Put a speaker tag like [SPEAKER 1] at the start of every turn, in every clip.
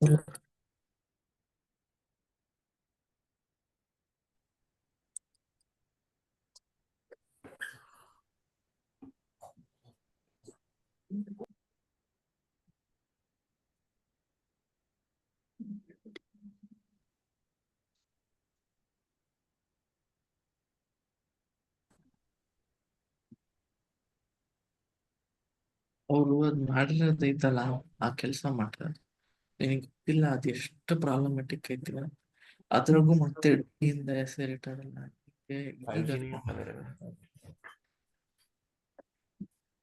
[SPEAKER 1] ಅವರು ಅದ್ ಮಾಡಿರೋದೈತಲ್ಲ ಆ ಕೆಲಸ ಮಾಡ್ತಾರೆ. ನಿನಗೆ ಗೊತ್ತಿಲ್ಲ ಅದೆಷ್ಟು ಪ್ರಾಬ್ಲಮೆಟಿಕ್ ಐತಿವ. ಅದ್ರಾಗೂ ಮತ್ತೆ ಇಂದ ಹೆಸರಿಟ್ಟಾರಲ್ಲ ಈಗ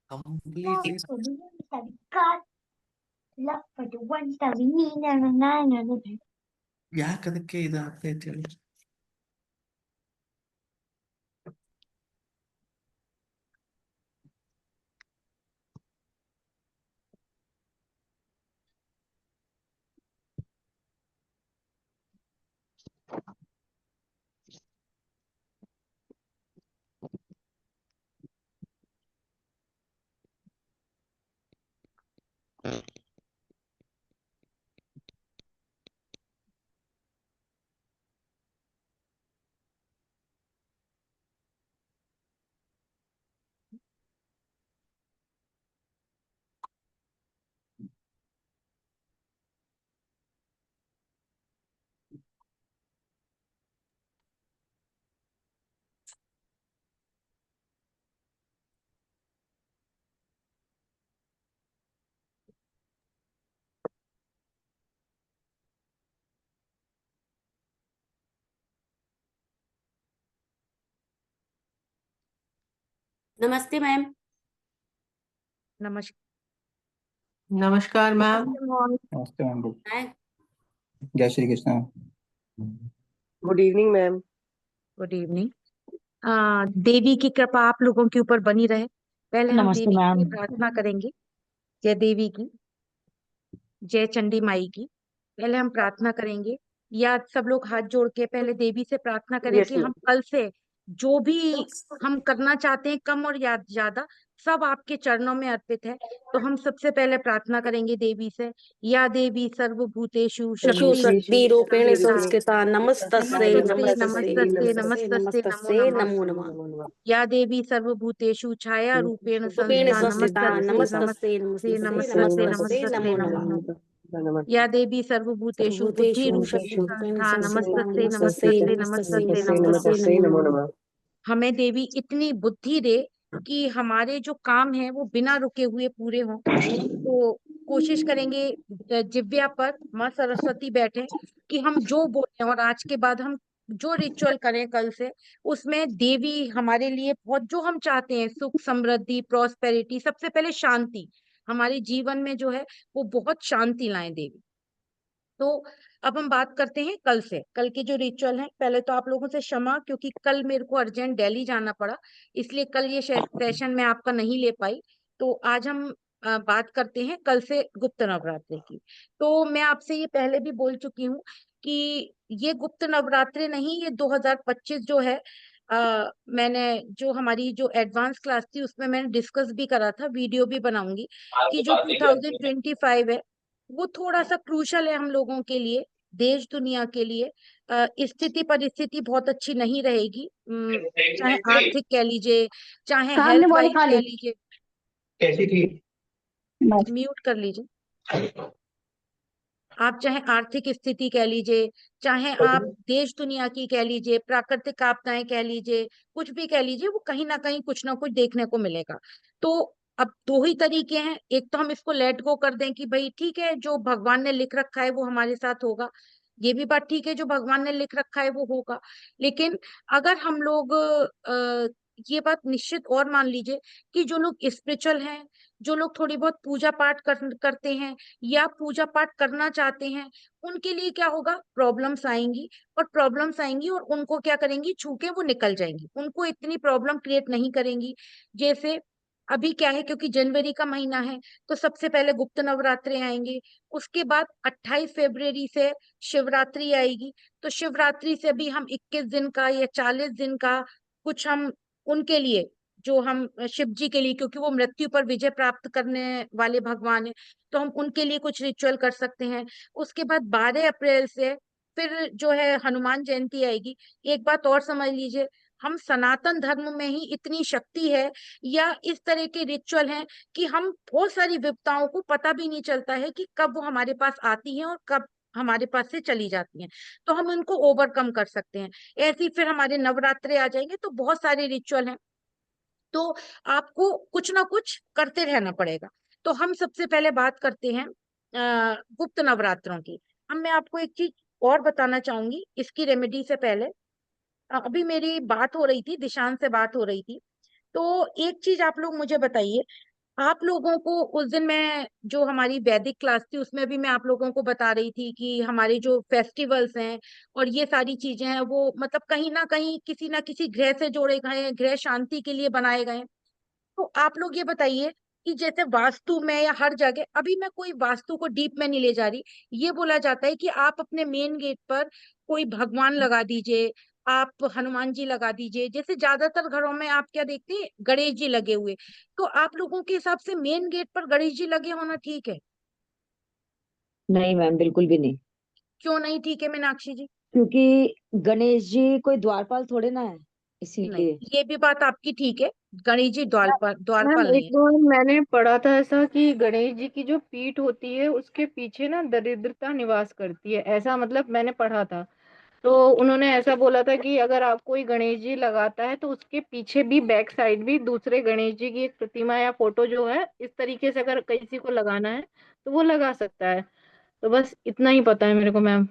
[SPEAKER 1] ಕಂಪ್ಲೀಟ್ಲಿ ಯಾಕೆ ಅದಕ್ಕೆ ಇದಾಗ್ತೈತಿ ಹೇಳಿ.
[SPEAKER 2] नमस्ते मैम।
[SPEAKER 3] नमस्कार मैम।
[SPEAKER 4] नमस्ते मैम।
[SPEAKER 2] हैं?
[SPEAKER 4] जय Shri Krishna.
[SPEAKER 3] Good evening ma'am.
[SPEAKER 5] Good evening. देवी की कृपा आप लोगों के ऊपर बनी रहे। पहले हम
[SPEAKER 6] नमस्ते
[SPEAKER 5] देवी की
[SPEAKER 6] मैम।
[SPEAKER 5] प्रार्थना करेंगे। जय देवी की, जय चंडी माई की। पहले हम प्रार्थना करेंगे, या सब लोग हाथ जोड़ के पहले देवी से प्रार्थना करें
[SPEAKER 3] Yes,
[SPEAKER 5] कि
[SPEAKER 3] ma'am.
[SPEAKER 5] हम कल से जो भी हम करना चाहते हैं, कम और या ज्यादा, सब आपके चरणों में अर्पित है। तो हम सबसे पहले प्रार्थना करेंगे देवी से। या देवी सर्वभूतेषु
[SPEAKER 2] शक्ति रूपेण
[SPEAKER 5] संस्थिता
[SPEAKER 2] संस्कृता नमस्तस्यै
[SPEAKER 5] नमस्ते
[SPEAKER 2] नमस्तस्यै
[SPEAKER 5] नमस्ते नमस्ते
[SPEAKER 2] नमस्तस्यै
[SPEAKER 5] नमो
[SPEAKER 2] नमो
[SPEAKER 5] नमः।
[SPEAKER 2] नमः।
[SPEAKER 5] या देवी सर्वभूतेषु छाया रूपेण
[SPEAKER 2] रूपेण
[SPEAKER 5] संस्थिता
[SPEAKER 2] संस्थिता
[SPEAKER 5] नमस्तस्यै
[SPEAKER 2] नमस्तस्यै
[SPEAKER 5] नमस्ते
[SPEAKER 2] नमस्तस्यै
[SPEAKER 5] नमस्ते
[SPEAKER 2] नमस्तस्यै
[SPEAKER 5] नमस्ते
[SPEAKER 2] नमो
[SPEAKER 5] नमो
[SPEAKER 2] नमः।
[SPEAKER 5] नमः। या देवी सर्वभूतेषु बुद्धि
[SPEAKER 2] सर्वभूतेषु
[SPEAKER 5] रूपेण
[SPEAKER 2] शक्तिरूपेण
[SPEAKER 5] संस्था
[SPEAKER 2] संस्थिता
[SPEAKER 5] नमस्तस्यै
[SPEAKER 2] नमस्तस्यै
[SPEAKER 5] नमस्ते
[SPEAKER 2] नमस्तस्यै
[SPEAKER 5] नमस्ते नमो नमः।
[SPEAKER 2] नमस्तस्यै नमो नमः।
[SPEAKER 5] हमें देवी इतनी बुद्धि दे कि हमारे जो काम है वो बिना रुके हुए पूरे हों। तो कोशिश करेंगे जिव्या पर माँ सरस्वती बैठे कि हम जो बोले और आज के बाद हम जो रिचुअल करें कल से, उसमें देवी हमारे लिए बहुत जो हम चाहते हैं, सुख समृद्धि प्रॉस्पेरिटी, सबसे पहले शांति, हमारे जीवन में जो है वो बहुत शांति लाएं देवी। तो अब हम बात करते हैं कल से, कल के जो रिचुअल है। पहले तो आप लोगों से क्षमा, क्योंकि कल मेरे को अर्जेंट दिल्ली जाना पड़ा, इसलिए कल ये सेशन मैं आपका नहीं ले पाई। तो आज हम बात करते हैं कल से गुप्त नवरात्रि की। तो मैं आपसे ये पहले भी बोल चुकी हूँ कि ये गुप्त नवरात्रि नहीं, ये 2025 जो है, मैंने जो हमारी जो एडवांस क्लास थी उसमें मैंने डिस्कस भी करा था, वीडियो भी बनाऊंगी, कि जो 2025 है वो थोड़ा सा क्रूशल है हम लोगों के लिए, देश दुनिया के लिए। स्थिति परिस्थिति बहुत अच्छी नहीं रहेगी, चाहे आर्थिक कह लीजिए, चाहे
[SPEAKER 6] सामने
[SPEAKER 5] हेल्थ
[SPEAKER 6] वाली
[SPEAKER 5] वाइज
[SPEAKER 6] खाली
[SPEAKER 5] कह लीजिए।
[SPEAKER 4] कैसी थी?
[SPEAKER 5] म्यूट कर लीजिए। आप चाहे आर्थिक स्थिति कह लीजिए, चाहे आप देश दुनिया की कह लीजिए, प्राकृतिक आपदाएं कह लीजिए, कुछ भी कह लीजिए, वो कहीं ना कहीं कुछ ना कुछ देखने को मिलेगा। तो अब दो ही तरीके हैं, एक तो हम इसको लेट गो कर दें कि भाई ठीक है, जो भगवान ने लिख रखा है वो हमारे साथ होगा। ये भी बात ठीक है, जो भगवान ने लिख रखा है वो होगा। लेकिन अगर हम लोग ये बात निश्चित और मान लीजिए कि जो लोग स्पिरिचुअल हैं, जो लोग थोड़ी बहुत पूजा पाठ करते हैं या पूजा पाठ करना चाहते हैं, उनके लिए क्या होगा, प्रॉब्लम्स आएंगी। और प्रॉब्लम्स आएंगी और उनको क्या करेंगी, छू के वो निकल जाएंगी, उनको इतनी प्रॉब्लम क्रिएट नहीं करेंगी। जैसे अभी क्या है, क्योंकि जनवरी का महीना है, तो सबसे पहले गुप्त नवरात्रे आएंगे। उसके बाद 28 फरवरी से शिवरात्रि आएगी। तो शिवरात्रि से भी हम 21 दिन का या 40 दिन का कुछ हम उनके लिए जो हम शिव जी के लिए, क्योंकि वो मृत्यु पर विजय प्राप्त करने वाले भगवान है, तो हम उनके लिए कुछ रिचुअल कर सकते हैं। उसके बाद 12 अप्रैल से फिर जो है हनुमान जयंती आएगी। एक बात और समझ लीजिए, हम सनातन धर्म में ही इतनी शक्ति है या इस तरह के रिचुअल हैं कि हम बहुत सारी विपदाओं को पता भी नहीं चलता है कि कब वो हमारे पास आती हैं और कब हमारे पास से चली जाती हैं, तो हम उनको ओवरकम कर सकते हैं। ऐसे ही फिर हमारे नवरात्रे आ जाएंगे, तो बहुत सारे रिचुअल हैं, तो आपको कुछ ना कुछ करते रहना पड़ेगा। तो हम सबसे पहले बात करते हैं गुप्त नवरात्रों की। अब मैं आपको एक चीज और बताना चाहूंगी इसकी रेमेडी से पहले। अभी मेरी बात हो रही थी, दिशांत से बात हो रही थी, तो एक चीज आप लोग मुझे बताइए। आप लोगों को उस दिन मैं जो हमारी वैदिक क्लास थी उसमें भी मैं आप लोगों को बता रही थी कि हमारे जो फेस्टिवल्स हैं और ये सारी चीजें हैं वो मतलब कहीं ना किसी ग्रह से जोड़े गए हैं, ग्रह शांति के लिए बनाए गए हैं। तो आप लोग ये बताइए कि जैसे वास्तु में या हर जगह, अभी मैं कोई वास्तु को डीप में नहीं ले जा रही, ये बोला जाता है कि आप अपने मेन गेट पर कोई भगवान लगा दीजिए, आप हनुमान जी लगा दीजिए। जैसे ज्यादातर घरों में आप क्या देखते हैं, गणेश जी लगे हुए, तो आप लोगों के हिसाब से मेन गेट पर गणेश जी लगे होना ठीक है?
[SPEAKER 6] नहीं मैम, बिल्कुल भी नहीं।
[SPEAKER 5] क्यों नहीं ठीक है मीनाक्षी जी?
[SPEAKER 6] क्योंकि गणेश जी कोई द्वारपाल थोड़े ना है,
[SPEAKER 5] नहीं,
[SPEAKER 6] इसीलिए।
[SPEAKER 5] ये भी बात आपकी ठीक है, गणेश जी
[SPEAKER 3] मैम
[SPEAKER 5] द्वारपाल नहीं
[SPEAKER 3] एक
[SPEAKER 5] है।
[SPEAKER 3] बार मैंने पढ़ा था ऐसा कि गणेश जी की जो पीठ होती है उसके पीछे ना दरिद्रता निवास करती है, ऐसा मतलब मैंने पढ़ा था। तो उन्होंने ऐसा बोला था कि अगर आप कोई गणेश जी लगाता है तो उसके पीछे भी बैक साइड भी दूसरे गणेश जी की एक प्रतिमा या फोटो जो है इस तरीके से अगर किसी को लगाना है तो वो लगा सकता है। तो बस इतना ही पता है मेरे को मैम।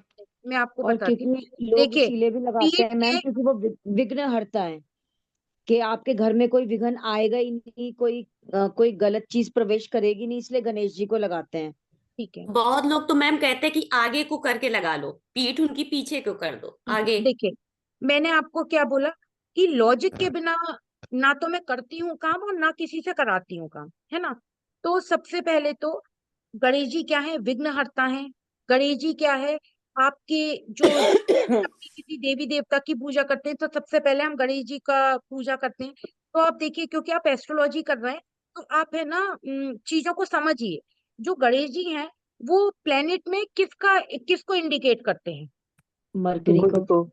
[SPEAKER 5] मैं आपको
[SPEAKER 6] और
[SPEAKER 5] बताती हूँ।
[SPEAKER 6] क्योंकि लोग
[SPEAKER 5] देखिए,
[SPEAKER 6] इसीलिए भी लगाते
[SPEAKER 5] पीठ
[SPEAKER 6] हैं मैम,
[SPEAKER 5] के
[SPEAKER 6] क्योंकि वो विघ्न हरता है, कि आपके घर में कोई विघ्न आएगा ही नहीं, कोई गलत चीज प्रवेश करेगी नहीं, इसलिए गणेश जी को लगाते हैं।
[SPEAKER 5] ठीक है।
[SPEAKER 2] बहुत लोग तो मैम कहते हैं कि आगे को करके लगा लो, पीठ उनकी पीछे को कर दो आगे।
[SPEAKER 5] देखिए, मैंने आपको क्या बोला कि लॉजिक के बिना ना तो मैं करती हूँ काम और ना किसी से कराती हूँ काम, है ना? तो सबसे पहले तो गणेश जी क्या है, विघ्नहर्ता है। गणेश जी क्या है, आपके जो अपनी किसी देवी देवता की पूजा करते हैं तो सबसे पहले हम गणेश जी का पूजा करते हैं। तो आप देखिए, क्योंकि आप एस्ट्रोलॉजी कर रहे हैं, तो आप है ना चीजों को समझिए। जो गणेश जी हैं वो प्लेनेट में किसको इंडिकेट करते हैं?
[SPEAKER 6] मरकरी
[SPEAKER 3] बुध
[SPEAKER 6] को।
[SPEAKER 3] को।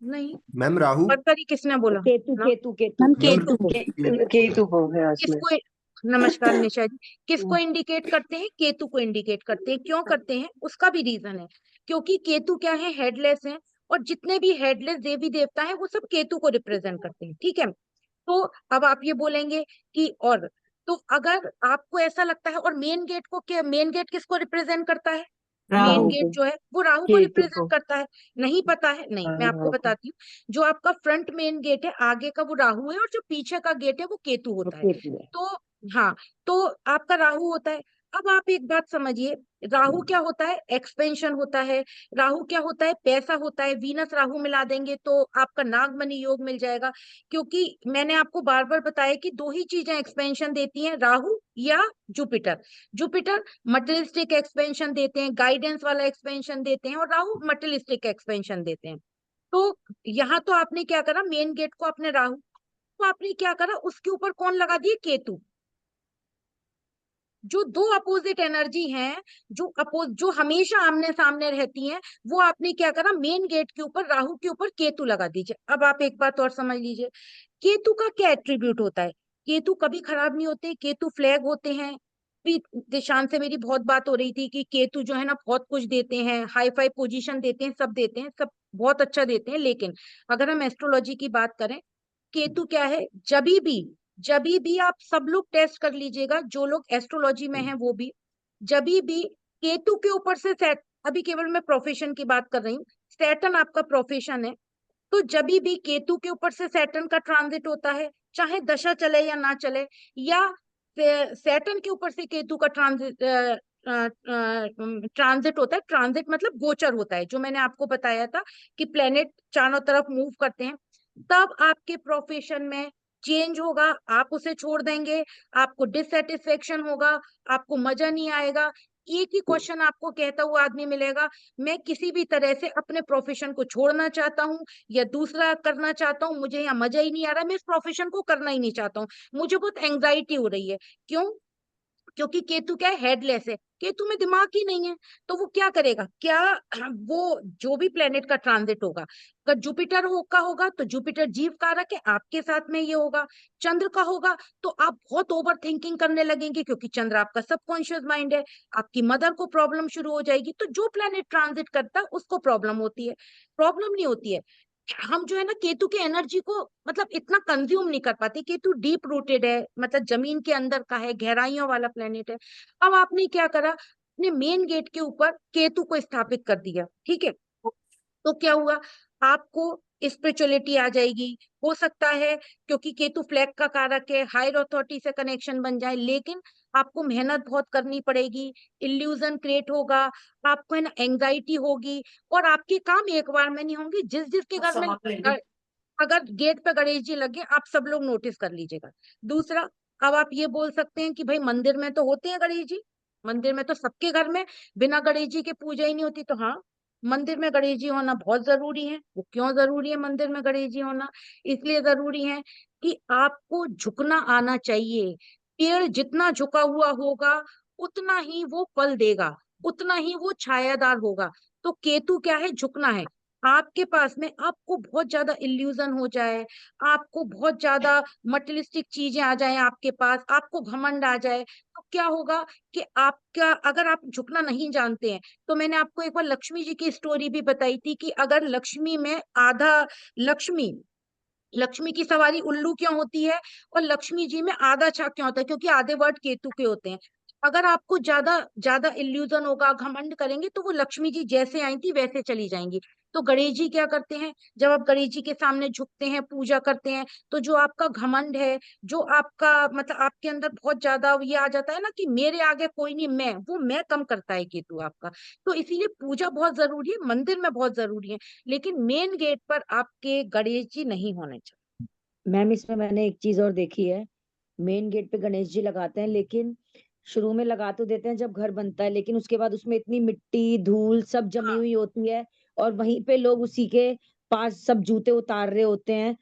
[SPEAKER 5] नहीं,
[SPEAKER 7] मैम राहु।
[SPEAKER 5] मरकरी किसने बोला?
[SPEAKER 6] केतु
[SPEAKER 5] रा-
[SPEAKER 6] केतु केतु
[SPEAKER 2] मैम
[SPEAKER 5] केतु
[SPEAKER 2] केतु।
[SPEAKER 5] को।
[SPEAKER 3] केतु को है इसमें।
[SPEAKER 5] किसको? नमस्कार निशा जी। किसको इंडिकेट करते हैं? केतु को इंडिकेट करते हैं। क्यों करते हैं, उसका भी रीजन है। क्योंकि केतु क्या है, हेडलेस है, और जितने भी हेडलेस देवी देवता हैं वो सब केतु को रिप्रेजेंट करते हैं, ठीक है? तो अब आप ये बोलेंगे कि और, तो अगर आपको ऐसा लगता है, और मेन गेट को क्या, मेन गेट किसको रिप्रेजेंट करता है? मेन
[SPEAKER 3] राहु
[SPEAKER 5] गेट
[SPEAKER 3] को।
[SPEAKER 5] जो है वो राहु को
[SPEAKER 3] केतु
[SPEAKER 5] रिप्रेजेंट
[SPEAKER 3] को।
[SPEAKER 5] करता है। नहीं पता है? नहीं,
[SPEAKER 3] हाँ,
[SPEAKER 5] मैं आपको
[SPEAKER 3] राहु को।
[SPEAKER 5] बताती हूँ। जो आपका फ्रंट मेन गेट है आगे का वो राहु है, और जो पीछे का गेट है वो केतु
[SPEAKER 6] वो
[SPEAKER 5] होता है।
[SPEAKER 6] केतु है।
[SPEAKER 5] तो हाँ, तो आपका राहु होता है। अब आप एक बात समझिए, राहु क्या होता है, एक्सपेंशन होता है। राहु क्या होता है, पैसा होता है। वीनस राहु मिला देंगे तो आपका नागमणि योग मिल जाएगा। क्योंकि मैंने आपको बार बार बताया कि दो ही चीजें एक्सपेंशन देती हैं, राहु या जुपिटर। जुपिटर मटेरियलिस्टिक एक्सपेंशन देते हैं, गाइडेंस वाला एक्सपेंशन देते हैं, और राहु मटेरियलिस्टिक एक्सपेंशन देते हैं। तो यहाँ तो आपने क्या करा, मेन गेट को आपने राहु, तो आपने क्या करा, उसके ऊपर कौन लगा दिए, केतु। जो दो अपोजिट एनर्जी हैं, जो हमेशा आमने सामने रहती हैं, वो आपने क्या करा, मेन गेट के ऊपर राहु के ऊपर केतु लगा दीजिए। अब आप एक बात और समझ लीजिए, केतु का क्या एट्रीब्यूट होता है? केतु कभी खराब नहीं होते, केतु फ्लैग होते हैं। भी दिशांत से मेरी बहुत बात हो रही थी कि केतु जो है ना बहुत कुछ देते हैं, हाई फाई पोजीशन देते हैं, सब देते हैं, सब बहुत अच्छा देते हैं। लेकिन अगर हम एस्ट्रोलॉजी की बात करें, केतु क्या है, जभी भी आप सब लोग टेस्ट कर लीजिएगा, जो लोग एस्ट्रोलॉजी में हैं वो भी, जभी भी केतु के ऊपर से सेट, अभी केवल मैं प्रोफेशन की बात कर रही हूँ, सैटर्न आपका प्रोफेशन है, तो जभी भी केतु के ऊपर से सैटर्न का ट्रांजिट होता है, चाहे दशा चले या ना चले, या सैटर्न के ऊपर से केतु का ट्रांजिट होता है, ट्रांजिट मतलब गोचर होता है, जो मैंने आपको बताया था कि प्लेनेट चारों तरफ मूव करते हैं, तब आपके प्रोफेशन में चेंज होगा। आप उसे छोड़ देंगे, आपको डिससेटिस्फेक्शन होगा, आपको मजा नहीं आएगा। एक ही क्वेश्चन आपको कहता हुआ आदमी मिलेगा, मैं किसी भी तरह से अपने प्रोफेशन को छोड़ना चाहता हूँ या दूसरा करना चाहता हूँ, मुझे यहाँ मजा ही नहीं आ रहा, मैं इस प्रोफेशन को करना ही नहीं चाहता हूँ, मुझे बहुत एंग्जाइटी हो रही है। क्यों? क्योंकि केतु क्या है, हेडलेस है, केतु में दिमाग ही नहीं है। तो वो क्या करेगा, क्या वो जो भी प्लेनेट का ट्रांजिट होगा, अगर जुपिटर का होगा तो जुपिटर जीव कारक है, आपके साथ में ये होगा। चंद्र का होगा तो आप बहुत ओवर थिंकिंग करने लगेंगे, क्योंकि चंद्र आपका सबकॉन्शियस माइंड है, आपकी मदर को प्रॉब्लम शुरू हो जाएगी। तो जो प्लेनेट ट्रांजिट करता है उसको प्रॉब्लम होती है, प्रॉब्लम नहीं होती है। हम जो है ना केतु के एनर्जी को मतलब इतना कंज्यूम नहीं कर पाते। केतु डीप रूटेड है, मतलब जमीन के अंदर का है, गहराइयों वाला प्लेनेट है। अब आपने क्या करा, अपने मेन गेट के ऊपर केतु को स्थापित कर दिया, ठीक है। तो क्या हुआ, आपको स्पिरिचुअलिटी आ जाएगी, हो सकता है क्योंकि केतु फ्लैग का कारक है, हायर अथॉरिटी से कनेक्शन बन जाए, लेकिन आपको मेहनत बहुत करनी पड़ेगी, इल्यूजन क्रिएट होगा, आपको है ना एंग्जाइटी होगी, और आपके काम एक बार में नहीं होंगे। जिस जिसके घर में अगर गेट पे गणेश जी लगे, आप सब लोग नोटिस कर लीजिएगा। दूसरा, अब आप ये बोल सकते हैं कि भाई मंदिर में तो होते हैं गणेश जी, मंदिर में तो सबके घर में बिना गणेश जी के पूजा ही नहीं होती। तो हाँ, मंदिर में गणेश जी होना बहुत जरूरी है। वो क्यों जरूरी है मंदिर में गणेश जी होना? इसलिए जरूरी है कि आपको झुकना आना चाहिए। पेड़ जितना झुका हुआ होगा उतना ही वो फल देगा, उतना ही वो छायादार होगा। तो केतु क्या है, झुकना है। आपके पास में आपको बहुत ज्यादा इल्यूजन हो जाए, आपको बहुत ज्यादा मटेरियलिस्टिक चीजें आ जाए आपके पास, आपको घमंड आ जाए, तो क्या होगा कि आपका, अगर आप झुकना नहीं जानते हैं, तो मैंने आपको एक बार लक्ष्मी जी की स्टोरी भी बताई थी कि अगर लक्ष्मी में आधा, लक्ष्मी लक्ष्मी की सवारी उल्लू क्यों होती है और लक्ष्मी जी में आधा छाग क्यों होता है, क्योंकि आधे वर्ड केतु के होते हैं। अगर आपको ज्यादा ज्यादा इल्यूजन होगा, घमंड करेंगे, तो वो लक्ष्मी जी जैसे आई थी वैसे चली जाएंगी। तो गणेश जी क्या करते हैं, जब आप गणेश जी के सामने झुकते हैं, पूजा करते हैं, तो जो आपका घमंड है, जो आपका मतलब आपके अंदर बहुत ज्यादा ये आ जाता है ना कि मेरे आगे कोई नहीं, मैं कम करता है केतु आपका। तो इसीलिए पूजा बहुत जरूरी है, मंदिर में बहुत जरूरी है, लेकिन मेन गेट पर आपके गणेश जी नहीं होने चाहिए।
[SPEAKER 6] मैम इसमें मैंने एक चीज और देखी है, मेन गेट पे गणेश जी लगाते हैं, लेकिन शुरू में लगा तो देते हैं जब घर बनता है, लेकिन उसके बाद उसमें इतनी मिट्टी धूल सब जमी
[SPEAKER 5] हाँ,
[SPEAKER 6] हुई होती है, और वहीं पे लोग उसी के पास सब जूते उतार रहे होते हैं,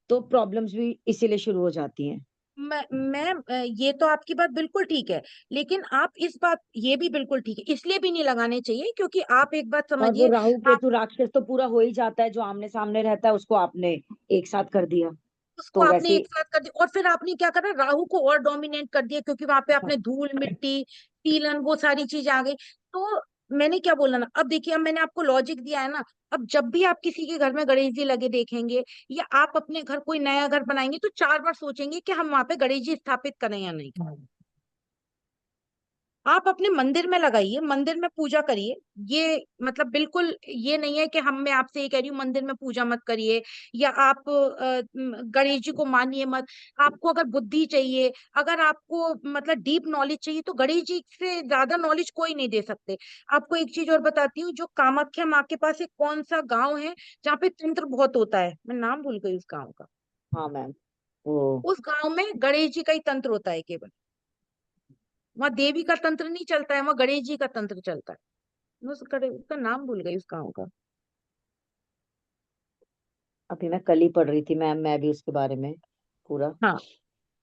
[SPEAKER 6] तो प्रॉब्लम्स भी इसीलिए शुरू हो जाती हैं।
[SPEAKER 5] ये तो आपकी बात बिल्कुल ठीक है, लेकिन आप इस बात ये भी बिल्कुल ठीक है, इसलिए भी नहीं लगाने चाहिए क्योंकि आप एक बात
[SPEAKER 6] और वो
[SPEAKER 5] समझिए,
[SPEAKER 6] राहु
[SPEAKER 5] आप
[SPEAKER 6] केतु राक्षस तो पूरा हो ही जाता है, जो आमने सामने रहता है उसको आपने एक साथ कर दिया,
[SPEAKER 5] उसको
[SPEAKER 6] तो
[SPEAKER 5] आपने
[SPEAKER 6] वैसे
[SPEAKER 5] एक साथ कर दिया, और फिर आपने क्या करा, राहु को और डोमिनेट कर दिया, क्योंकि वहां पे आपने धूल मिट्टी सीलन वो सारी चीजें आ गई। तो मैंने क्या बोला ना, अब देखिए, अब मैंने आपको लॉजिक दिया है ना। अब जब भी आप किसी के घर में गणेश जी लगे देखेंगे, या आप अपने घर कोई नया घर बनाएंगे, तो 4 बार सोचेंगे कि हम वहां पे गणेश जी स्थापित करें या नहीं। आप अपने मंदिर में लगाइए, मंदिर में पूजा करिए। ये मतलब बिल्कुल ये नहीं है कि मैं आपसे ये कह रही हूँ मंदिर में पूजा मत करिए, या आप गणेश जी को मानिए मत। आपको अगर बुद्धि चाहिए, अगर आपको मतलब डीप नॉलेज चाहिए, तो गणेश जी से ज्यादा नॉलेज कोई नहीं दे सकते। आपको एक चीज और बताती हूँ, जो कामाख्या माँ के पास एक कौन सा गांव है जहाँ पे तंत्र बहुत होता है, मैं नाम भूल गई उस गांव का।
[SPEAKER 6] हाँ मैम, वो
[SPEAKER 5] उस गांव में गणेश जी का ही तंत्र होता है केवल। वहां देवी का तंत्र नहीं चलता है, वहां गणेश जी का तंत्र चलता है। मैं उसका नाम भूल गई उस गाँव का।
[SPEAKER 6] अभी मैं कल ही पढ़ रही थी मैम, मैं भी उसके बारे में पूरा।
[SPEAKER 5] हाँ,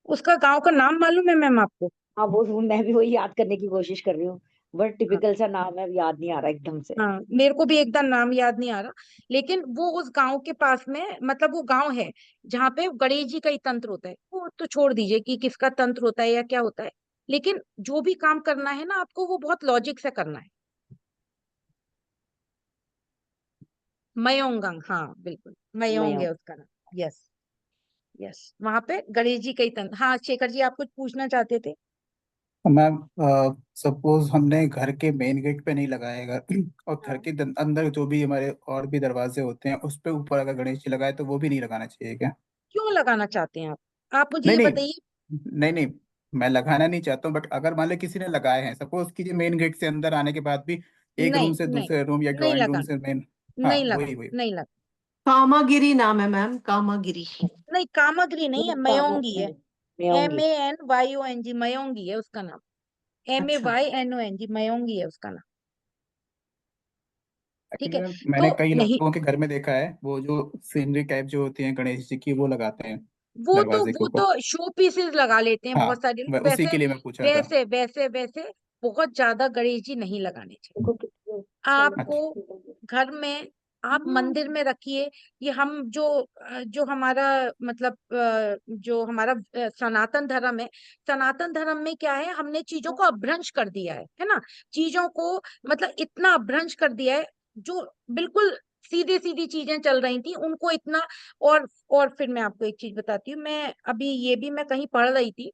[SPEAKER 5] उसका गांव का नाम मालूम है मैम आपको?
[SPEAKER 6] हाँ वो मैं भी वही याद करने की कोशिश कर रही हूँ, बट
[SPEAKER 5] हाँ,
[SPEAKER 6] टिपिकल सा नाम है, अब याद नहीं आ रहा एकदम से।
[SPEAKER 5] हाँ, मेरे को भी एकदम नाम याद नहीं आ रहा, लेकिन वो उस गांव के पास में मतलब वो गांव है जहाँ पे गणेश जी का ही तंत्र होता है। वो तो छोड़ दीजिए कि किसका तंत्र होता है या क्या होता है, लेकिन जो भी काम करना है ना आपको, वो बहुत लॉजिक से करना है। मयोंगंग, हाँ बिल्कुल,
[SPEAKER 6] मैं
[SPEAKER 5] मयोंग है उसका नाम। यस, यस, वहां पे गणेश जी का ही तंत्र। हाँ शेखर जी, आप कुछ पूछना चाहते थे?
[SPEAKER 4] मैम सपोज हमने घर के मेन गेट पे नहीं लगाएगा और घर
[SPEAKER 5] हाँ,
[SPEAKER 4] के अंदर जो भी हमारे और भी दरवाजे होते हैं उस पे ऊपर अगर गणेश जी लगाए तो वो भी नहीं लगाना चाहिए क्या?
[SPEAKER 5] क्यों लगाना चाहते हैं आप मुझे
[SPEAKER 4] नहीं
[SPEAKER 5] ये
[SPEAKER 4] नहीं,
[SPEAKER 5] बताइए।
[SPEAKER 4] नहीं नहीं, मैं लगाना नहीं चाहता हूँ, बट अगर मान लो किसी ने लगाए हैं, सपोज कि मेन गेट से अंदर आने के बाद भी एक रूम
[SPEAKER 5] नहीं,
[SPEAKER 4] से
[SPEAKER 5] नहीं,
[SPEAKER 4] दूसरे रूम या
[SPEAKER 5] नहीं
[SPEAKER 4] ड्राइंग रूम
[SPEAKER 5] लगाना,
[SPEAKER 4] से मेन। हाँ
[SPEAKER 5] नहीं
[SPEAKER 4] वही
[SPEAKER 5] लगाना,
[SPEAKER 4] वही।
[SPEAKER 5] नहीं लगाना।
[SPEAKER 1] कामागिरी नाम है मैम, कामागिरी।
[SPEAKER 5] नहीं, कामगरी नहीं है,
[SPEAKER 6] वो
[SPEAKER 5] मयोंगी है।
[SPEAKER 6] मैं आऊंगी।
[SPEAKER 5] MANYONG, मयोंगी है उसका नाम।
[SPEAKER 1] अच्छा
[SPEAKER 5] MAYNONG, मयोंगी है उसका नाम। ठीक
[SPEAKER 4] एक्चुअली
[SPEAKER 5] है,
[SPEAKER 4] मैम
[SPEAKER 5] तो
[SPEAKER 4] मैंने कई
[SPEAKER 5] नहीं,
[SPEAKER 4] लोगों के घर में देखा है, वो जो सीनरी टाइप जो होती है गणेश जी की वो लगाते हैं दरवाजे के
[SPEAKER 5] वो
[SPEAKER 4] ऊपर।
[SPEAKER 5] तो शो पीसेस लगा लेते हैं
[SPEAKER 4] हाँ,
[SPEAKER 5] बहुत सारे लोग।
[SPEAKER 4] उसी
[SPEAKER 5] वैसे
[SPEAKER 4] के लिए मैं पूछ रहा था।
[SPEAKER 5] वैसे वैसे वैसे बहुत ज्यादा गणेश जी नहीं लगाने चाहिए आपको
[SPEAKER 4] अच्छा।
[SPEAKER 5] घर में। आप मंदिर में रखिए। ये हम जो हमारा मतलब जो हमारा सनातन धर्म है, सनातन धर्म में क्या है, हमने चीजों को अपभ्रंश कर दिया है ना। चीजों को मतलब इतना अपभ्रंश कर दिया है, जो बिल्कुल सीधी सीधी चीजें चल रही थी उनको इतना। और फिर मैं आपको एक चीज बताती हूँ, मैं अभी ये भी मैं कहीं पढ़ रही थी,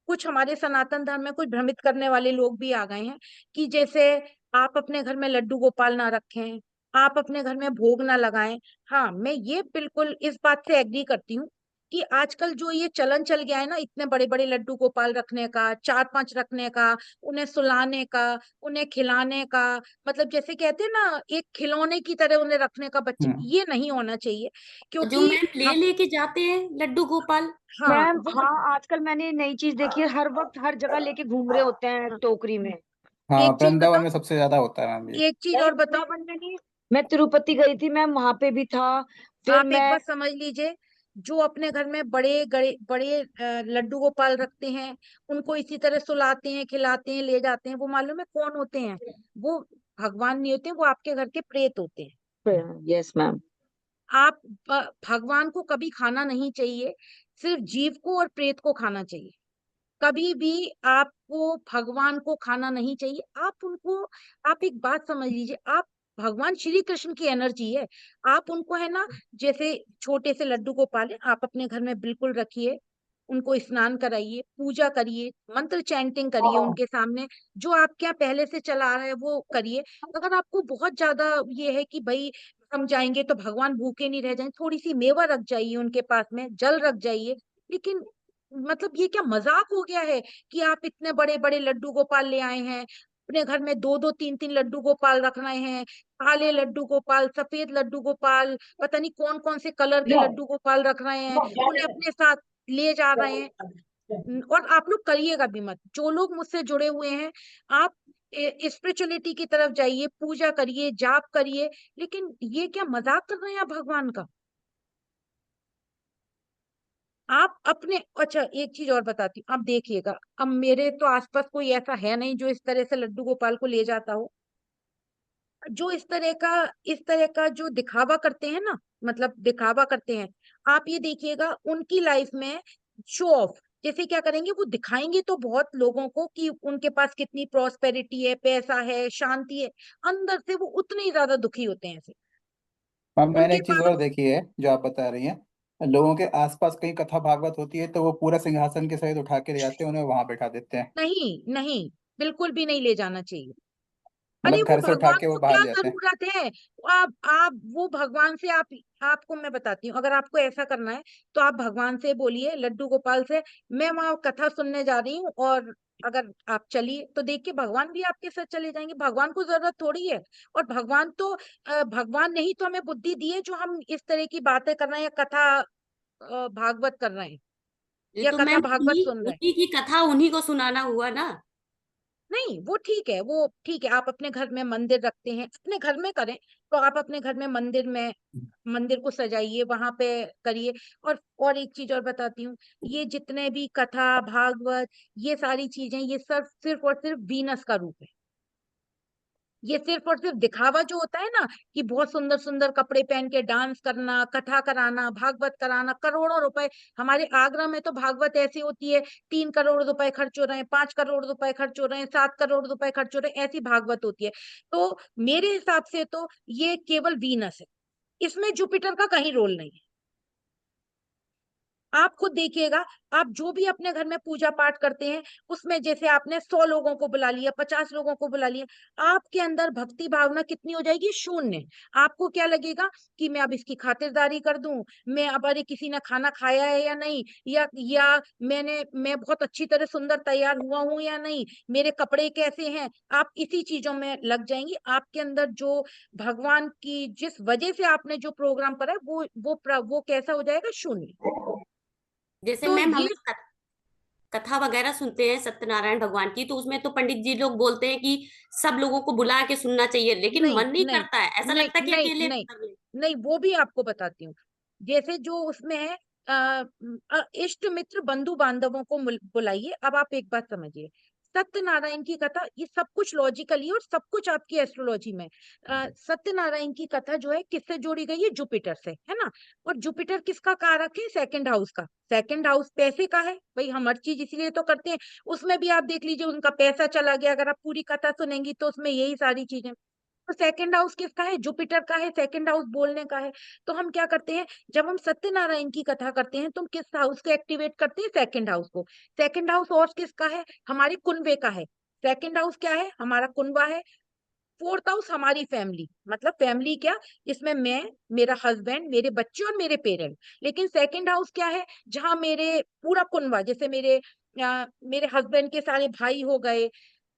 [SPEAKER 5] कुछ हमारे सनातन धर्म में कुछ भ्रमित करने वाले लोग भी आ गए हैं कि जैसे आप अपने घर में लड्डू गोपाल ना रखें, आप अपने घर में भोग ना लगाएं। हाँ, मैं ये बिल्कुल इस बात से एग्री करती हूँ कि आजकल जो ये चलन चल गया है ना, इतने बड़े बड़े लड्डू गोपाल रखने का, 4-5 रखने का, उन्हें सुलाने का, उन्हें खिलाने का, मतलब जैसे कहते हैं ना एक खिलौने की तरह उन्हें रखने का बच्चे,
[SPEAKER 4] हम्म।
[SPEAKER 5] ये नहीं होना चाहिए।
[SPEAKER 2] जो
[SPEAKER 5] क्योंकि
[SPEAKER 2] मैम ले
[SPEAKER 5] हम,
[SPEAKER 2] लेके जाते हैं लड्डू गोपाल।
[SPEAKER 5] हाँ
[SPEAKER 6] मैम
[SPEAKER 5] वो,
[SPEAKER 6] हाँ, आजकल मैंने नई चीज देखी है, हर वक्त हर जगह लेके घूम रहे होते हैं टोकरी में।
[SPEAKER 4] हाँ,
[SPEAKER 5] एक चीज
[SPEAKER 4] वृंदावन
[SPEAKER 5] बताओ,
[SPEAKER 4] में सबसे ज्यादा होता है मैम ये।
[SPEAKER 5] एक चीज
[SPEAKER 6] नहीं,
[SPEAKER 5] और बताओ,
[SPEAKER 6] वृंदावन में नहीं, मैं तिरुपति गई थी मैम, वहां पे भी था। फिर
[SPEAKER 5] आप एक
[SPEAKER 6] मैं
[SPEAKER 5] बात समझ लीजिए, जो अपने घर में बड़े बड़े बड़े लड्डू गोपाल रखते हैं, उनको इसी तरह सुलाते हैं, खिलाते हैं, ले जाते हैं, वो मालूम है कौन होते हैं? वो भगवान नहीं होते, वो आपके घर के प्रेत होते हैं।
[SPEAKER 6] Yes ma'am.
[SPEAKER 5] आप भगवान को कभी खाना नहीं चाहिए, सिर्फ जीव को और प्रेत को खाना चाहिए। कभी भी आपको भगवान को खाना नहीं चाहिए। आप उनको, आप एक बात समझ लीजिए, आप भगवान श्री कृष्ण की एनर्जी है। आप उनको है ना, जैसे छोटे से लड्डू को पाले, आप अपने घर में बिल्कुल रखिए, उनको स्नान कराइए, पूजा करिए, मंत्र चैंटिंग करिए उनके सामने, जो आपके यहाँ पहले से चला आ रहा है वो करिए। अगर आपको बहुत ज्यादा ये है कि भाई हम जाएंगे तो भगवान भूखे नहीं रह जाएंगे, थोड़ी सी मेवा रख जाइए उनके पास में, जल रख जाइए। लेकिन मतलब ये क्या मजाक हो गया है कि आप इतने बड़े बड़े लड्डू गोपाल ले आए हैं, अपने घर में 2-2 3-3 लड्डू गोपाल रख रहे हैं, काले लड्डू गोपाल, सफेद लड्डू गोपाल, पता नहीं कौन कौन से कलर के लड्डू गोपाल रख रहे हैं, उन्हें अपने साथ ले जा रहे हैं। और आप लोग करिएगा भी मत, जो लोग मुझसे जुड़े हुए हैं, आप स्पिरिचुअलिटी की तरफ जाइए, पूजा करिए, जाप करिए। लेकिन ये क्या मजाक कर रहे हैं आप भगवान का? आप अपने, अच्छा एक चीज और बताती हूँ, आप देखिएगा, अब मेरे तो आसपास कोई ऐसा है नहीं जो इस तरह से लड्डू गोपाल को ले जाता हो, जो इस तरह का जो दिखावा करते हैं ना, मतलब दिखावा करते हैं। आप ये देखिएगा उनकी लाइफ में शो ऑफ, जैसे क्या करेंगे, वो दिखाएंगे तो बहुत लोगों को कि उनके पास कितनी प्रॉस्पेरिटी है, पैसा है, शांति है, अंदर से वो उतने ही ज्यादा दुखी होते हैं ऐसे।
[SPEAKER 4] मैम मैंने
[SPEAKER 5] उनके
[SPEAKER 4] एक चीज
[SPEAKER 5] पास,
[SPEAKER 4] और देखी है जो आप बता रही हैं, लोगों के आसपास कहीं कथा भागवत होती है तो वो पूरा सिंहासन के सहित उठा के ले जाते हैं, उन्हें वहां बैठा देते हैं।
[SPEAKER 5] नहीं नहीं, बिल्कुल भी नहीं ले जाना चाहिए। अरे
[SPEAKER 4] मतलब
[SPEAKER 5] वो
[SPEAKER 4] घर से उठा
[SPEAKER 5] भगवान
[SPEAKER 4] के वो
[SPEAKER 5] को
[SPEAKER 4] बाहर
[SPEAKER 5] क्या
[SPEAKER 4] ले जाते हैं।
[SPEAKER 5] जरूरत है? आप वो भगवान से, आपको मैं बताती हूँ, अगर आपको ऐसा करना है तो आप भगवान से बोलिए, लड्डू गोपाल से, मैं वहां कथा सुनने जा रही हूँ, और अगर आप चलिए तो देखिए भगवान भी आपके साथ चले जाएंगे। भगवान को जरूरत थोड़ी है। और भगवान तो भगवान ने ही तो हमें बुद्धि दी है, जो हम इस तरह की बातें कर रहे हैं, या कथा भागवत कर रहे हैं,
[SPEAKER 2] ये
[SPEAKER 5] या
[SPEAKER 2] तो
[SPEAKER 5] कथा
[SPEAKER 2] मैम
[SPEAKER 5] भागवत
[SPEAKER 2] उन्हीं
[SPEAKER 5] सुन रहे हैं।
[SPEAKER 2] उन्हीं की कथा उन्हीं को सुनाना हुआ ना।
[SPEAKER 5] नहीं वो ठीक है, वो ठीक है, आप अपने घर में मंदिर रखते हैं, अपने घर में करें, तो आप अपने घर में मंदिर को सजाइए, वहां पे करिए। और एक चीज और बताती हूँ, ये जितने भी कथा भागवत, ये सारी चीजें, ये सब सिर्फ और सिर्फ वीनस का रूप है। ये सिर्फ और सिर्फ दिखावा जो होता है ना, कि बहुत सुंदर सुंदर कपड़े पहन के डांस करना, कथा कराना, भागवत कराना, करोड़ों रुपए। हमारे आगरा में तो भागवत ऐसी होती है, 3 करोड़ रुपए खर्च हो रहे हैं, 5 करोड़ रुपए खर्च हो रहे हैं, 7 करोड़ रुपए खर्च हो रहे हैं, ऐसी भागवत होती है। तो मेरे हिसाब से तो ये केवल वीनस है, इसमें जुपिटर का कहीं रोल नहीं है। आप खुद देखिएगा, आप जो भी अपने घर में पूजा पाठ करते हैं, उसमें जैसे आपने 100 लोगों को बुला लिया, 50 लोगों को बुला लिया, आपके अंदर भक्ति भावना कितनी हो जाएगी? शून्य। आपको क्या लगेगा कि मैं अब इसकी खातिरदारी कर दूं, मैं अब, अरे किसी ने खाना खाया है या नहीं, या मैं बहुत अच्छी तरह सुंदर तैयार हुआ हूं या नहीं, मेरे कपड़े कैसे हैं, आप इसी चीजों में लग जाएंगी। आपके अंदर जो भगवान की जिस वजह से आपने जो प्रोग्राम करा है, वो कैसा हो जाएगा? शून्य।
[SPEAKER 2] जैसे
[SPEAKER 5] तो
[SPEAKER 2] मैम
[SPEAKER 5] ये,
[SPEAKER 2] हमें कथा वगैरह सुनते हैं सत्यनारायण भगवान की, तो उसमें तो पंडित जी लोग बोलते हैं कि सब लोगों को बुला के सुनना चाहिए, लेकिन
[SPEAKER 5] नहीं
[SPEAKER 2] मन नहीं
[SPEAKER 5] नहीं
[SPEAKER 2] करता है, ऐसा
[SPEAKER 5] नहीं
[SPEAKER 2] लगता है कि
[SPEAKER 5] नहीं
[SPEAKER 2] अकेले
[SPEAKER 5] नहीं
[SPEAKER 2] कर ले।
[SPEAKER 5] नहीं, वो भी आपको बताती हूँ। जैसे जो उसमें है, इष्ट मित्र बंधु बांधवों को बुलाइए। अब आप एक बात समझिए, सत्यनारायण की कथा ये सब कुछ लॉजिकली और सब कुछ आपकी एस्ट्रोलॉजी में, सत्यनारायण की कथा जो है किससे जोड़ी गई है? जुपिटर से, है ना। और जुपिटर किसका कारक है? सेकंड हाउस का। सेकंड हाउस पैसे का है भाई, हम हर चीज इसीलिए तो करते हैं। उसमें भी आप देख लीजिए, उनका पैसा चला गया। अगर आप पूरी कथा सुनेंगी तो उसमें यही सारी चीजें। तो सेकंड हाउस किसका है? जुपिटर का है। सेकंड हाउस बोलने का है। तो हम क्या करते हैं, जब हम सत्यनारायण की कथा करते हैं तो हम किस हाउस को एक्टिवेट करते हैं? सेकंड हाउस को। सेकंड हाउस और किसका है? हमारे कुनबे का है। सेकंड हाउस क्या है? हमारा कुनबा है। फोर्थ हाउस हमारी फैमिली, मतलब फैमिली क्या, इसमें मैं, मेरा हस्बैंड, मेरे बच्चे और मेरे पेरेंट। लेकिन सेकंड हाउस क्या है? जहां मेरे पूरा कुनबा, जैसे मेरे हस्बैंड के सारे भाई हो गए,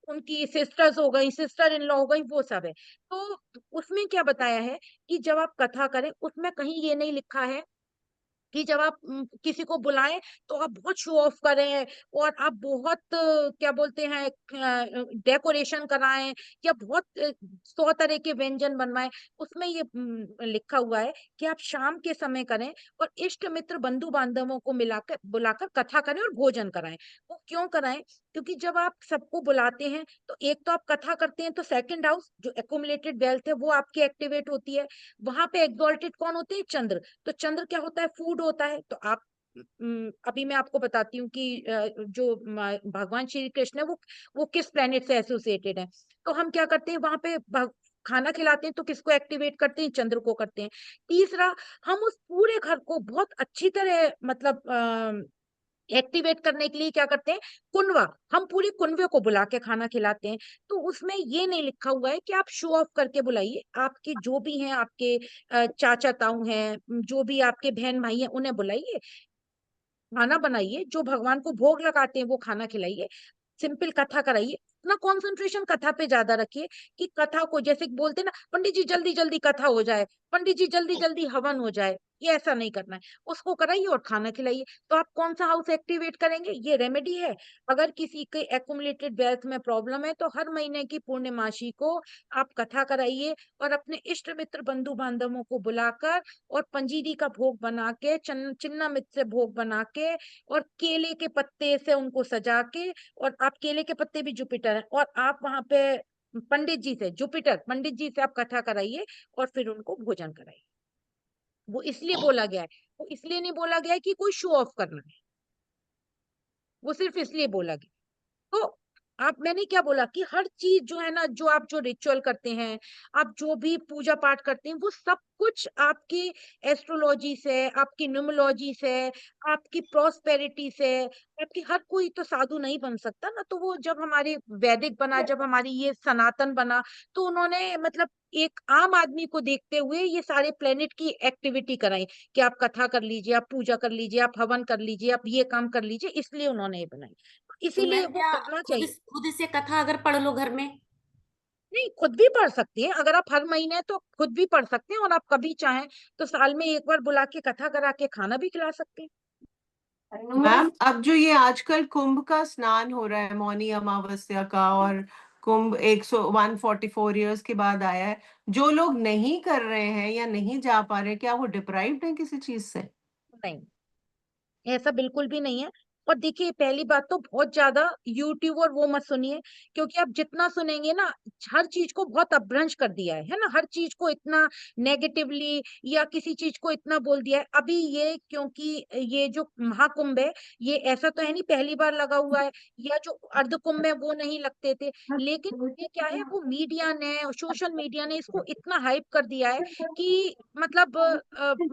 [SPEAKER 5] उनकी सिस्टर्स हो गई, सिस्टर इन लॉ हो गई, वो सब है। तो उसमें क्या बताया है कि जब आप कथा करें, उसमें कहीं ये नहीं लिखा है कि जब आप किसी को बुलाएं तो आप बहुत शो ऑफ करें और आप बहुत क्या बोलते हैं, डेकोरेशन कराएं या बहुत 100 तरह के व्यंजन बनवाएं। उसमें ये लिखा हुआ है कि आप शाम के समय करें और इष्ट मित्र बंधु बांधवों को मिलाकर बुलाकर कथा करें और भोजन कराएं। वो क्यों कराएं? क्योंकि जब आप सबको बुलाते हैं तो एक तो आप कथा करते हैं, तो सेकंड हाउस जो एक्युमुलेटेड वेल्थ है वो आपकी एक्टिवेट होती है। वहां पे एग्जॉल्टेड कौन होते हैं? चंद्र। तो चंद्र क्या होता है? फूड होता है। तो आप अभी मैं आपको बताती हूँ कि जो भगवान श्री कृष्ण है वो किस प्लेनेट से एसोसिएटेड है। तो हम क्या करते हैं, वहां पे खाना खिलाते हैं तो किसको एक्टिवेट करते हैं? चंद्र को करते हैं। तीसरा, हम उस पूरे घर को बहुत अच्छी तरह मतलब एक्टिवेट करने के लिए क्या करते हैं? कुनवा, हम पूरे कुनवे को बुला के खाना खिलाते हैं। तो उसमें ये नहीं लिखा हुआ है कि आप शो ऑफ करके बुलाइए। आपके जो भी हैं, आपके चाचा ताऊ हैं, जो भी आपके बहन भाई हैं, उन्हें बुलाइए, खाना बनाइए, जो भगवान को भोग लगाते हैं वो खाना खिलाइए, सिंपल कथा कराइए। अपना कंसंट्रेशन कथा पे ज्यादा रखिए कि कथा को, जैसे बोलते हैं ना, पंडित जी जल्दी जल्दी कथा हो जाए, पंडित जी जल्दी जल्दी हवन हो जाए, ये ऐसा नहीं करना है। उसको कराइए और खाना खिलाइए। तो आप कौन सा हाउस एक्टिवेट करेंगे? ये रेमेडी है। अगर किसी के एक्युमुलेटेड वेल्थ में प्रॉब्लम है तो हर महीने की पूर्णिमासी को आप कथा कराइए और अपने इष्ट मित्र बंधु बांधवों को बुलाकर और पंजीरी का भोग बना के, चिन्ना मित्र से भोग बना के और केले के पत्ते से उनको सजा के, और आप केले के पत्ते भी जुपिटर है, और आप वहां पे पंडित जी से, जुपिटर पंडित जी से आप कथा कराइए और फिर उनको भोजन कराइए। वो इसलिए बोला गया है, वो इसलिए नहीं बोला गया है कि कोई शो ऑफ करना है, वो सिर्फ इसलिए बोला गया। तो आप, मैंने क्या बोला कि हर चीज जो है ना, जो आप जो रिचुअल करते हैं, आप जो भी पूजा पाठ करते हैं, वो सब कुछ आपकी एस्ट्रोलॉजी से, आपकी न्यूमरोलॉजी से, आपकी प्रॉस्पेरिटी से। आपकी हर कोई तो साधु नहीं बन सकता ना। तो वो जब हमारे वैदिक बना, जब हमारी ये सनातन बना, तो उन्होंने मतलब एक आम आदमी को देखते हुए ये सारे प्लेनेट की एक्टिविटी कराई कि आप कथा कर लीजिए, आप पूजा कर लीजिए, आप हवन कर लीजिए, आप ये काम कर लीजिए, इसलिए उन्होंने ये बनाई।
[SPEAKER 2] तो
[SPEAKER 5] इसीलिए
[SPEAKER 2] मैम
[SPEAKER 5] वो
[SPEAKER 2] क्या
[SPEAKER 5] करना
[SPEAKER 2] खुद
[SPEAKER 5] चाहिए।
[SPEAKER 2] खुद से कथा अगर पढ़ लो घर में?
[SPEAKER 5] नहीं, खुद भी पढ़ सकती हैं। अगर आप हर महीने तो खुद भी पढ़ सकते हैं, और आप कभी चाहें तो साल में एक बार बुला के कथा करा के खाना भी खिला सकते हैं।
[SPEAKER 1] मैम अब जो ये आजकल कुंभ का स्नान हो रहा है, मौनी अमावस्या का, और कुंभ 144 ईयर्स के बाद आया है, जो लोग नहीं कर रहे हैं या नहीं जा पा रहे, क्या वो डिप्राइव्ड है किसी चीज से?
[SPEAKER 5] नहीं, ऐसा बिल्कुल भी नहीं है। और देखिए, पहली बात तो बहुत ज्यादा यूट्यूब और वो मत सुनिए, क्योंकि आप जितना सुनेंगे ना, हर चीज को बहुत अपभ्रंश कर दिया है ना, हर चीज को इतना नेगेटिवली या किसी चीज को इतना बोल दिया है। अभी ये, क्योंकि ये जो महाकुंभ है, ये ऐसा तो है नहीं पहली बार लगा हुआ है, या जो अर्ध कुंभ है वो नहीं लगते थे। लेकिन ये क्या है, वो मीडिया ने, सोशल मीडिया ने इसको इतना हाइप कर दिया है कि मतलब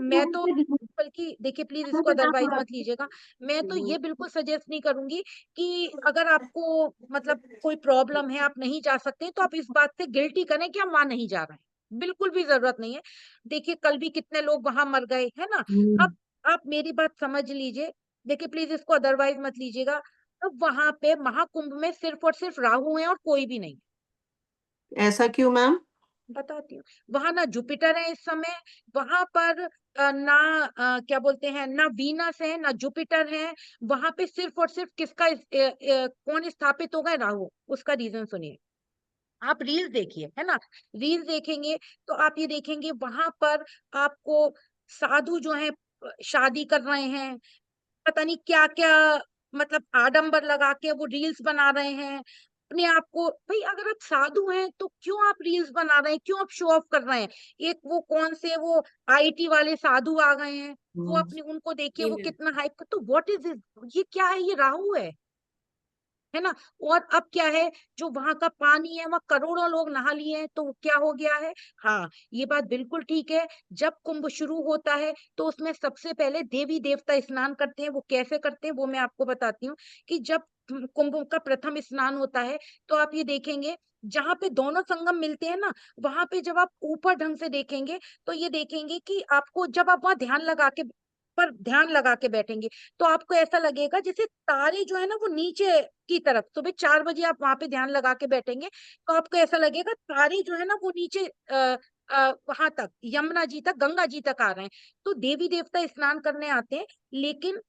[SPEAKER 5] मैं तो, बल्कि देखिए प्लीज इसको अदरवाइज मत लीजिएगा, मैं तो ये बिल्कुल सजेस्ट नहीं करूंगी कि अगर आपको मतलब कोई प्रॉब्लम है, आप नहीं जा सकते, तो आप इस बात से गिल्टी करें कि हम वहां नहीं जा रहे हैं। बिल्कुल भी जरूरत नहीं है। देखिए, कल भी कितने लोग वहां मर गए, है ना। अब आप मेरी बात समझ लीजिए, देखिए प्लीज इसको अदरवाइज मत लीजिएगा। अब वहां पे महाकुंभ में सिर्फ और सिर्फ राहु है और कोई भी नहीं।
[SPEAKER 1] ऐसा क्यों मैम?
[SPEAKER 5] बताती हूँ। वहां ना जुपिटर है इस समय, वहां पर ना क्या बोलते हैं, ना वीनस है ना जुपिटर है। वहां पे सिर्फ और सिर्फ किसका कौन स्थापित होगा, राहु। उसका रीजन सुनिए, आप रील्स देखिए, है ना, रील्स देखेंगे तो आप ये देखेंगे वहां पर आपको साधु जो है शादी कर रहे हैं, पता नहीं क्या क्या, मतलब आडंबर लगा के वो रील्स बना रहे हैं अपने आप को। भाई अगर आप साधु हैं तो क्यों आप रील्स बना रहे हैं, क्यों आप शो ऑफ कर रहे हैं। एक वो कौन से वो आईटी वाले साधु आ गए हैं, वो अपने उनको देखिए वो कितना हाइप, तो व्हाट इज दिस, ये क्या है, ये राहु है ना। और अब क्या है, जो वहां का पानी है वहां करोड़ों लोग नहा लिए हैं, तो क्या हो गया है। हाँ, ये बात बिल्कुल ठीक है, जब कुंभ शुरू होता है तो उसमें सबसे पहले देवी देवता स्नान करते हैं। वो कैसे करते हैं वो मैं आपको बताती हूँ, कि जब कुंभ का प्रथम स्नान होता है तो आप ये देखेंगे, जहां पे दोनों संगम मिलते हैं ना, वहां पे जब आप ऊपर ढंग से देखेंगे तो ये देखेंगे कि आपको, जब आप वहां ध्यान लगा के बैठेंगे, तो आपको ऐसा लगेगा जैसे तारे जो है ना वो नीचे की तरफ, सुबह 4 बजे आप वहां पे ध्यान लगा के बैठेंगे तो आपको ऐसा लगेगा तारे जो है ना वो नीचे वहां तक, यमुना जी तक, गंगा जी तक आ रहे हैं। तो देवी देवता स्नान करने आते हैं। लेकिन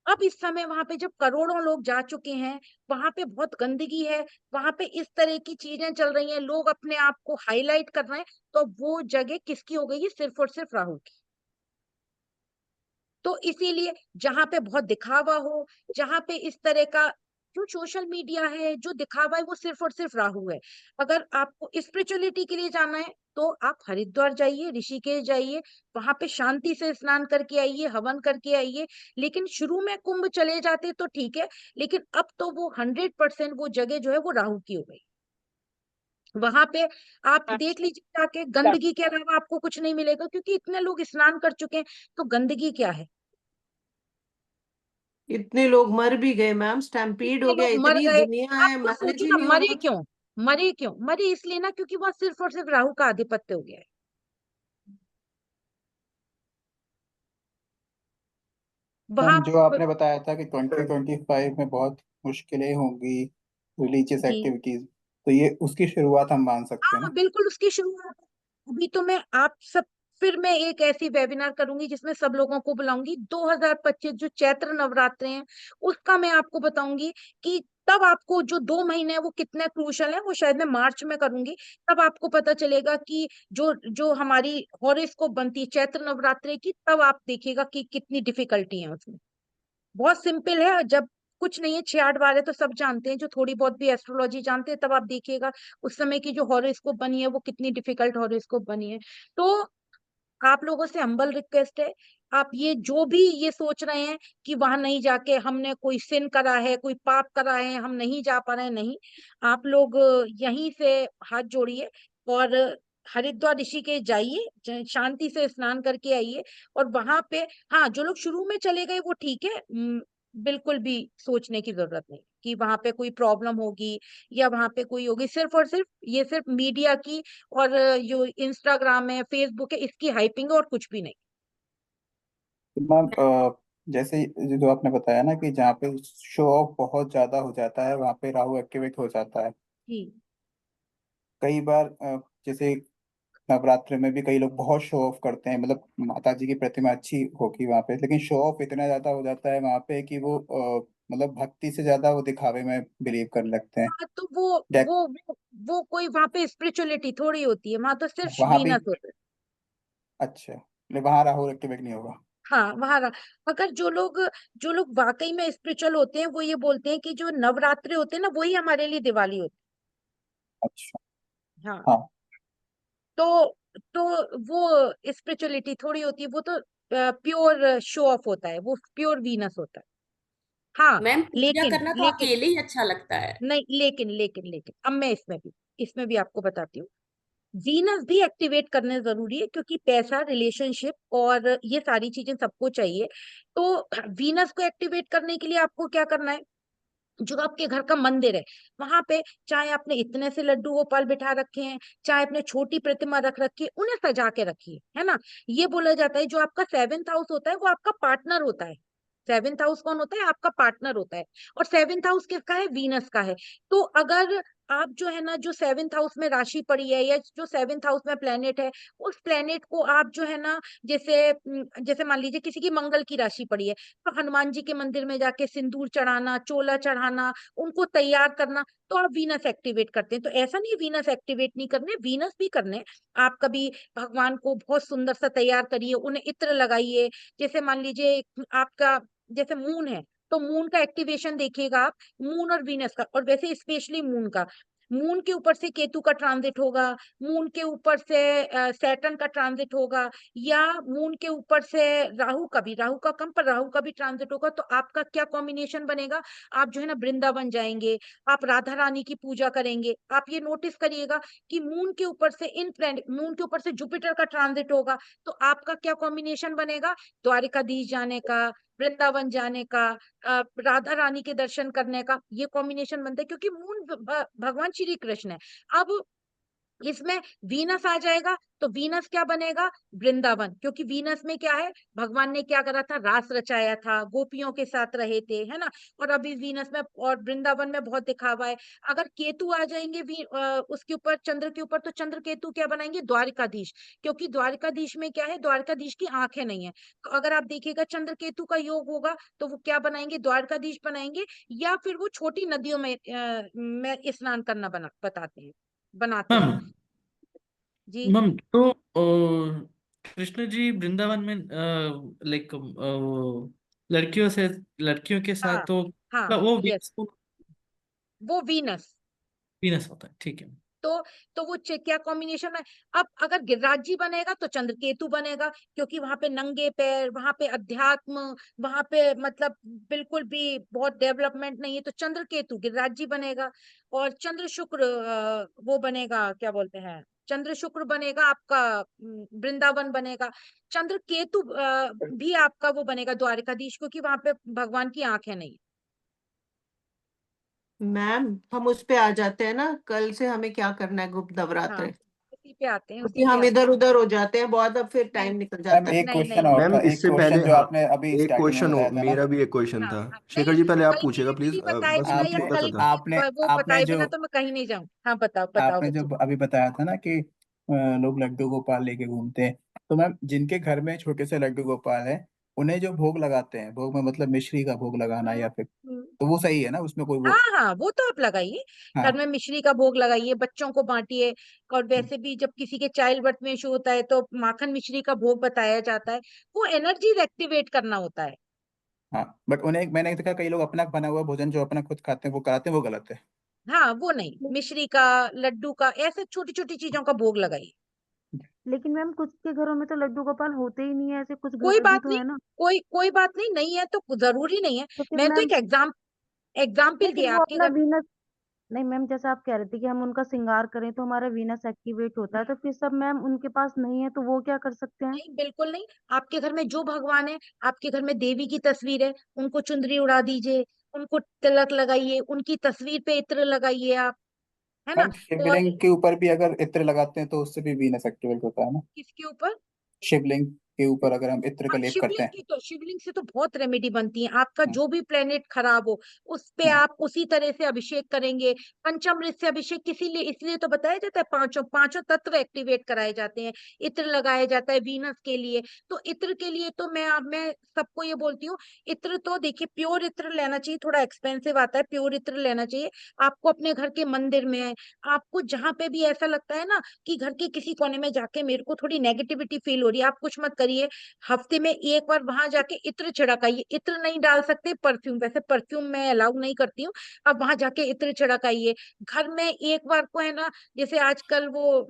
[SPEAKER 5] अब इस समय वहां पे जब करोड़ों लोग जा चुके हैं, वहां पे बहुत गंदगी है, वहां पे इस तरह की चीजें चल रही हैं, लोग अपने आप को हाईलाइट कर रहे हैं, तो वो जगह किसकी हो गई है, सिर्फ और सिर्फ राहु की। तो इसीलिए जहां पे बहुत दिखावा हो, जहां पे इस तरह का जो सोशल मीडिया है, जो दिखावा है, वो सिर्फ और सिर्फ राहु है। अगर आपको स्पिरिचुअलिटी के लिए जाना है तो आप हरिद्वार जाइए, ऋषिकेश जाइए, वहां पे शांति से स्नान करके आइए, हवन करके आइए। लेकिन शुरू में कुंभ चले जाते तो ठीक है, लेकिन अब तो वो 100% वो जगह जो है वो राहु की हो गई। वहां पे आप देख लीजिए जाके, गंदगी के अलावा आपको कुछ नहीं मिलेगा, क्योंकि इतने लोग स्नान कर चुके हैं, तो गंदगी क्या है।
[SPEAKER 1] इतने लोग मर भी गए मैम, स्टैम्पीड
[SPEAKER 5] इतने
[SPEAKER 1] हो गया,
[SPEAKER 5] लोग मर
[SPEAKER 1] इतनी
[SPEAKER 5] गए।
[SPEAKER 1] दुनिया
[SPEAKER 5] आप
[SPEAKER 1] है,
[SPEAKER 5] खुद
[SPEAKER 1] मैनेज
[SPEAKER 5] सोचो
[SPEAKER 1] ही
[SPEAKER 5] ना,
[SPEAKER 1] नहीं हो
[SPEAKER 5] मरे
[SPEAKER 1] रहा।
[SPEAKER 5] क्यों, मरे क्यों, मरे इसलिए ना क्योंकि वहां सिर्फ और सिर्फ राहु का आधिपत्य हो गया है। वहां
[SPEAKER 4] मैम जो आपने बताया था कि 2025 में बहुत मुश्किलें होंगी रिलीजियस
[SPEAKER 5] जी,
[SPEAKER 4] एक्टिविटीज, तो ये उसकी शुरुआत हम मान सकते हैं
[SPEAKER 5] हाँ
[SPEAKER 4] ना।
[SPEAKER 5] बिल्कुल उसकी शुरुआत। अभी तो मैं आप सब, फिर मैं एक ऐसी वेबिनार करूंगी जिसमें सब लोगों को बुलाऊंगी, 2025 जो चैत्र नवरात्र हैं उसका मैं आपको बताऊंगी, कि तब आपको जो 2 महीने हैं वो कितने क्रूशल है, वो शायद मैं मार्च में करूंगी। तब आपको पता चलेगा कि जो जो हमारी हॉरोस्कोप बनती है चैत्र नवरात्रि की, तब आप देखिएगा कि कितनी डिफिकल्टी है उसमें। बहुत सिंपल है, जब कुछ नहीं है, 6 8 बार है तो सब जानते हैं, जो थोड़ी बहुत भी एस्ट्रोलॉजी जानते हैं, तब आप देखिएगा उस समय की जो हॉरोस्कोप बनी है वो कितनी डिफिकल्ट हॉरोस्कोप बनी है। तो आप लोगों से हम्बल रिक्वेस्ट है, आप ये जो भी ये सोच रहे हैं कि वहां नहीं जाके हमने कोई सिन करा है, कोई पाप करा है, हम नहीं जा पा रहे हैं, नहीं। आप लोग यहीं से हाथ जोड़िए और हरिद्वार ऋषिकेश जाइए, शांति से स्नान करके आइए। और वहां पे, हाँ, जो लोग शुरू में चले गए वो ठीक है, बिल्कुल भी सोचने की जरूरत नहीं कि वहां पे कोई प्रॉब्लम होगी या वहां पे कोई होगी। सिर्फ और सिर्फ ये सिर्फ मीडिया की और जो इंस्टाग्राम है, फेसबुक है, इसकी हाइपिंग है, और कुछ भी नहीं।
[SPEAKER 4] तो मैम जैसे जो आपने बताया ना कि जहाँ पे शो ऑफ बहुत ज्यादा हो जाता है वहाँ पे राहु एक्टिवेट हो जाता है।
[SPEAKER 5] जी
[SPEAKER 4] कई बार जैसे नवरात्रि में भी कई लोग बहुत शो ऑफ करते हैं, मतलब माता जी की प्रतिमा अच्छी होगी वहाँ पे, लेकिन शो ऑफ इतना ज्यादा हो जाता है वहाँ पे कि वो मतलब भक्ति से ज्यादा वो दिखावे में बिलीव करने लगते हैं।
[SPEAKER 5] हाँ, तो वो कोई वहां पे स्पिरिचुअलिटी थोड़ी होती है, वहां तो सिर्फ
[SPEAKER 4] वहां भी
[SPEAKER 5] वीनस होता है।
[SPEAKER 4] अच्छा, लेकिन वहां राहु एक्टिवेट नहीं होगा।
[SPEAKER 5] हाँ वहां अगर जो लोग वाकई में स्पिरिचुअल होते हैं वो ये बोलते हैं कि जो नवरात्रि होते हैं ना वही हमारे लिए दिवाली होती
[SPEAKER 4] अच्छा।
[SPEAKER 5] है। हाँ,
[SPEAKER 4] हाँ।
[SPEAKER 5] तो तो वो स्पिरिचुअलिटी थोड़ी होती है, वो तो प्योर शो ऑफ होता है, वो प्योर वीनस होता है। हाँ,
[SPEAKER 2] मैम पूजा
[SPEAKER 5] लेकिन
[SPEAKER 2] करना तो
[SPEAKER 5] लेकिन
[SPEAKER 2] अकेले ही अच्छा लगता है।
[SPEAKER 5] नहीं, लेकिन अब मैं इसमें भी आपको बताती हूँ, वीनस भी एक्टिवेट करने जरूरी है, क्योंकि पैसा, रिलेशनशिप और ये सारी चीजें सबको चाहिए। तो वीनस को एक्टिवेट करने के लिए आपको क्या करना है, जो आपके घर का मंदिर है वहां पे, चाहे आपने इतने से लड्डू गोपाल बिठा रखे हैं, चाहे आपने छोटी प्रतिमा रख रखी है, उन्हें सजा के रखिए, है ना। ये बोला जाता है जो आपका 7th हाउस होता है वो आपका पार्टनर होता है। 7th हाउस कौन होता है, आपका पार्टनर होता है। और 7th हाउस किसका है, वीनस का है। तो अगर आप जो है ना, जो 7th हाउस में राशि पड़ी है या जो 7th हाउस में प्लेनेट है, उस प्लेनेट को आप जो है ना, जैसे मान लीजिए किसी की मंगल की राशि पड़ी है, तो हनुमान जी के मंदिर में जाके सिंदूर चढ़ाना, चोला चढ़ाना, उनको तैयार करना, तो आप वीनस एक्टिवेट करते हैं। तो ऐसा नहीं वीनस एक्टिवेट नहीं करने, वीनस भी करने। आप कभी भगवान को बहुत सुंदर सा तैयार करिए, उन्हें इत्र लगाइए। जैसे मान लीजिए आपका जैसे मून है, तो मून का एक्टिवेशन देखिएगा आप, मून और वीनस का, और वैसे स्पेशली मून का। मून के ऊपर से केतु का ट्रांजिट होगा, मून के ऊपर से सैटर्न का ट्रांजिट होगा, या मून के ऊपर से राहु का भी, राहु का कम पर राहु का भी ट्रांजिट होगा, तो आपका क्या कॉम्बिनेशन बनेगा? आप जो है ना वृंदावन जाएंगे, आप राधा रानी की पूजा करेंगे। आप ये नोटिस करिएगा कि मून के ऊपर से इन प्लैनेट, मून के ऊपर से जुपिटर का ट्रांजिट होगा, तो आपका क्या कॉम्बिनेशन बनेगा? द्वारिकाधीश जाने का, वृंदावन जाने का, राधा रानी के दर्शन करने का, ये कॉम्बिनेशन बनता है, क्योंकि मून भगवान श्री कृष्ण है। अब इसमें वीनस आ जाएगा, तो वीनस क्या बनेगा? वृंदावन, क्योंकि वीनस में क्या है, भगवान ने क्या करा था? रास रचाया था, गोपियों के साथ रहे थे, है ना। और अभी वीनस में और वृंदावन में बहुत दिखावा है। अगर केतु आ जाएंगे उसके ऊपर, चंद्र के ऊपर, तो चंद्र केतु क्या बनाएंगे? द्वारिकाधीश, क्योंकि द्वारिकाधीश में क्या है, द्वारिकाधीश की आंखें नहीं है। तो अगर आप देखिएगा चंद्र केतु का योग होगा, तो वो क्या बनाएंगे? द्वारकाधीश बनाएंगे, या फिर वो छोटी नदियों में स्नान करना बताते हैं, बनाते हैं।
[SPEAKER 7] मैम
[SPEAKER 5] जी
[SPEAKER 7] मैम तो कृष्ण जी वृंदावन में लाइक लड़कियों के
[SPEAKER 5] हाँ
[SPEAKER 7] साथ तो
[SPEAKER 5] हाँ,
[SPEAKER 7] मतलब वो
[SPEAKER 5] यस, वो वीनस।
[SPEAKER 7] वीनस होता है, ठीक है।
[SPEAKER 5] तो वो क्या कॉम्बिनेशन है? अब अगर गिरिराज जी बनेगा तो चंद्र केतु बनेगा, क्योंकि वहां पे नंगे पैर, वहां पे अध्यात्म, वहां पे मतलब बिल्कुल भी बहुत डेवलपमेंट नहीं है, तो चंद्र केतु गिरिराज जी बनेगा। और चंद्र शुक्र वो बनेगा, क्या बोलते हैं, चंद्र शुक्र बनेगा आपका, वृंदावन बनेगा। चंद्र केतु भी आपका वो बनेगा द्वारिकाधीश, क्योंकि वहां पे भगवान की आंखें नहीं।
[SPEAKER 1] मैम हम उस पे आ जाते हैं ना, कल से हमें क्या करना है गुप्त
[SPEAKER 5] हाँ,
[SPEAKER 1] नवरात्र,
[SPEAKER 5] उसी पे आते हैं,
[SPEAKER 1] क्योंकि
[SPEAKER 5] उसी पे
[SPEAKER 1] हम
[SPEAKER 5] आते
[SPEAKER 1] इधर उधर हो जाते हैं बहुत, अब फिर
[SPEAKER 5] हैं। नहीं
[SPEAKER 1] टाइम निकल
[SPEAKER 4] मैम
[SPEAKER 1] जाता है।
[SPEAKER 4] एक
[SPEAKER 5] नहीं
[SPEAKER 4] क्वेश्चन
[SPEAKER 5] नहीं,
[SPEAKER 4] और
[SPEAKER 8] मैम
[SPEAKER 4] था, एक
[SPEAKER 8] इससे पहले,
[SPEAKER 4] क्वेश्चन जो
[SPEAKER 8] हाँ,
[SPEAKER 4] आपने अभी
[SPEAKER 8] एक
[SPEAKER 4] स्टार्टिंग में
[SPEAKER 8] क्वेश्चन हो,
[SPEAKER 4] बताया था ना।
[SPEAKER 8] मेरा भी एक क्वेश्चन
[SPEAKER 5] हाँ
[SPEAKER 8] था।
[SPEAKER 5] हाँ, नहीं
[SPEAKER 8] शेखर जी पहले आप
[SPEAKER 5] कल
[SPEAKER 8] पूछिएगा प्लीज,
[SPEAKER 5] इमीडिएटली बताए
[SPEAKER 8] बस
[SPEAKER 5] बिना,
[SPEAKER 8] मुझे
[SPEAKER 5] या
[SPEAKER 8] छोटा सा
[SPEAKER 5] कल
[SPEAKER 8] था।
[SPEAKER 4] आपने
[SPEAKER 5] वो
[SPEAKER 4] आपने
[SPEAKER 5] बताए
[SPEAKER 4] जो
[SPEAKER 5] बिना तो मैं कहीं नहीं जाऊं। हाँ बताओ बताओ
[SPEAKER 4] आपने जो
[SPEAKER 5] बच्चों।
[SPEAKER 4] अभी बताया था ना कि लोग लड्डू गोपाल लेके घूमते हैं, तो मैम जिनके घर में छोटे से लड्डू गोपाल है, उन्हें जो भोग लगाते हैं, भोग में मतलब मिश्री का भोग लगाना या फिर,
[SPEAKER 5] हम्म,
[SPEAKER 4] तो वो सही है ना, उसमें कोई
[SPEAKER 5] हाँ
[SPEAKER 4] वो।
[SPEAKER 5] हाँ, वो तो आप लगाइए, घर
[SPEAKER 4] हाँ।
[SPEAKER 5] में मिश्री का भोग लगाइए, बच्चों को बांटिए। और वैसे भी जब किसी के चाइल्ड बर्थ में इशू होता है, तो माखन मिश्री का भोग बताया जाता है, वो एनर्जी एक्टिवेट करना होता है।
[SPEAKER 4] हाँ बट उन्हें मैंने देखा कई लोग अपना बना हुआ भोजन जो अपना खुद खाते हैं वो कराते हैं, वो गलत है।
[SPEAKER 5] हाँ, वो नहीं, मिश्री का, लड्डू का, ऐसे छोटी छोटी चीजों का भोग लगाइए।
[SPEAKER 3] लेकिन मैम कुछ के घरों में तो लड्डू गोपाल होते ही नहीं है, ऐसे कुछ
[SPEAKER 5] कोई
[SPEAKER 3] घर भी
[SPEAKER 5] बात
[SPEAKER 3] तो
[SPEAKER 5] नहीं,
[SPEAKER 3] है ना।
[SPEAKER 5] कोई बात नहीं, नहीं है तो जरूरी नहीं है।
[SPEAKER 3] तो फिर
[SPEAKER 5] मैंने तो
[SPEAKER 3] मैम,
[SPEAKER 5] एक एग्जाम्पल
[SPEAKER 3] नहीं फिर
[SPEAKER 5] दिया
[SPEAKER 3] वो
[SPEAKER 5] आपके
[SPEAKER 3] अपना
[SPEAKER 5] घर।
[SPEAKER 3] वीनस, नहीं मैम जैसा आप कह रहे थे कि हम उनका श्रृंगार करें तो हमारा वीनस एक्टिवेट होता है, तो फिर सब मैम उनके पास नहीं है तो वो क्या कर सकते हैं?
[SPEAKER 5] नहीं, बिल्कुल नहीं। आपके घर में जो भगवान है, आपके घर में देवी की तस्वीर है, उनको चुंदरी उड़ा दीजिए, उनको तिलक लगाइए, उनकी तस्वीर पे इत्र लगाइए आप, है ना।
[SPEAKER 4] मैम
[SPEAKER 5] और
[SPEAKER 4] शिवलिंग के ऊपर भी अगर इत्र लगाते हैं तो उससे भी वीनस एक्टिवेट होता है ना।
[SPEAKER 5] किसके ऊपर?
[SPEAKER 4] शिवलिंग के ऊपर अगर हम इत्र का
[SPEAKER 5] हाँ,
[SPEAKER 4] लेप करते हैं।
[SPEAKER 5] शिवलिंग से तो बहुत रेमेडी बनती है। आपका
[SPEAKER 4] हाँ,
[SPEAKER 5] जो भी प्लेनेट खराब हो, उस पे
[SPEAKER 4] हाँ,
[SPEAKER 5] आप उसी तरह से अभिषेक करेंगे। पंचामृत से अभिषेक इसलिए तो बताया जाता है, पांचों पांचों तत्व एक्टिवेट कराए जाते हैं। इत्र लगाया जाता है वीनस के लिए। तो इत्र के लिए तो मैं सबको ये बोलती हूँ, इत्र तो देखिए प्योर इत्र लेना चाहिए, थोड़ा एक्सपेंसिव आता है, प्योर इत्र लेना चाहिए। आपको अपने घर के मंदिर में, आपको जहां पे भी ऐसा लगता है ना कि घर के किसी कोने में जाके मेरे को थोड़ी नेगेटिविटी फील हो रही है, आप कुछ मत करिए, हफ्ते में एक बार वहां जाके इत्र छिड़काइए। इत्र नहीं डाल सकते, परफ्यूम, वैसे परफ्यूम मैं अलाउ नहीं करती हूँ। अब वहां जाके इत्र छिड़काइए। घर में एक बार को है ना, जैसे आजकल वो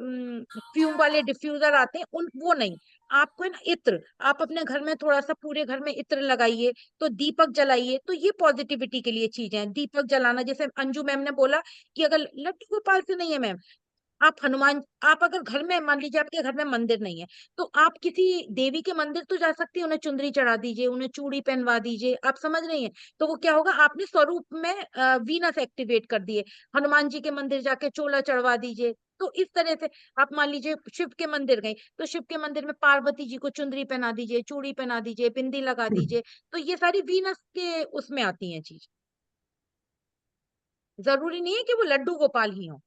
[SPEAKER 5] फ्यूम वाले डिफ्यूजर आते हैं, उन वो नहीं, आपको है ना इत्र, आप अपने घर में थोड़ा सा पूरे घर में इत्र लगाइए। तो दीपक जलाइए, तो ये पॉजिटिविटी के लिए चीजें हैं, दीपक जलाना। जैसे अंजू मैम ने बोला कि अगर लड्डू गोपाल से नहीं है मैम, आप हनुमान, आप अगर घर में मान लीजिए आपके घर में मंदिर नहीं है, तो आप किसी देवी के मंदिर तो जा सकती है, उन्हें चुंदरी चढ़ा दीजिए, उन्हें चूड़ी पहनवा दीजिए, आप समझ रही हैं। तो वो क्या होगा, आपने स्वरूप में वीनस एक्टिवेट कर दिए। हनुमान जी के मंदिर जाके चोला चढ़वा दीजिए। तो इस तरह से आप मान लीजिए शिव के मंदिर गए, तो शिव के मंदिर में पार्वती जी को चुंदरी पहना दीजिए, चूड़ी पहना दीजिए, बिंदी लगा दीजिए। तो ये सारी वीनस के उसमें आती हैं चीज। जरूरी नहीं है कि वो लड्डू गोपाल ही हो।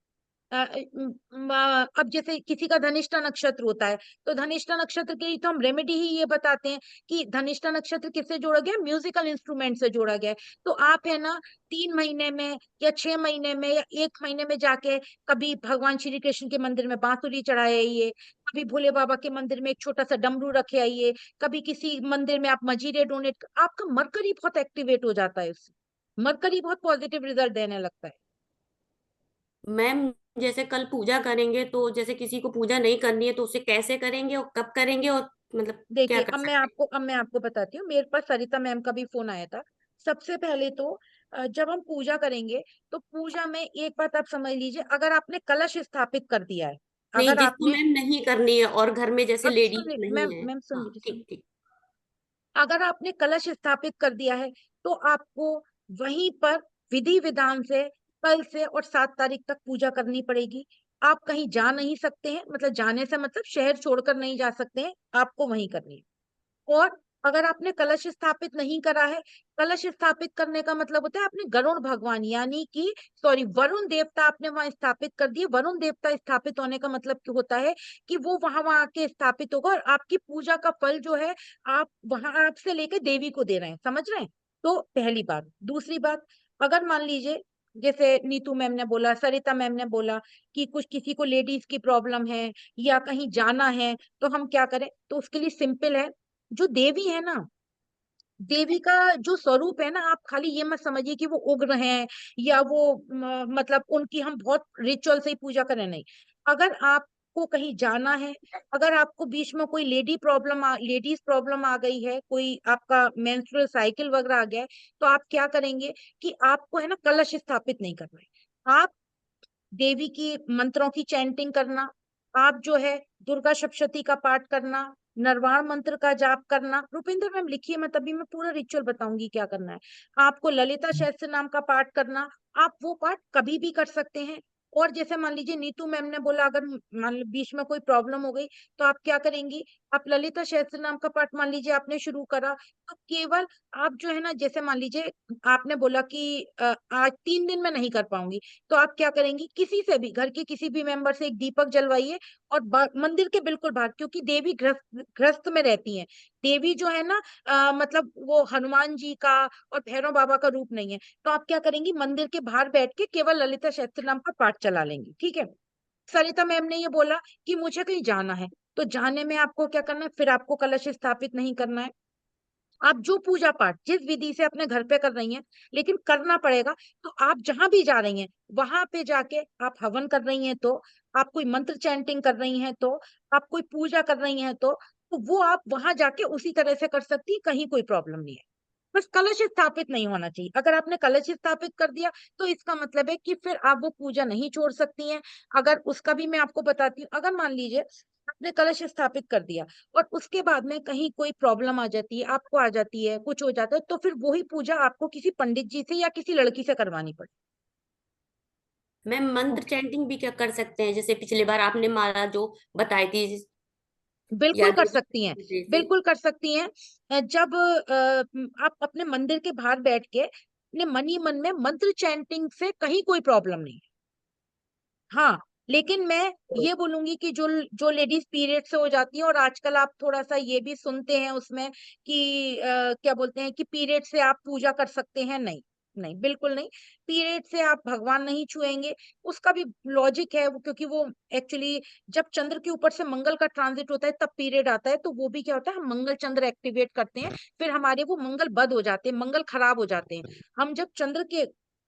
[SPEAKER 5] अब जैसे किसी का धनिष्ठा नक्षत्र होता है, तो धनिष्ठा नक्षत्र के लिए तो हम रेमेडी ही ये बताते हैं कि धनिष्ठा नक्षत्र किससे जोड़ा गया, म्यूजिकल इंस्ट्रूमेंट से जोड़ा गया है। तो आप है ना 3 महीने में या 6 महीने में या 1 महीने में जाके कभी भगवान श्री कृष्ण के मंदिर में बांसुरी चढ़ाए आइए, कभी भोले बाबा के मंदिर में एक छोटा सा डमरू रखे आइए, कभी किसी मंदिर में आप मजीरे डोनेट, आपका मरकरी बहुत एक्टिवेट हो जाता है उससे। मरकरी बहुत पॉजिटिव रिजल्ट देने लगता है।
[SPEAKER 2] मैम जैसे कल पूजा करेंगे, तो जैसे किसी को पूजा नहीं करनी है तो उसे कैसे करेंगे और कब करेंगे, और मतलब क्या
[SPEAKER 5] देखिए
[SPEAKER 2] कर
[SPEAKER 5] अब मैं
[SPEAKER 2] सकते
[SPEAKER 5] आपको अब मैं आपको बताती हूँ, मेरे पास सरिता मैम का भी फोन आया था। सबसे पहले तो जब हम पूजा करेंगे, तो पूजा में एक बात आप समझ लीजिए, अगर आपने कलश स्थापित कर दिया है,
[SPEAKER 2] हैं? नहीं,
[SPEAKER 5] अगर
[SPEAKER 2] जिसको
[SPEAKER 5] आपने,
[SPEAKER 2] मैम नहीं करनी है और घर में जैसे
[SPEAKER 5] अब
[SPEAKER 2] लेडीज
[SPEAKER 5] सुन
[SPEAKER 2] नहीं
[SPEAKER 5] मैम
[SPEAKER 2] है।
[SPEAKER 5] मैम सुन
[SPEAKER 2] हाँ,
[SPEAKER 5] लीजिए,
[SPEAKER 2] ठीक ठीक।
[SPEAKER 5] अगर आपने कलश स्थापित कर दिया है, तो आपको वहीं पर विधि विधान से कल से और 7 तारीख तक पूजा करनी पड़ेगी। आप कहीं जा नहीं सकते हैं, मतलब जाने से मतलब शहर छोड़कर नहीं जा सकते हैं, आपको वहीं करनी है। और अगर आपने कलश स्थापित नहीं करा है, कलश स्थापित करने का मतलब होता है आपने गरुड़ भगवान यानी कि सॉरी वरुण देवता आपने वहां स्थापित कर दिए। वरुण देवता स्थापित होने का मतलब क्या होता है कि वो वहां वहां आके स्थापित होगा, और आपकी पूजा का फल जो है आप वहां आपसे लेके देवी को दे रहे हैं, समझ रहे हैं। तो पहली बात। दूसरी बात, अगर मान लीजिए जैसे नीतू मैम ने बोला, सरिता मैम ने बोला कि कुछ किसी को लेडीज की प्रॉब्लम है या कहीं जाना है, तो हम क्या करें, तो उसके लिए सिंपल है। जो देवी है ना, देवी का जो स्वरूप है ना, आप खाली ये मत समझिए कि वो उग्र हैं या वो मतलब उनकी हम बहुत रिचुअल से ही पूजा करें, नहीं। अगर आपको कहीं जाना है, अगर आपको बीच में कोई लेडीज प्रॉब्लम आ गई है, कोई आपका मेंस्ट्रुअल साइकिल वगैरह आ गया है, तो आप क्या करेंगे कि आपको है ना कलश स्थापित नहीं करना है। आप देवी की मंत्रों की चैंटिंग करना, आप जो है दुर्गा सप्तशती का पाठ करना, नरवाण मंत्र का जाप करना। रुपिंदर मैम लिखिए, मैं तभी मैं पूरा रिचुअल बताऊंगी क्या करना है। आपको ललिता सहस्त्र नाम का पाठ करना, आप वो पाठ कभी भी कर सकते हैं। और जैसे मान लीजिए नीतू मैम ने बोला अगर मान लो बीच में कोई प्रॉब्लम हो गई, तो आप क्या करेंगी, आप ललिता सहस्त्र नाम का पाठ मान लीजिए आपने शुरू करा, तो केवल आप जो है ना, जैसे मान लीजिए आपने बोला कि आज 3 दिन में नहीं कर पाऊंगी, तो आप क्या करेंगी, किसी से भी घर के किसी भी मेंबर से एक दीपक जलवाइए, और मंदिर के बिल्कुल बाहर, क्योंकि देवी ग्रस्त में रहती हैं। देवी जो है ना मतलब वो हनुमान जी का और भैरव बाबा का रूप नहीं है। तो आप क्या करेंगी, मंदिर के बाहर बैठ के केवल ललिता सहस्त्र नाम का पाठ चला लेंगी, ठीक है। सरिता मैम ने ये बोला कि मुझे कहीं जाना है, तो जाने में आपको क्या करना है, फिर आपको कलश स्थापित नहीं करना है। आप जो पूजा पाठ जिस विधि से अपने घर पे कर रही हैं, लेकिन करना पड़ेगा। तो आप जहां भी जा रही हैं, वहां पे जाके आप हवन कर रही हैं, तो आप कोई मंत्र चैंटिंग कर रही हैं, तो आप कोई पूजा कर रही हैं, तो वो आप वहां जाके उसी तरह से कर सकती है, कहीं कोई प्रॉब्लम नहीं है। बस कलश स्थापित नहीं होना चाहिए। अगर आपने कलश स्थापित कर दिया, तो इसका मतलब है कि फिर आप वो पूजा नहीं छोड़ सकती हैं। अगर उसका भी मैं आपको बताती हूँ, अगर मान लीजिए आपने कलश स्थापित कर दिया और उसके बाद में कहीं कोई प्रॉब्लम आ जाती है, आपको आ जाती है, कुछ हो जाता है, तो फिर वही पूजा आपको किसी पंडित जी से या किसी लड़की से करवानी पड़े।
[SPEAKER 2] मैम मंत्र चैंटिंग भी क्या कर सकते हैं, जैसे पिछली बार आपने माला जो बताई थी,
[SPEAKER 5] बिल्कुल
[SPEAKER 2] याद
[SPEAKER 5] कर
[SPEAKER 2] है
[SPEAKER 5] सकती हैं,
[SPEAKER 2] जैसे।
[SPEAKER 5] बिल्कुल कर सकती हैं। जब आप अपने मंदिर के बाहर बैठ के अपने मन ही मन में मंत्र चैंटिंग से कहीं कोई प्रॉब्लम नहीं है। हाँ, लेकिन मैं ये बोलूंगी कि जो जो लेडीज पीरियड से हो जाती है, और आजकल आप थोड़ा सा ये भी सुनते हैं उसमें कि क्या बोलते हैं कि पीरियड से आप पूजा कर सकते हैं, नहीं, नहीं, बिल्कुल नहीं। पीरियड से आप भगवान नहीं छुएंगे। उसका भी लॉजिक है, क्योंकि वो एक्चुअली जब चंद्र के ऊपर से मंगल का ट्रांजिट होता है तब पीरियड आता है, तो वो भी क्या होता है, हम मंगल चंद्र एक्टिवेट करते हैं, फिर हमारे वो मंगल बद हो जाते हैं, मंगल खराब हो जाते हैं। हम जब चंद्र के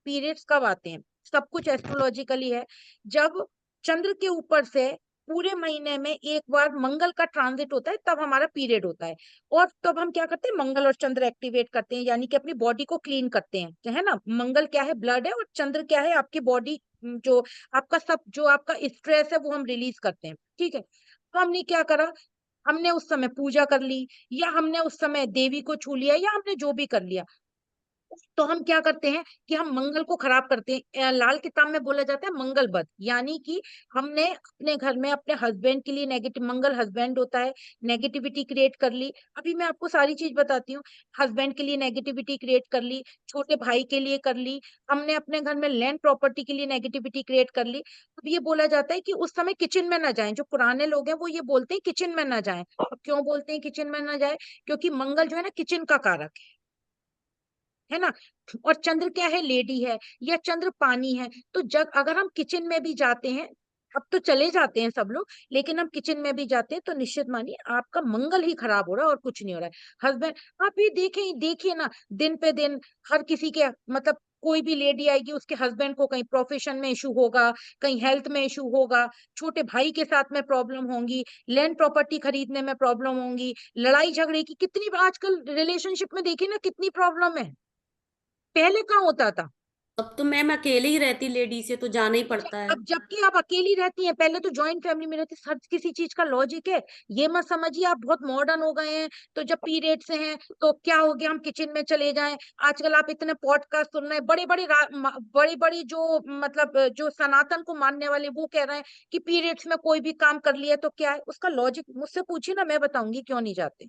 [SPEAKER 5] पीरियड्स कब आते हैं, सब कुछ एस्ट्रोलॉजिकली है। जब चंद्र के ऊपर से पूरे महीने में एक बार मंगल का ट्रांजिट होता है, तब हमारा पीरियड होता है। और तब हम क्या करते हैं, मंगल और चंद्र एक्टिवेट करते हैं, यानी कि अपनी बॉडी को क्लीन करते हैं, है ना। मंगल क्या है, ब्लड है, और चंद्र क्या है, आपकी बॉडी, जो आपका सब जो आपका स्ट्रेस है वो हम रिलीज करते हैं, ठीक है। तो हमने क्या करा, हमने उस समय पूजा कर ली, या हमने उस समय देवी को छू लिया, या हमने जो भी कर लिया, तो हम क्या करते हैं कि हम मंगल को खराब करते हैं। लाल किताब में बोला जाता है मंगल बद, यानी कि हमने अपने घर में अपने हस्बैंड के लिए नेगेटिव, मंगल हस्बैंड होता है, नेगेटिविटी क्रिएट कर ली। अभी मैं आपको सारी चीज बताती हूँ। हस्बैंड के लिए नेगेटिविटी क्रिएट कर ली, छोटे भाई के लिए कर ली, हमने अपने घर में लैंड प्रॉपर्टी के लिए नेगेटिविटी क्रिएट कर ली। अब ये बोला जाता है कि उस समय किचन में ना जाएं। जो पुराने लोग हैं वो ये बोलते हैं किचन में ना जाएं। अब क्यों बोलते हैं किचन में ना जाए? क्योंकि मंगल जो है ना किचन का कारक है ना। और चंद्र क्या है? लेडी है, या चंद्र पानी है। तो जब अगर हम किचन में भी जाते हैं, अब तो चले जाते हैं सब लोग, लेकिन हम किचन में भी जाते हैं तो निश्चित मानिए आपका मंगल ही खराब हो रहा है और कुछ नहीं हो रहा है। हस्बैंड, आप ये देखें, देखिए ना, दिन पे दिन हर किसी के, मतलब कोई भी लेडी आएगी उसके हस्बैंड को कहीं प्रोफेशन में इशू होगा, कहीं हेल्थ में इशू होगा, छोटे भाई के साथ में प्रॉब्लम होंगी, लैंड प्रॉपर्टी खरीदने में प्रॉब्लम होंगी, लड़ाई झगड़े की कितनी आजकल रिलेशनशिप में देखिए ना कितनी प्रॉब्लम है। पहले कहाँ होता था?
[SPEAKER 2] अब तो मैम अकेले ही रहती लेडी से तो जाना ही
[SPEAKER 5] अच्छा,
[SPEAKER 2] पड़ता है।
[SPEAKER 5] अब जबकि आप अकेली रहती हैं, पहले तो जॉइंट फैमिली में रहती, हर किसी चीज का लॉजिक है। ये मत समझिए आप बहुत मॉडर्न हो गए हैं तो जब पीरियड से हैं तो क्या हो गया हम किचन में चले जाएं। आजकल आप इतने पॉडकास्ट सुन रहे हैं, बड़ी बड़ी जो मतलब जो सनातन को मानने वाले वो कह रहे हैं कि पीरियड्स में कोई भी काम कर लिया तो क्या है उसका लॉजिक। मुझसे पूछिए ना, मैं बताऊंगी क्यों नहीं जाते।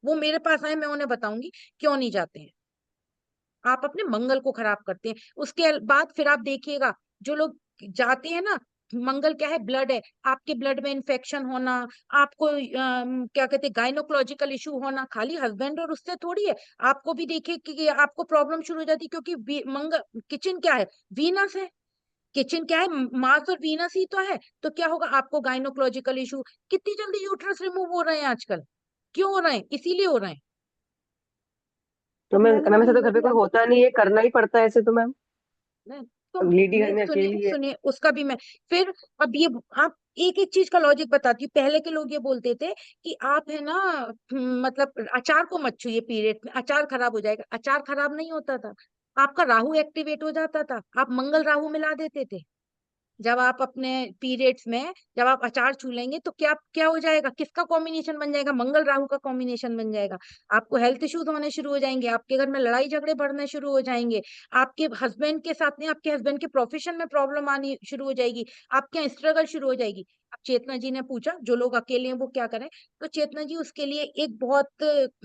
[SPEAKER 5] वो मेरे पास आए, मैं उन्हें बताऊंगी क्यों नहीं जाते हैं। आप अपने मंगल को खराब करते हैं। उसके बाद फिर आप देखिएगा जो लोग जाते हैं ना, मंगल क्या है? ब्लड है। आपके ब्लड में इन्फेक्शन होना, आपको क्या कहते हैं गायनोकोलॉजिकल इशू होना, खाली हस्बैंड और उससे थोड़ी है। आपको भी देखिए कि आपको प्रॉब्लम शुरू हो जाती है, क्योंकि मंगल, किचन क्या है? वीनस है। किचन क्या है? मार्स और वीनस ही तो है। तो क्या होगा? आपको गायनोकोलॉजिकल इशू, कितनी जल्दी यूट्रस रिमूव हो रहे हैं आजकल। क्यों हो रहे हैं? इसीलिए हो रहे हैं।
[SPEAKER 8] तो मैम मैम ऐसा तो घर पे कोई होता नहीं है, करना ही पड़ता है ऐसे तो मैम।
[SPEAKER 5] नहीं, तो
[SPEAKER 8] अब लेडी घर
[SPEAKER 5] नहीं,
[SPEAKER 8] में
[SPEAKER 5] सुनिए
[SPEAKER 8] अकेली है।
[SPEAKER 5] सुनिए उसका भी मैं फिर, अब ये आप एक एक चीज का लॉजिक बताती हूँ। पहले के लोग ये बोलते थे कि आप है ना, मतलब अचार को मत छूइए पीरियड में, अचार खराब हो जाएगा। अचार खराब नहीं होता था, आपका राहु एक्टिवेट हो जाता था। आप मंगल राहु मिला देते थे। जब आप अपने पीरियड्स में जब आप अचार छू लेंगे तो क्या क्या हो जाएगा? किसका कॉम्बिनेशन बन जाएगा? मंगल राहु का कॉम्बिनेशन बन जाएगा। आपको हेल्थ इश्यूज होने शुरू हो जाएंगे, आपके घर में लड़ाई झगड़े बढ़ने शुरू हो जाएंगे, आपके हस्बैंड के साथ में आपके हस्बैंड के प्रोफेशन में प्रॉब्लम आनी शुरू हो जाएगी, आपके यहाँ स्ट्रगल शुरू हो जाएगी। अब चेतना जी ने पूछा जो लोग अकेले हैं वो क्या करें, तो चेतना जी उसके लिए एक बहुत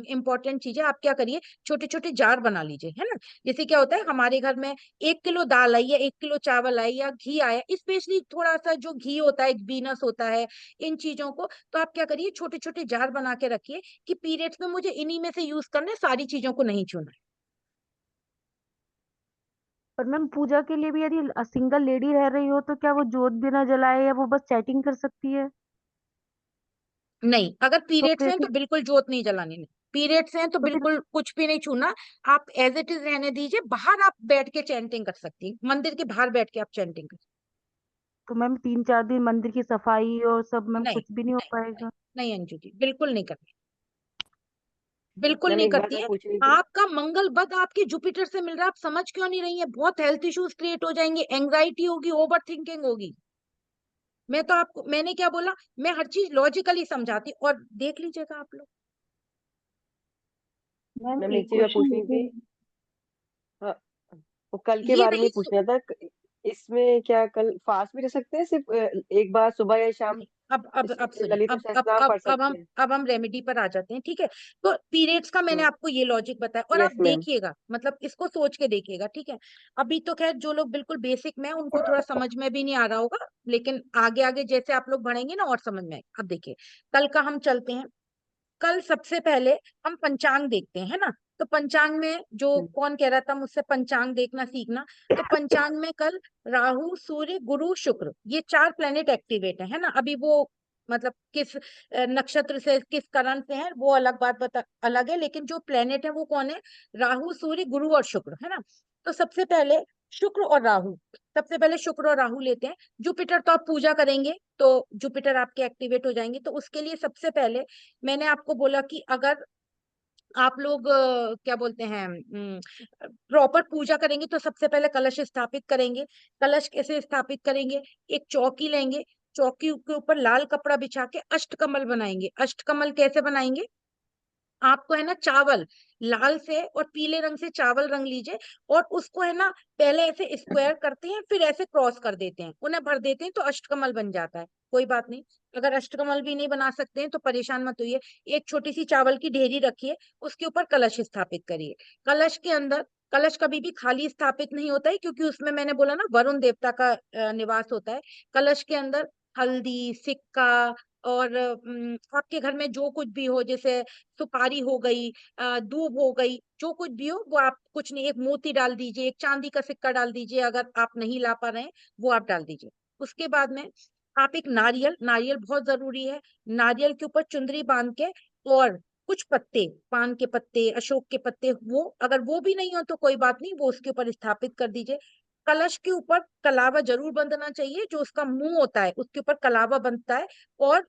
[SPEAKER 5] इंपॉर्टेंट चीज है। आप क्या करिए, छोटे छोटे जार बना लीजिए, है ना। जैसे क्या होता है हमारे घर में 1 किलो दाल आई या 1 किलो चावल आई या घी आया, स्पेशली थोड़ा सा जो घी होता है बीनस होता है, इन चीजों को तो आप क्या करिए छोटे छोटे जार बना के रखिए कि पीरियड्स में मुझे इन्हीं में से यूज करना है, सारी चीजों को नहीं छूना है।
[SPEAKER 9] पर मैम पूजा के लिए भी यदि सिंगल लेडी रह रही हो तो क्या वो जोत भी ना जलाए या वो बस चैटिंग कर सकती है?
[SPEAKER 5] नहीं, अगर
[SPEAKER 9] तो
[SPEAKER 5] पीरियड्स
[SPEAKER 9] फिर
[SPEAKER 5] हैं तो बिल्कुल जोत नहीं जलानी। नहीं, पीरियड्स हैं तो
[SPEAKER 9] तो फिर
[SPEAKER 5] बिल्कुल कुछ भी नहीं छूना। आप एज इट इज रहने दीजिए। बाहर आप बैठ के चैंटिंग कर सकती हैं, मंदिर के बाहर बैठ के आप चैंटिंग कर।
[SPEAKER 9] तो मैम 3-4 दिन मंदिर की सफाई और सब मैम
[SPEAKER 5] नहीं
[SPEAKER 9] कुछ भी नहीं हो
[SPEAKER 5] नहीं नहीं,
[SPEAKER 9] पाएगा?
[SPEAKER 5] नहीं अंजू जी, बिल्कुल नहीं करनी, बिल्कुल
[SPEAKER 8] मैम
[SPEAKER 5] नहीं
[SPEAKER 8] एक बात
[SPEAKER 5] करती
[SPEAKER 8] और
[SPEAKER 5] है।
[SPEAKER 8] पूछनी थी।
[SPEAKER 5] आपका मंगल बद आपके जुपिटर से मिल रहा है, आप समझ क्यों नहीं रही है? बहुत हेल्थ इश्यूज क्रिएट हो जाएंगे, एंग्जाइटी होगी, ओवर थिंकिंग होगी। मैं तो आपको, मैंने क्या बोला, मैं हर चीज लॉजिकली समझाती और देख लीजिएगा आप लोग।
[SPEAKER 3] मैम
[SPEAKER 8] मैम
[SPEAKER 3] एक
[SPEAKER 8] एक चीज और
[SPEAKER 3] क्वेश्चन
[SPEAKER 8] पूछनी थी।
[SPEAKER 3] लेकिन
[SPEAKER 8] हाँ, वो कल के
[SPEAKER 5] ये
[SPEAKER 8] बारे में
[SPEAKER 5] रही
[SPEAKER 8] ही पूछना था। इसमें क्या कल फास्ट भी रह सकते हैं, सिर्फ एक बार सुबह या शाम
[SPEAKER 5] नहीं, अब सुनिए,
[SPEAKER 8] ललित सहस्त्रनाम पढ़ सकते हैं?
[SPEAKER 5] अब हम रेमेडी पर आ जाते हैं, ठीक है। तो पीरियड्स का मैंने
[SPEAKER 8] हम्म।
[SPEAKER 5] आपको ये लॉजिक बताया और आप
[SPEAKER 8] यस मैम।
[SPEAKER 5] देखिएगा, मतलब इसको सोच के देखिएगा, ठीक है। अभी तो खैर जो लोग बिल्कुल बेसिक में हैं, उनको थोड़ा समझ में भी नहीं आ रहा होगा, लेकिन आगे आगे जैसे आप लोग बढ़ेंगे ना और समझ में आएगा। अब देखिए, कल का हम चलते हैं। कल सबसे पहले हम पंचांग देखते हैं, है ना। तो पंचांग में जो कौन कह रहा था मुझसे पंचांग देखना सीखना, तो पंचांग में कल राहु सूर्य गुरु शुक्र ये 4 प्लेनेट एक्टिवेट है ना। अभी वो मतलब किस नक्षत्र से किस करण से है वो अलग बात अलग है, लेकिन जो प्लेनेट है वो कौन है? राहु सूर्य गुरु और शुक्र, है ना। तो सबसे पहले शुक्र और राहु, सबसे पहले शुक्र और राहु लेते हैं। जुपिटर तो आप पूजा करेंगे तो जुपिटर आपके एक्टिवेट हो जाएंगे, तो उसके लिए सबसे पहले मैंने आपको बोला कि अगर आप लोग क्या बोलते हैं प्रॉपर पूजा करेंगे तो सबसे पहले कलश स्थापित करेंगे। कलश कैसे स्थापित करेंगे? एक चौकी लेंगे, चौकी के ऊपर लाल कपड़ा बिछा के अष्टकमल बनाएंगे। अष्टकमल कैसे बनाएंगे? आपको है ना चावल लाल से और पीले रंग से चावल रंग लीजिए, और उसको है ना पहले ऐसे स्क्वायर करते हैं, फिर ऐसे क्रॉस कर देते हैं, उन्हें भर देते हैं, तो अष्टकमल बन जाता है। कोई बात नहीं, अगर अष्टकमल भी नहीं बना सकते हैं तो परेशान मत होइए। एक छोटी सी चावल की ढेरी रखिए, उसके ऊपर कलश स्थापित करिए। कलश के अंदर, कलश कभी भी खाली स्थापित नहीं होता है, क्योंकि उसमें मैंने बोला ना वरुण देवता का निवास होता है। कलश के अंदर हल्दी, सिक्का, और आपके घर में जो कुछ भी हो, जैसे सुपारी हो गई, दूब हो गई, जो कुछ भी हो वो आप, कुछ नहीं, एक मोती डाल दीजिए, एक चांदी का सिक्का डाल दीजिए, अगर आप नहीं ला पा रहे हैं वो आप डाल दीजिए। उसके बाद में आप एक नारियल, नारियल बहुत जरूरी है, नारियल के ऊपर चुंदरी बांध के, और कुछ पत्ते, पान के पत्ते, अशोक के पत्ते, वो अगर वो भी नहीं हो तो कोई बात नहीं, वो उसके ऊपर स्थापित कर दीजिए। कलश के ऊपर कलावा जरूर बंधना चाहिए, जो उसका मुंह होता है उसके ऊपर कलावा बनता है, और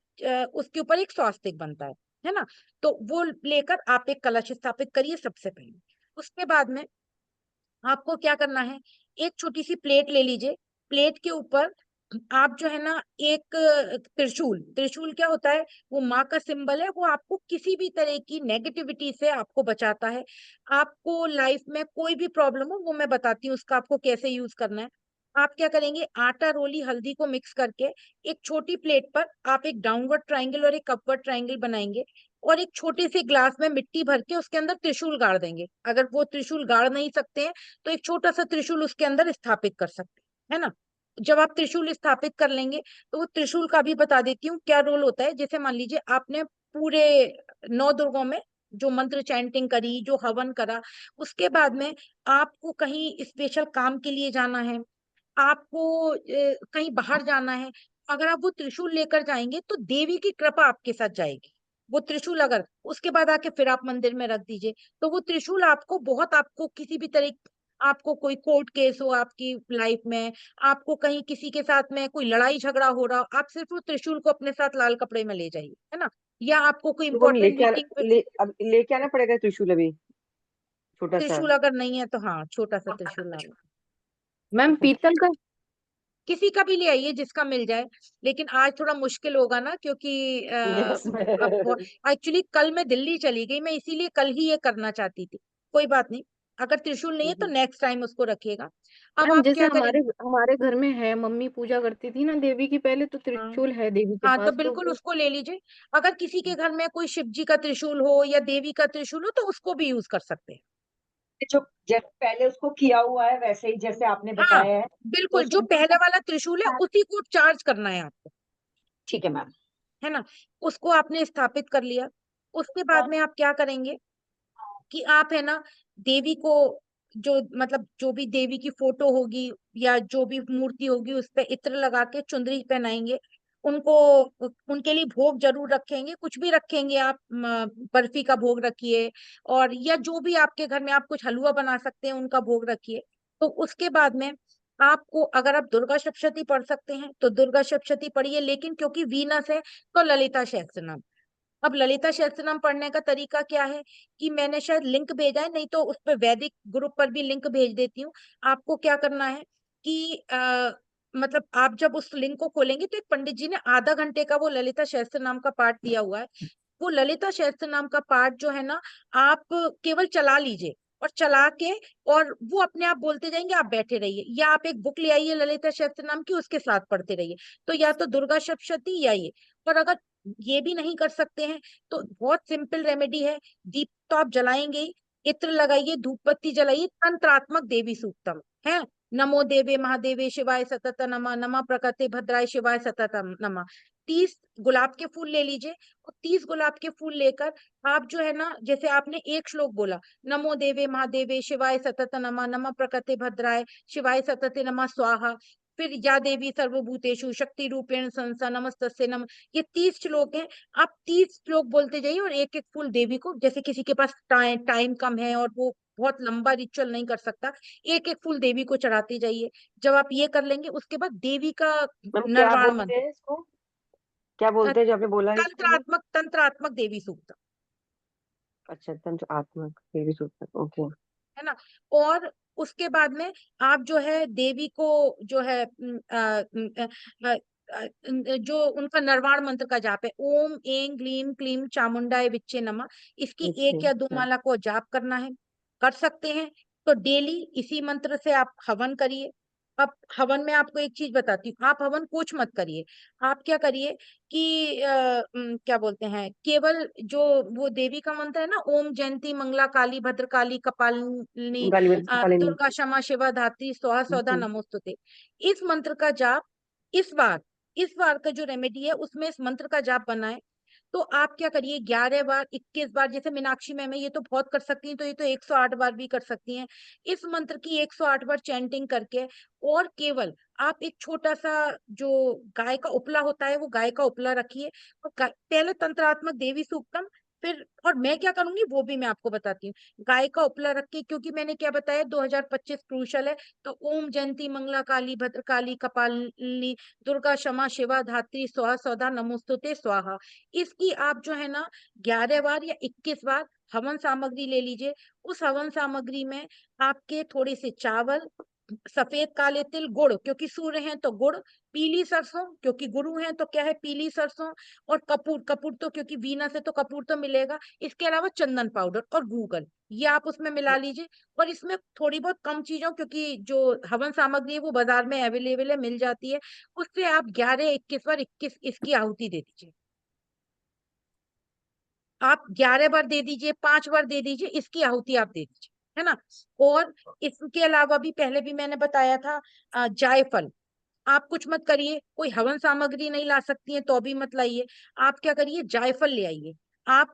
[SPEAKER 5] उसके ऊपर एक स्वास्तिक बनता है ना। तो वो लेकर आप एक कलश स्थापित करिए सबसे पहले। उसके बाद में आपको क्या करना है, एक छोटी सी प्लेट ले लीजिए, प्लेट के ऊपर आप जो है ना एक त्रिशूल, त्रिशूल क्या होता है, वो माँ का सिंबल है, वो आपको किसी भी तरह की नेगेटिविटी से आपको बचाता है। आपको लाइफ में कोई भी प्रॉब्लम हो, वो मैं बताती हूँ उसका आपको कैसे यूज करना है। आप क्या करेंगे, आटा, रोली, हल्दी को मिक्स करके एक छोटी प्लेट पर आप एक डाउनवर्ड ट्रायंगल और एक अपवर्ड ट्रायंगल बनाएंगे, और एक छोटे से ग्लास में मिट्टी भर के उसके अंदर त्रिशूल गाड़ देंगे। अगर वो त्रिशूल गाड़ नहीं सकते हैं तो एक छोटा सा त्रिशूल उसके अंदर स्थापित कर सकते हैं, है ना। जब आप त्रिशूल स्थापित कर लेंगे तो वो त्रिशूल का भी बता देती हूँ क्या रोल होता है। जैसे मान लीजिए आपने पूरे 9 दुर्गों में जो मंत्र चैंटिंग करी, जो हवन करा, उसके बाद में आपको कहीं स्पेशल काम के लिए जाना है, आपको कहीं बाहर जाना है, अगर आप वो त्रिशूल लेकर जाएंगे तो देवी की कृपा आपके साथ जाएगी। वो त्रिशूल अगर उसके बाद आके फिर आप मंदिर में रख दीजिए, तो वो त्रिशूल आपको बहुत, आपको किसी भी तरह, आपको कोई कोर्ट केस हो आपकी लाइफ में, आपको कहीं किसी के साथ में कोई लड़ाई झगड़ा हो रहा हो, आप सिर्फ वो त्रिशूल को अपने साथ लाल कपड़े में ले जाइए, है ना। या आपको कोई
[SPEAKER 8] तो वो हम
[SPEAKER 5] इंपॉर्टेंट मीटिंग पे,
[SPEAKER 8] अब लेके आना पड़ेगा त्रिशूल अभी, छोटा सा।
[SPEAKER 5] त्रिशूल अगर नहीं है तो हाँ, छोटा सा त्रिशूल ला लो।
[SPEAKER 3] मैम
[SPEAKER 8] अच्छा।
[SPEAKER 3] पीतल का।
[SPEAKER 5] किसी का भी ले आइए जिसका मिल जाए, लेकिन आज थोड़ा मुश्किल होगा ना, क्योंकि
[SPEAKER 8] यस
[SPEAKER 5] अब एक्चुअली कल मैं दिल्ली चली गई, मैं इसीलिए कल ही ये करना चाहती थी। कोई बात नहीं, अगर त्रिशूल नहीं है तो नेक्स्ट टाइम उसको रखिएगा। अब
[SPEAKER 3] मैम
[SPEAKER 5] आप
[SPEAKER 3] जैसे
[SPEAKER 5] क्या
[SPEAKER 3] हमारे
[SPEAKER 5] करेंगे।
[SPEAKER 3] हमारे घर में है, मम्मी पूजा करती थी ना देवी की पहले, तो
[SPEAKER 5] हाँ,
[SPEAKER 3] त्रिशूल है देवी के
[SPEAKER 5] हाँ, तो
[SPEAKER 3] पास तो
[SPEAKER 5] बिल्कुल
[SPEAKER 3] वो।
[SPEAKER 5] उसको ले लीजिए। अगर किसी के घर में कोई शिव जी का त्रिशूल हो या देवी का त्रिशूल हो तो उसको भी यूज कर सकते हैं।
[SPEAKER 6] जो जैसे पहले उसको किया हुआ है वैसे ही जैसे आपने
[SPEAKER 5] हाँ,
[SPEAKER 6] बताया है, तो
[SPEAKER 5] बिल्कुल, जो
[SPEAKER 6] सिंपल
[SPEAKER 5] पहले वाला त्रिशूल है उसी को चार्ज करना है आपको,
[SPEAKER 6] ठीक है मैम।
[SPEAKER 5] है ना। उसको आपने स्थापित कर लिया। उसके बाद में आप क्या करेंगे कि आप है ना देवी को, जो मतलब जो भी देवी की फोटो होगी या जो भी मूर्ति होगी उस पे इत्र लगा के चुंदरी पहनाएंगे उनको। उनके लिए भोग जरूर रखेंगे, कुछ भी रखेंगे आप, बर्फी का भोग रखिए, और या जो भी आपके घर में आप कुछ हलवा बना सकते हैं उनका भोग रखिए। तो उसके बाद में आपको, अगर आप दुर्गा सप्तशती पढ़ सकते हैं तो दुर्गा सप्तशती पढ़िए, लेकिन क्योंकि वीनस है तो ललिता सहस्त्रनाम। अब ललिता सहस्त्रनाम पढ़ने का तरीका क्या है कि मैंने शायद लिंक भेजा है, नहीं तो उस पर वैदिक ग्रुप पर भी लिंक भेज देती हूँ। आपको क्या करना है कि मतलब आप जब उस लिंक को खोलेंगे तो एक पंडित जी ने आधा घंटे का वो ललिता सहस्त्रनाम का पाठ दिया हुआ है। वो ललिता सहस्त्रनाम का पाठ जो है ना, आप केवल चला लीजिए, और चला के, और वो अपने आप बोलते जाएंगे, आप बैठे रहिए, या आप एक बुक ले आइए ललिता सहस्त्रनाम की, उसके साथ पढ़ते रहिए। तो या तो दुर्गा सप्तशती या ये। और अगर ये भी नहीं कर सकते हैं तो बहुत सिंपल रेमेडी है, दीप तो आप जलाएंगे ही, इत्र लगाइए, धूप बत्ती जलाइए, तंत्रात्मक देवी सूक्तम है। नमो देवे महादेवे शिवाय सतत नमः, नमः प्रकृते भद्राय शिवाय सतत नमः। 30 गुलाब के फूल ले लीजिए, और 30 गुलाब के फूल लेकर आप जो है ना, जैसे आपने एक श्लोक बोला, नमो देवे महादेवे शिवाय सतत नमः, नमः प्रकृते भद्राय शिवाय सतते नमः स्वाहा, फिर या देवी सर्वभूतेषु शक्ति रूपेण संस्था नमस्तस्यै नमः। ये 30 श्लोक हैं। आप 30 श्लोक बोलते जाइए, और एक एक फूल देवी को, जैसे किसी के पास टाइम कम है और वो बहुत लंबा रिचुअल नहीं कर सकता, एक एक फूल देवी को चढ़ाते जाइए। जब आप ये कर लेंगे उसके बाद देवी का
[SPEAKER 8] मैम क्या
[SPEAKER 5] निर्वाण
[SPEAKER 8] बोलते
[SPEAKER 5] मंत्र,
[SPEAKER 8] हैं इसको, क्या बोलते हैं जो आपने बोला है इसके लिए?
[SPEAKER 5] तंत्रात्मक देवी सूक्त,
[SPEAKER 8] अच्छा, तंत्र आत्मक देवी सूत्र, ओके।
[SPEAKER 5] है ना। और उसके बाद में आप जो है देवी को जो है जो उनका नरवाण मंत्र का जाप है, ओम ऐं ग्लीम क्लीम चामुंडाय विच्चे नमः, इसकी एक या दो माला को जाप करना है, कर सकते हैं तो डेली इसी मंत्र से आप हवन करिए। अब हवन में आपको एक चीज बताती हूँ, आप हवन कुछ मत करिए। आप क्या करिए कि क्या बोलते हैं, केवल जो वो देवी का मंत्र है ना, ओम जयंती मंगला काली भद्र काली कपालिनी
[SPEAKER 8] कालिनी।
[SPEAKER 5] दुर्गा क्षमा शिवा धात्री स्वाहा सौदा नमोस्तुते, इस मंत्र का जाप इस बार इस बार का जो रेमेडी है उसमें इस मंत्र का जाप बनाए। तो आप क्या करिए, 11 बार 21 बार, जैसे मीनाक्षी मैम है ये तो बहुत कर सकती हैं, तो ये तो 108 बार भी कर सकती हैं इस मंत्र की, 108 बार चैंटिंग करके। और केवल आप एक छोटा सा जो गाय का उपला होता है वो गाय का उपला रखिए, और पहले तंत्रात्मक देवी सूक्तम, फिर और मैं क्या करूंगी वो भी मैं आपको बताती हूँ। गाय का उपला रख के, क्योंकि मैंने क्या बताया 2025 क्रूशल है, तो ओम जयंती मंगला काली भद्र काली कपालिनी दुर्गा क्षमा शिवा धात्री स्वाहा सौदा नमोस्तुते स्वाहा, इसकी आप जो है ना 11 बार या 21 बार हवन सामग्री ले लीजिए। उस हवन सामग्री में आपके थोड़े से चावल, सफेद काले तिल, गुड़ क्योंकि सूर्य हैं तो गुड़, पीली सरसों क्योंकि गुरु हैं तो क्या है पीली सरसों, और कपूर, कपूर तो क्योंकि वीनस है तो कपूर तो मिलेगा, इसके अलावा चंदन पाउडर और गूगल, ये आप उसमें मिला लीजिए। और इसमें थोड़ी बहुत कम चीजों, क्योंकि जो हवन सामग्री है वो बाजार में अवेलेबल है, मिल जाती है, उससे आप 11 21 बार 21 इसकी आहुति दे दीजिए। आप 11 बार दे दीजिए, 5 बार दे दीजिए, इसकी आहुति आप दे दीजिए, है ना। और इसके अलावा भी पहले भी मैंने बताया था, जायफल, आप कुछ मत करिए, कोई हवन सामग्री नहीं ला सकती है तो भी मत लाइए, आप क्या करिए जायफल ले आइए। आप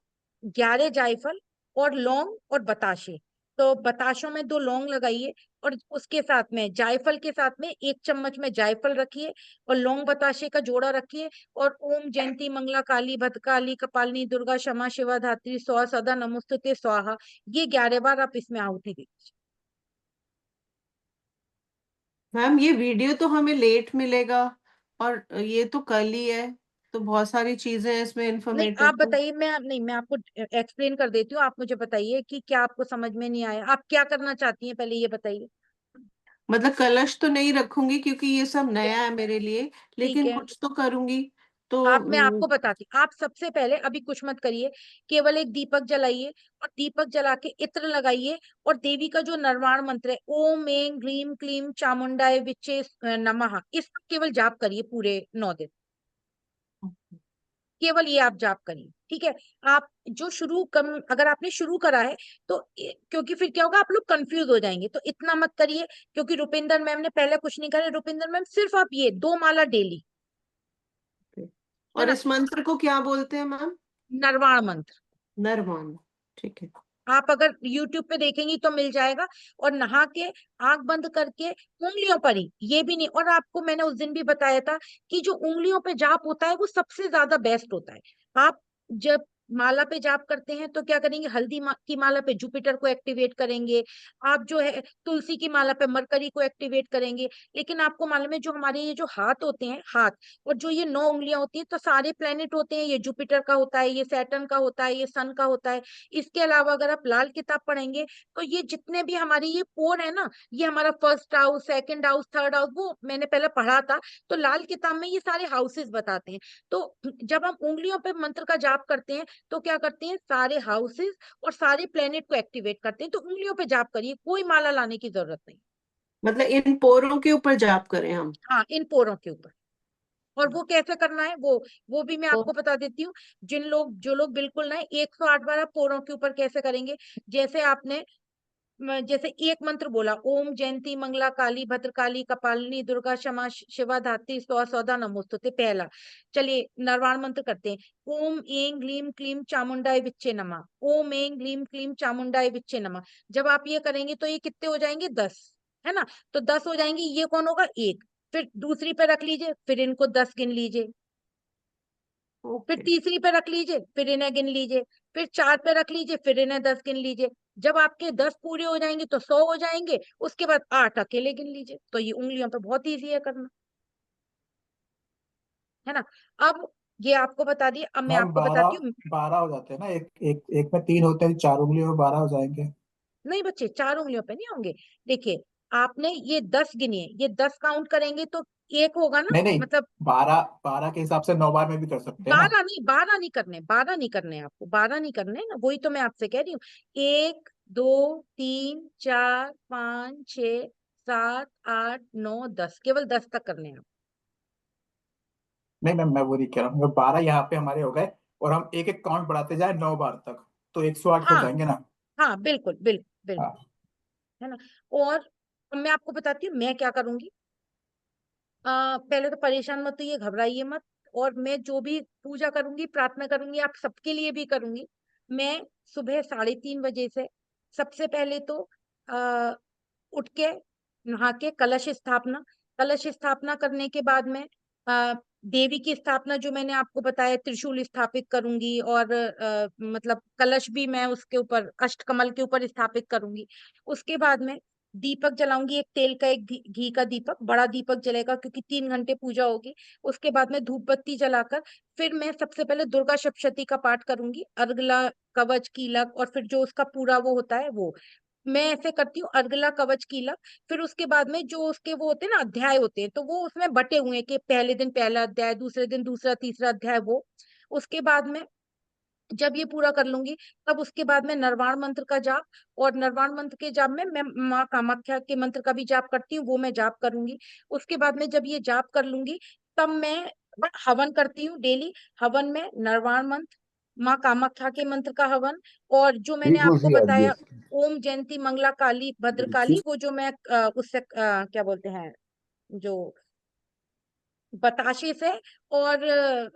[SPEAKER 5] 11 जायफल और लौंग और बताशे, तो बताशों में 2 लौंग लगाइए, और उसके साथ में जायफल के साथ में 1 चम्मच में जायफल रखिए, और लौंग बताशे का जोड़ा रखिए, और ओम जयंती मंगला काली भद्रकाली कपालिनी दुर्गा क्षमा शिवा धात्री स्वाहा सदा नमोस्तुते स्वाहा, ये 11 बार आप इसमें आहुति दीजिए।
[SPEAKER 1] मैम ये वीडियो तो हमें लेट मिलेगा, और ये तो कल ही है, तो बहुत सारी चीजें हैं इसमें
[SPEAKER 5] नहीं
[SPEAKER 1] इंफॉर्मेटिव
[SPEAKER 5] आप
[SPEAKER 1] तो।
[SPEAKER 5] बताइए, मैं आपको एक्सप्लेन कर देती हूँ, आप मुझे बताइए कि क्या आपको समझ में नहीं आया, आप क्या करना चाहती हैं पहले ये बताइए।
[SPEAKER 1] मतलब कलश तो नहीं रखूंगी क्योंकि ये सब
[SPEAKER 5] ठीक
[SPEAKER 1] नया है मेरे लिए,
[SPEAKER 5] ठीक
[SPEAKER 1] लेकिन
[SPEAKER 5] है,
[SPEAKER 1] कुछ तो करूंगी। तो
[SPEAKER 5] आप मैं आपको बताती हूँ, आप सबसे पहले अभी कुछ मत करिए, केवल एक दीपक जलाइए, और दीपक जला के इत्र लगाइए, और देवी का जो नरवाण मंत्र है, ओम ऐं ह्रीं क्लीं चामुंडाय विच्चे नमः, इसका केवल जाप करिए पूरे 9 दिन, केवल ये आप जाप करिए, ठीक है। आप जो शुरू कम अगर आपने शुरू करा है तो क्योंकि फिर क्या होगा, आप लोग कंफ्यूज हो जाएंगे, तो इतना मत करिए, क्योंकि रुपिंदर मैम ने पहले कुछ नहीं करा, रुपिंदर मैम सिर्फ आप ये 2 माला डेली, है
[SPEAKER 1] और
[SPEAKER 5] ना,
[SPEAKER 1] इस मंत्र को क्या बोलते हैं मैम?
[SPEAKER 5] नरवाण मंत्र।
[SPEAKER 1] नरमान, ठीक है।
[SPEAKER 5] आप अगर YouTube पे देखेंगी तो मिल जाएगा, और नहा के आंख बंद करके उंगलियों पर ही, ये भी नहीं, और आपको मैंने उस दिन भी बताया था कि जो उंगलियों पे जाप होता है वो सबसे ज्यादा बेस्ट होता है। आप जब माला पे जाप करते हैं तो क्या करेंगे, हल्दी की माला पे जुपिटर को एक्टिवेट करेंगे, आप जो है तुलसी की माला पे मरकरी को एक्टिवेट करेंगे, लेकिन आपको मालूम है जो हमारे ये जो हाथ होते हैं, हाथ और जो ये 9 उंगलियां होती हैं, तो सारे प्लेनेट होते हैं, ये जुपिटर का होता है, ये सैटर्न का होता है, ये सन का होता है। इसके अलावा अगर आप लाल किताब पढ़ेंगे तो ये जितने भी हमारे ये पोर है ना, ये हमारा first house, second house, third house, वो मैंने पहले पढ़ा था, तो लाल किताब में ये सारे हाउसेस बताते हैं। तो जब हम उंगलियों पे मंत्र का जाप करते हैं तो क्या करते हैं, सारे हाउसेस और सारे प्लेनेट को एक्टिवेट करते हैं, तो उंगलियों पे जाप करिए, कोई माला लाने की जरूरत नहीं।
[SPEAKER 1] मतलब इन पोरों के ऊपर जाप करें हम?
[SPEAKER 5] हाँ, इन पोरों के ऊपर। और वो कैसे करना है वो भी मैं
[SPEAKER 1] तो
[SPEAKER 5] आपको बता देती हूँ। जो लोग बिल्कुल ना 108 बार आप पोरों के ऊपर कैसे करेंगे, जैसे आपने जैसे एक मंत्र बोला, ओम जयंती मंगला काली भद्रकाली कपालिनी दुर्गा क्षमा शिवा धात्री स्वाहा सौदा नमोस्तुते, पहला। चलिए नरवाण मंत्र करते हैं, ओम ऐं ग्लीम क्लीम चामुंडाय विच्चे नमः, ओम ऐं ग्लीम क्लीम चामुंडाय विच्चे नमः। जब आप ये करेंगे तो ये कितने हो जाएंगे, 10, है ना, तो 10 हो जाएंगे, ये कौन होगा, एक। फिर दूसरी पे रख लीजिए, फिर इनको 10 गिन लीजिए, फिर
[SPEAKER 1] ओके।
[SPEAKER 5] तीसरी पे रख लीजिए, फिर इन्हें गिन लीजिए, फिर 4 पे रख लीजिए, फिर इन्हें 10 गिन लीजिए। जब आपके 10 पूरे हो जाएंगे तो 100 हो जाएंगे, उसके बाद 8 अकेले गिन लीजिए, तो ये उंगलियों पे बहुत ईजी है करना, है ना। अब ये आपको बता दिए, अब मैं
[SPEAKER 4] मैम
[SPEAKER 5] आपको
[SPEAKER 4] बारह
[SPEAKER 5] बताती हूँ।
[SPEAKER 4] 12 हो जाते हैं ना, एक एक एक में 3 होते हैं, 4 उंगलियों में 12 हो जाएंगे।
[SPEAKER 5] नहीं बच्चे, 4 उंगलियों पे नहीं होंगे, देखिए आपने ये 10 गिनिए, ये 10 काउंट करेंगे तो एक होगा ना,
[SPEAKER 4] नहीं नहीं,
[SPEAKER 5] मतलब
[SPEAKER 4] 12 12 के हिसाब से 9 बार में भी कर सकते हैं ना।
[SPEAKER 5] 12 नहीं करने आपको, 12 नहीं करने ना, वही तो मैं आपसे कह रही हूँ। 1 2 3 4 5 6 7 8 9 10, केवल 10 तक करने हैं आप।
[SPEAKER 4] नहीं मैम, मैं वो नहीं कह रहा हूँ, 12 यहाँ पे हमारे हो गए, और हम एक एक काउंट बढ़ाते जाए 9 बार तक, तो 108 हो
[SPEAKER 5] हाँ
[SPEAKER 4] जाएंगे ना।
[SPEAKER 5] हाँ, बिल्कुल बिल्कुल बिल्कुल,
[SPEAKER 4] हाँ।
[SPEAKER 5] है ना। और अब मैं आपको बताती हूँ मैं क्या करूंगी। पहले तो परेशान मत होइए, घबराइए मत। और मैं जो भी पूजा करूंगी, प्रार्थना करूंगी, आप सबके लिए भी करूंगी। मैं सुबह 3:30 बजे से सबसे पहले तो आ, उठ के नहा के कलश स्थापना करने के बाद में आ, देवी की स्थापना, जो मैंने आपको बताया, त्रिशूल स्थापित करूंगी, और मतलब कलश भी मैं उसके ऊपर अष्टकमल के ऊपर स्थापित करूंगी। उसके बाद में दीपक जलाऊंगी, एक तेल का, एक घी का दीपक, बड़ा दीपक जलेगा क्योंकि 3 घंटे पूजा होगी। उसके बाद में धूप बत्ती जलाकर फिर मैं सबसे पहले दुर्गा सप्तशती का पाठ करूंगी, अर्गला, कवच, कीलक, और फिर जो उसका पूरा वो होता है वो मैं ऐसे करती हूँ, अर्गला, कवच, कीलक। फिर उसके बाद में जो उसके वो होते हैं ना, अध्याय होते हैं, तो वो उसमें बटे हुए हैं कि पहले दिन पहला अध्याय, दूसरे दिन दूसरा, तीसरा अध्याय, वो। उसके बाद में जब ये पूरा कर लूंगी, तब उसके बाद में नरवाण मंत्र का जाप, और नरवाण मंत्र के जाप में मैं माँ कामाख्या के मंत्र का भी जाप करती हूँ, वो मैं जाप करूंगी। उसके बाद में जब ये जाप कर लूंगी, तब मैं हवन करती हूँ डेली। हवन में नरवाण मंत्र, माँ कामाख्या के मंत्र का हवन, और जो मैंने
[SPEAKER 10] बिल्कुल
[SPEAKER 5] आपको
[SPEAKER 10] सही
[SPEAKER 5] बताया,
[SPEAKER 10] आइडिया।
[SPEAKER 5] ओम जयंती मंगला काली भद्रकाली, वो जो मैं उससे क्या बोलते हैं, जो बताशे से और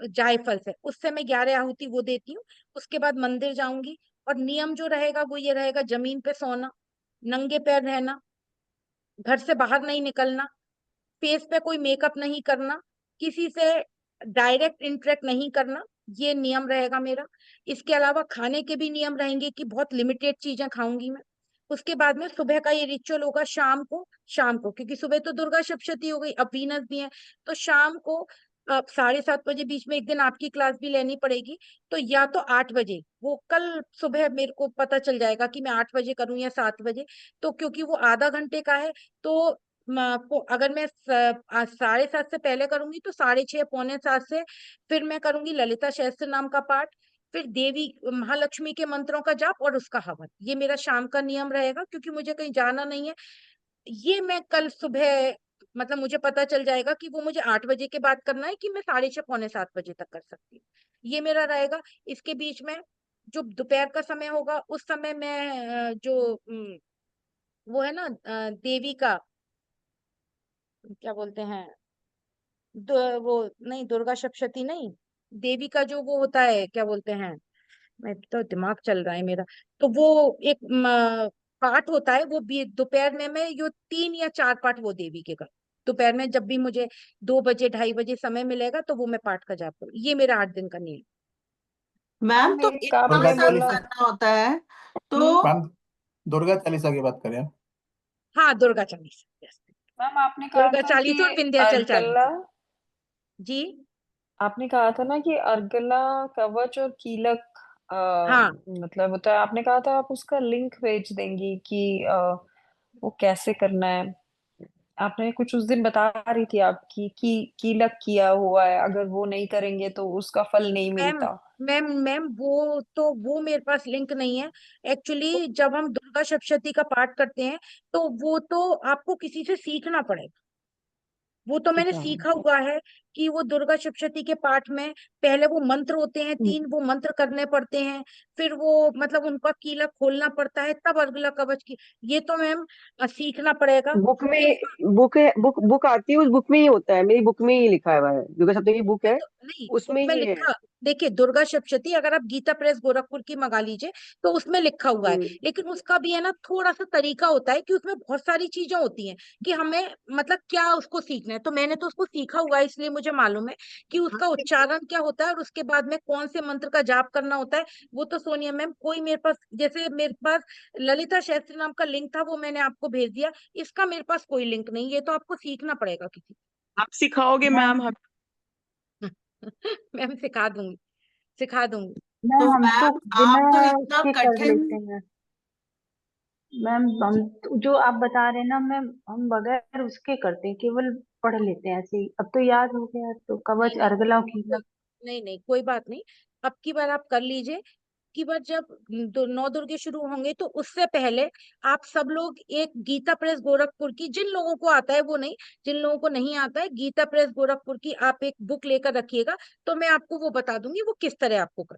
[SPEAKER 5] जायफल से, उससे मैं 11 आहुति वो देती हूँ। उसके बाद मंदिर जाऊंगी, और नियम जो रहेगा वो ये रहेगा, जमीन पे सोना, नंगे पैर रहना, घर से बाहर नहीं निकलना, फेस पे कोई मेकअप नहीं करना, किसी से डायरेक्ट इंटरेक्ट नहीं करना, ये नियम रहेगा मेरा। इसके अलावा खाने के भी नियम रहेंगे कि बहुत लिमिटेड चीजें खाऊंगी मैं। उसके बाद में सुबह का ये रिचुअल होगा, शाम को क्योंकि सुबह तो दुर्गा सप्तशती हो गई, अब वीनस भी है, तो शाम को 7:30 बजे, बीच में एक दिन आपकी क्लास भी लेनी पड़ेगी, तो या तो 8 बजे, वो कल सुबह मेरे को पता चल जाएगा कि मैं 8 बजे करूं या 7 बजे। तो क्योंकि वो आधा घंटे का है, तो अगर मैं 7:30 से पहले करूंगी तो 6:30, पौने 7 से फिर मैं करूंगी ललिता सहस्त्र नाम का पाठ, फिर देवी महालक्ष्मी के मंत्रों का जाप और उसका हवन। ये मेरा शाम का नियम रहेगा, क्योंकि मुझे कहीं जाना नहीं है। ये मैं कल सुबह, मतलब मुझे पता चल जाएगा कि वो मुझे 8 बजे के बाद करना है कि मैं 6:30, पौने 7 बजे तक कर सकती हूँ। ये मेरा रहेगा। इसके बीच में जो दोपहर का समय होगा, उस समय मैं जो वो है ना, देवी का क्या बोलते हैं, वो नहीं, दुर्गा सप्तशती नहीं, देवी का जो वो होता है, क्या बोलते हैं, मैं तो दिमाग चल रहा है मेरा, तो वो एक पाठ होता है, वो भी दोपहर में मैं यो 3 या 4 पाठ वो देवी के कर, दोपहर में जब भी मुझे 2 बजे, 2:30 बजे समय मिलेगा, तो वो मैं पाठ का जाप करूँ। ये मेरा 8 दिन का नियम।
[SPEAKER 1] मैम
[SPEAKER 8] मैम
[SPEAKER 1] तो
[SPEAKER 8] एक
[SPEAKER 1] इतना
[SPEAKER 4] दुर्गा
[SPEAKER 8] आपने
[SPEAKER 1] सब
[SPEAKER 8] बोला।
[SPEAKER 4] चालीसा।
[SPEAKER 1] करना होता है
[SPEAKER 5] हम्म।
[SPEAKER 1] तो?
[SPEAKER 4] मैम, दुर्गा चालीसा की बात करें।
[SPEAKER 5] हाँ, दुर्गा चालीसा, yes।
[SPEAKER 8] मैम आपने कहा
[SPEAKER 5] दुर्गा
[SPEAKER 8] था कि
[SPEAKER 5] चालीसा और विंध्याचल
[SPEAKER 8] अर्गला,
[SPEAKER 5] चालीसा। जी।
[SPEAKER 8] आपने कहा था ना कि अर्गला, कवच और कीलक
[SPEAKER 5] हाँ,
[SPEAKER 8] मतलब होता है, आपने कहा था आप उसका लिंक भेज देंगी कि वो कैसे करना है। आपने कुछ उस दिन बता रही थी आपकी कि कीलक किया हुआ है, अगर वो नहीं करेंगे तो उसका फल नहीं
[SPEAKER 5] मैम
[SPEAKER 8] मिलता।
[SPEAKER 5] मैम वो मेरे पास लिंक नहीं है। एक्चुअली जब हम दुर्गा सप्तशती का पाठ करते हैं, तो वो तो आपको किसी से सीखना पड़ेगा। वो तो मैंने
[SPEAKER 8] अच्छा।
[SPEAKER 5] सीखा हुआ है कि वो दुर्गा सप्तशती के पाठ में पहले वो मंत्र होते हैं 3, वो मंत्र करने पड़ते हैं, फिर वो मतलब उनका कीला खोलना पड़ता है, तब अर्गला कवच की, ये तो मैम सीखना पड़ेगा।
[SPEAKER 8] बुक में,
[SPEAKER 5] इस
[SPEAKER 8] बुक आती है, उस बुक में ही होता है, मेरी बुक में ही लिखा हुआ है, दुर्गा सप्तमी की बुक है,
[SPEAKER 5] तो नहीं, बुक
[SPEAKER 8] उसमें
[SPEAKER 5] में
[SPEAKER 8] ही है।
[SPEAKER 5] लिखा, देखिए दुर्गा सप्तशती अगर आप गीता प्रेस गोरखपुर की मंगा लीजिए, तो उसमें लिखा हुआ है।
[SPEAKER 8] हम्म।
[SPEAKER 5] लेकिन उसका भी है ना, थोड़ा सा तरीका होता है कि उसमें बहुत सारी चीजें होती हैं कि हमें मतलब क्या उसको सीखना है। तो मैंने तो उसको सीखा हुआ है, इसलिए मुझे मालूम है कि उसका उच्चारण क्या होता है, और उसके बाद में कौन से मंत्र का जाप करना होता है। वो तो सोनिया मैम, कोई मेरे पास, जैसे मेरे पास ललिता शास्त्री नाम का लिंक था, वो मैंने आपको भेज दिया, इसका मेरे पास कोई लिंक नहीं, ये तो आपको सीखना पड़ेगा किसी
[SPEAKER 11] आप सिखाओगे मैम हम?
[SPEAKER 5] मैम सिखा दूंगी, सिखा दूंगी।
[SPEAKER 1] तो
[SPEAKER 3] हम तो
[SPEAKER 1] मैम
[SPEAKER 3] बिना
[SPEAKER 1] आप तो इतना
[SPEAKER 3] के कर
[SPEAKER 1] कठिन
[SPEAKER 3] लेते हैं।
[SPEAKER 9] मैम हम जो आप बता रहे हैं ना मैम, हम बगैर उसके करते हैं, केवल पढ़ लेते हैं ऐसे ही। अब तो याद हो गया, तो
[SPEAKER 5] नहीं
[SPEAKER 9] कवच
[SPEAKER 5] नहीं
[SPEAKER 9] अर्गला की।
[SPEAKER 5] कोई नहीं नहीं कोई बात नहीं। अब की बार आप कर लीजिए। की बार जब नौ दुर्गे शुरू होंगे तो उससे पहले आप सब लोग एक गीता प्रेस गोरखपुर की, जिन लोगों को आता है वो नहीं, जिन लोगों को नहीं आता है, गीता प्रेस गोरखपुर की आप एक बुक लेकर रखिएगा। तो मैं आपको वो बता दूंगी वो किस तरह आपको कर।